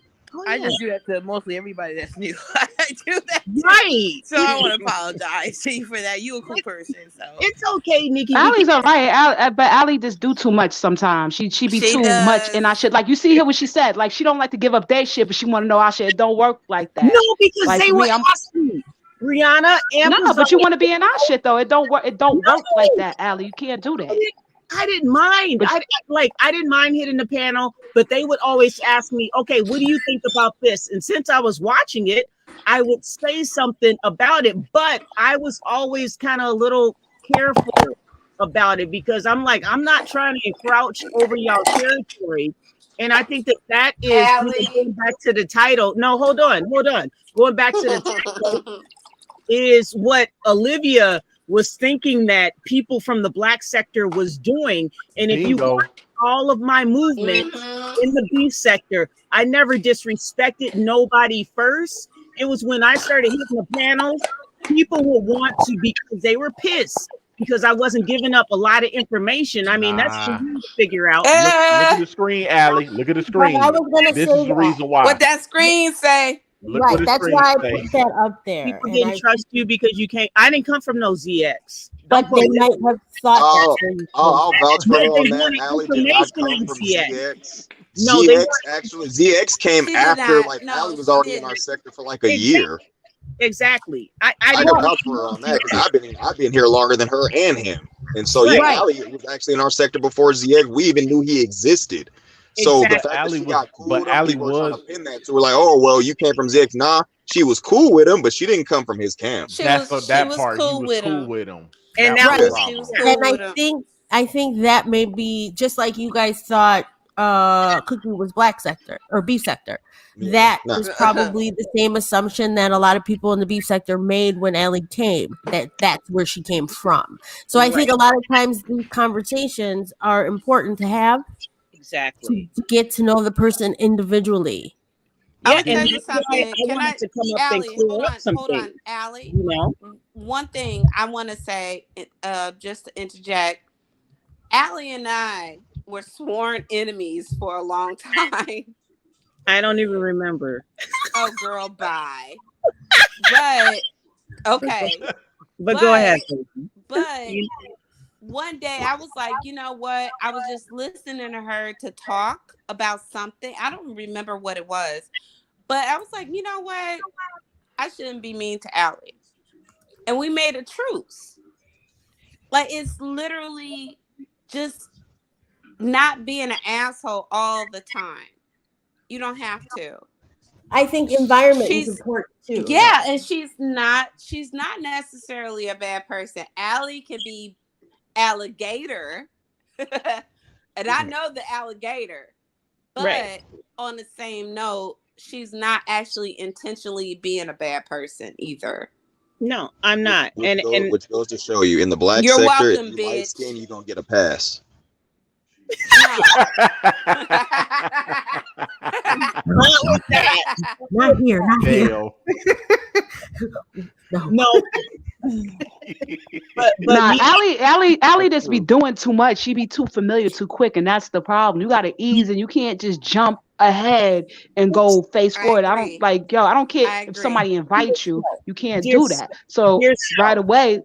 I just do that to mostly everybody that's new. I do that too. Right. So I want to apologize to you for that. You a cool person, so it's okay, Nikki. Allie's all right, but Allie just do too much sometimes. She be too much in our shit. Like you see here what she said. Like she don't like to give up their shit, but she want to know our shit. It don't work like that. No, because like they were asking Rihanna. No, but you want to be in our shit though. It don't work. It don't work like that, Allie. You can't do that. I didn't mind. I didn't mind hitting the panel, but they would always ask me, okay, what do you think about this? And since I was watching it, I would say something about it, but I was always kind of a little careful about it because I'm like, I'm not trying to encroach over y'all territory. And I think that is going back to the title. No, hold on. Going back to the title is what Olivia was thinking that people from the Black sector was doing. And if you watch all of my movement in the beef sector, I never disrespected nobody first. It was when I started hitting the panels, people would want to, because they were pissed because I wasn't giving up a lot of information. I mean, that's for you to figure out. Look at the screen, Allie. Look at the screen. This is the reason why. What that screen say? Right, that's why I put that up there. People didn't trust you because you can't. I didn't come from no ZX. But they might have thought that. I'll vouch for her on that. Allie did not come from ZX. No, ZX came after, Allie was already in our sector for like a year. Exactly. I can vouch for her on that because I've been here longer than her and him. And so Allie was actually in our sector before ZX. We even knew he existed. So the fact that she got cool with him, people were trying to pin that to her, like, oh, well, you came from ZX. Nah, she was cool with him, but she didn't come from his camp. She was cool with him. And I think that may be just like you guys thought Cookie was Black sector or beef sector. That was probably the same assumption that a lot of people in the beef sector made when Allie came, that's where she came from. So I think a lot of times these conversations are important to have. Exactly. To get to know the person individually. Yeah, and tell you something. Can I, Allie, hold on, Allie. One thing I want to say, just to interject, Allie and I were sworn enemies for a long time. I don't even remember. Oh, girl, bye. But okay. But go ahead. But one day I was like, you know what? I was just listening to her to talk about something. I don't remember what it was, but I was like, you know what? I shouldn't be mean to Allie. And we made a truce. Like, it's literally just not being an asshole all the time. You don't have to. I think environment is important too. Yeah, and she's not necessarily a bad person. Allie can be alligator, and I know the alligator, but on the same note, she's not actually intentionally being a bad person either. No, I'm not. Which goes to show you, in the Black sector, welcome, if you light skin, you're gonna get a pass. Not here. No. but Nah, me, Allie That's just be true. doing too much. She be too familiar too quick, and that's the problem. You gotta ease, and you can't just jump ahead and go face I forward. I don't agree. like, yo. I don't care I if agree. somebody invites you. You can't dear, do that. So dear right self, away,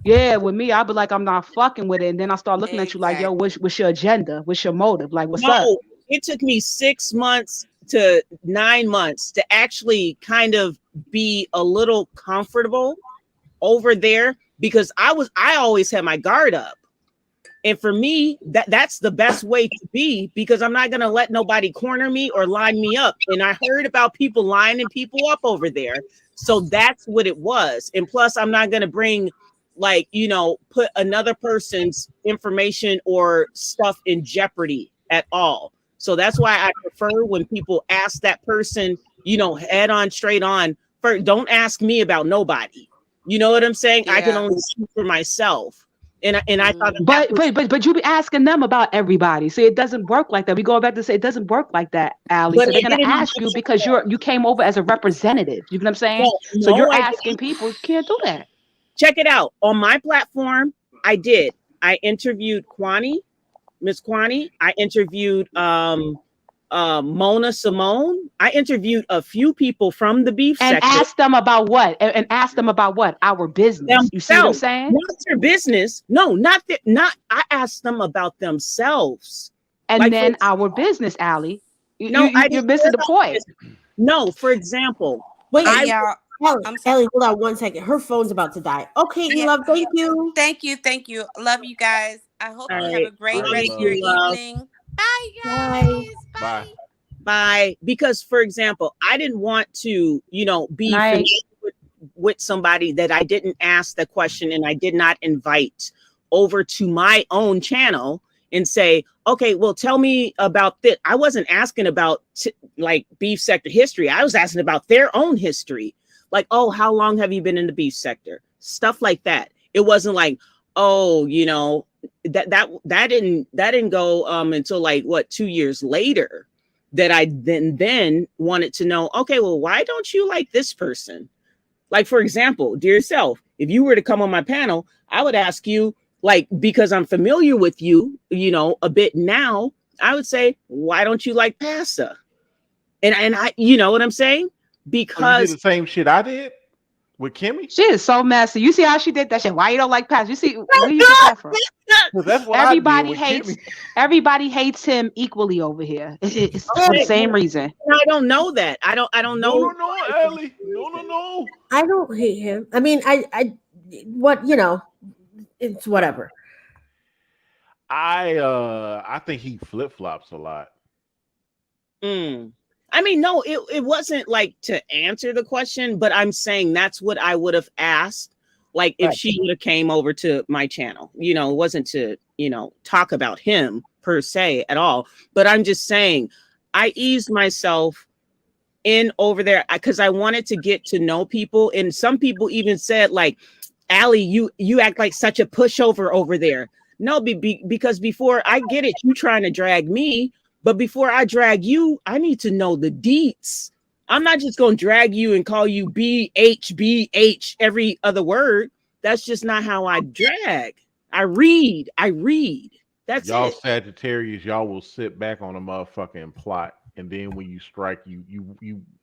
yeah, with me, I'll be like, I'm not fucking with it, and then I start looking at you like, yo, Exactly. what's your agenda? What's your motive? Like, what's up? no, it took me 6 months to 9 months to actually kind of be a little comfortable over there because I always had my guard up. And for me, that's the best way to be because I'm not gonna let nobody corner me or line me up. And I heard about people lining people up over there. So that's what it was. And plus, I'm not gonna bring like, put another person's information or stuff in jeopardy at all. So that's why I prefer when people ask that person, head on, straight on. First, don't ask me about nobody. You know what I'm saying? I can Yeah. only speak for myself. And I thought Mhm. that But was, but you be asking them about everybody. See, it doesn't work like that. We go back to say it doesn't work like that, Allie. but So they're I gonna did it on ask you because you came over as a representative. You know what I'm saying? no, So no, you're I did. asking people. You can't do that. Check it out on my platform. I did. I interviewed Miss Kwani. I interviewed Mona Simone. I interviewed a few people from the beef And sector ask them about what? And ask them about what? Our business. You see what I'm themselves, saying? not their business. No, not. I asked them about themselves. And Like for then our business, Allie. no, I You're didn't care missing the about point. this. No, for example, Wait, Hey I y'all. Ellie, I'm sorry. Ellie, hold on 1 second. Her phone's about to die. Okay, Yeah. love, thank you. Thank you. Thank you. Love you guys. I hope all All you right. have right. a great All right, Love rest of your love. you, love. evening. Bye, Bye. guys. Bye. Bye. By because for example I didn't want to And be I familiar with somebody that I didn't ask the question and I did not invite over to my own channel and say, okay, well, tell me about this. I wasn't asking about like beef sector history. I was asking about their own history. Like, oh, how long have you been in the beef sector? Stuff like that. It wasn't like, oh, that didn't go until like what 2 years later that I then wanted to know, okay, well, why don't you like this person? Like, for example, dear self, if you were to come on my panel, I would ask you, like, because I'm familiar with you, a bit now, I would say, why don't you like pasta? And I, you know what I'm saying? Oh, you did Because the same shit I did with Kimmy? she is so messy. You see how she did that shit? Why you don't like Pass? You see where you get that from? Well, that's what I did with Kimmy. Everybody hates him equally over here. It's for the okay, same reason. I don't know that. I don't No, no, know. no, Ellie. No, no, no. I don't hate him. I mean, it's whatever. I think he flip flops a lot. I mean, no, it wasn't like to answer the question, but I'm saying that's what I would have asked. Like if Right. she would have came over to my channel, it wasn't to, talk about him per se at all. But I'm just saying I eased myself in over there because I wanted to get to know people. And some people even said like, Allie, you act like such a pushover over there. No, because before I get it, you trying to drag me. But before I drag you, I need to know the deets. I'm not just going to drag you and call you BH every other word. That's just not how I drag. I read. That's Y'all it. Sagittarius, y'all will sit back on a motherfucking plot, and then when you strike, you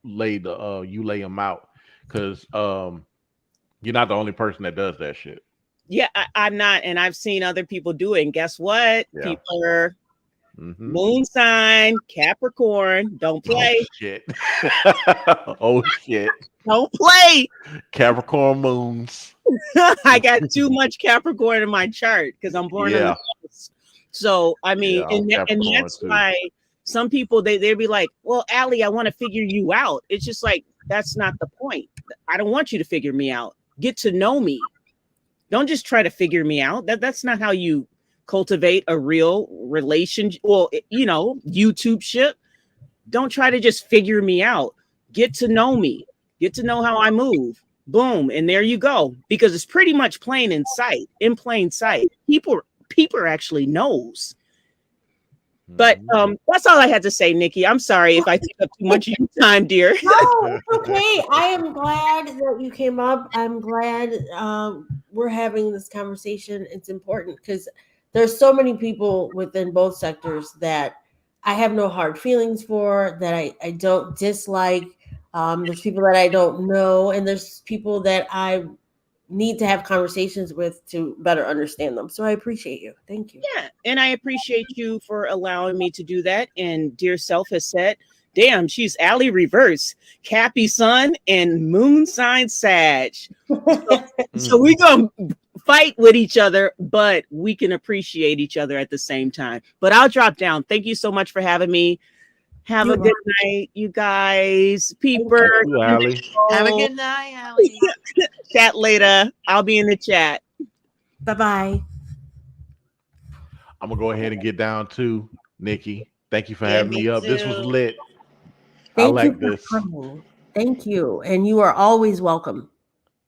lay them out, because you're not the only person that does that shit. Yeah, I'm not. And I've seen other people do it. And guess what? Yeah. People are Mm-hmm. moon sign, Capricorn. Don't play. Oh shit. Oh shit. Don't play. Capricorn moons. I got too much Capricorn in my chart because I'm born on the coast. So I mean, Yeah, and that's too. why some people they'd be like, "Well, Allie, I want to figure you out." It's just like that's not the point. I don't want you to figure me out. Get to know me. Don't just try to figure me out. That's not how you cultivate a real relationship. Well, YouTube ship. Don't try to just figure me out. Get to know me. Get to know how I move. Boom, and there you go. Because it's pretty much in plain sight. People actually knows. But that's all I had to say, Nikki. I'm sorry if I took up too much of your time, dear. No, it's okay. I am glad that you came up. I'm glad we're having this conversation. It's important because there's so many people within both sectors that I have no hard feelings for, that I don't dislike. There's people that I don't know, and there's people that I need to have conversations with to better understand them. So I appreciate you. Thank you. Yeah, and I appreciate you for allowing me to do that. And Dear Self has said, damn, she's Allie Reverse, Cappy Sun, and Moon Sign Sag. So we gonna fight with each other, but we can appreciate each other at the same time. But I'll drop down. Thank you so much for having me. Have You're a good night, you guys. Peeper, You, Allie. Have a good night, Allie. chat later. I'll be in the chat. Bye-bye. I'm gonna go ahead and get down to Nikki. Thank you for Yeah, having me me up. This was too. lit. I Thank you like for this. coming. Thank you. And you are always welcome.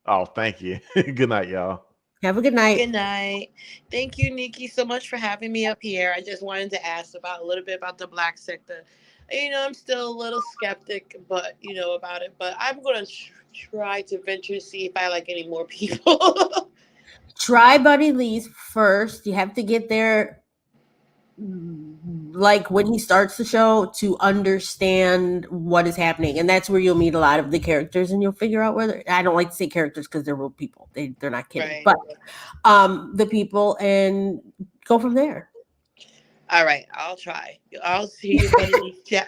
Oh, thank you. Good night, y'all. Have a good night. Good night. Thank you, Nikki, so much for having me up here. I just wanted to ask about a little bit about the black sector. I'm still a little skeptic, but about it. But I'm gonna try to venture to see if I like any more people. Try Buddy Lee's first. You have to get there like when he starts the show to understand what is happening, and that's where you'll meet a lot of the characters, and you'll figure out whether, I don't like to say characters because they're real people, they're not kidding, Right. but the people, and go from there. All right, I'll try. I'll see you, buddy. Yeah.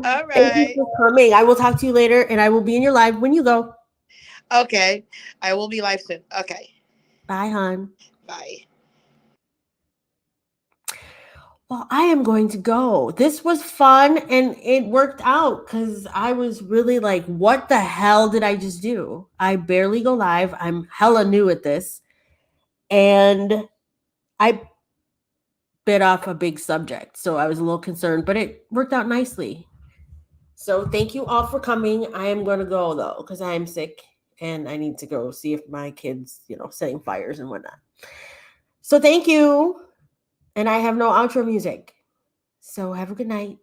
All Thank you right. for coming. I will talk to you later, and I will be in your live when you go. Okay. I will be live soon. Okay. Bye, hon. Bye. Well, I am going to go. This was fun, and it worked out because I was really like, what the hell did I just do? I barely go live. I'm hella new at this. And I bit off a big subject. So I was a little concerned, but it worked out nicely. So thank you all for coming. I am going to go though, because I am sick and I need to go see if my kids, setting fires and whatnot. So thank you. And I have no outro music. So have a good night.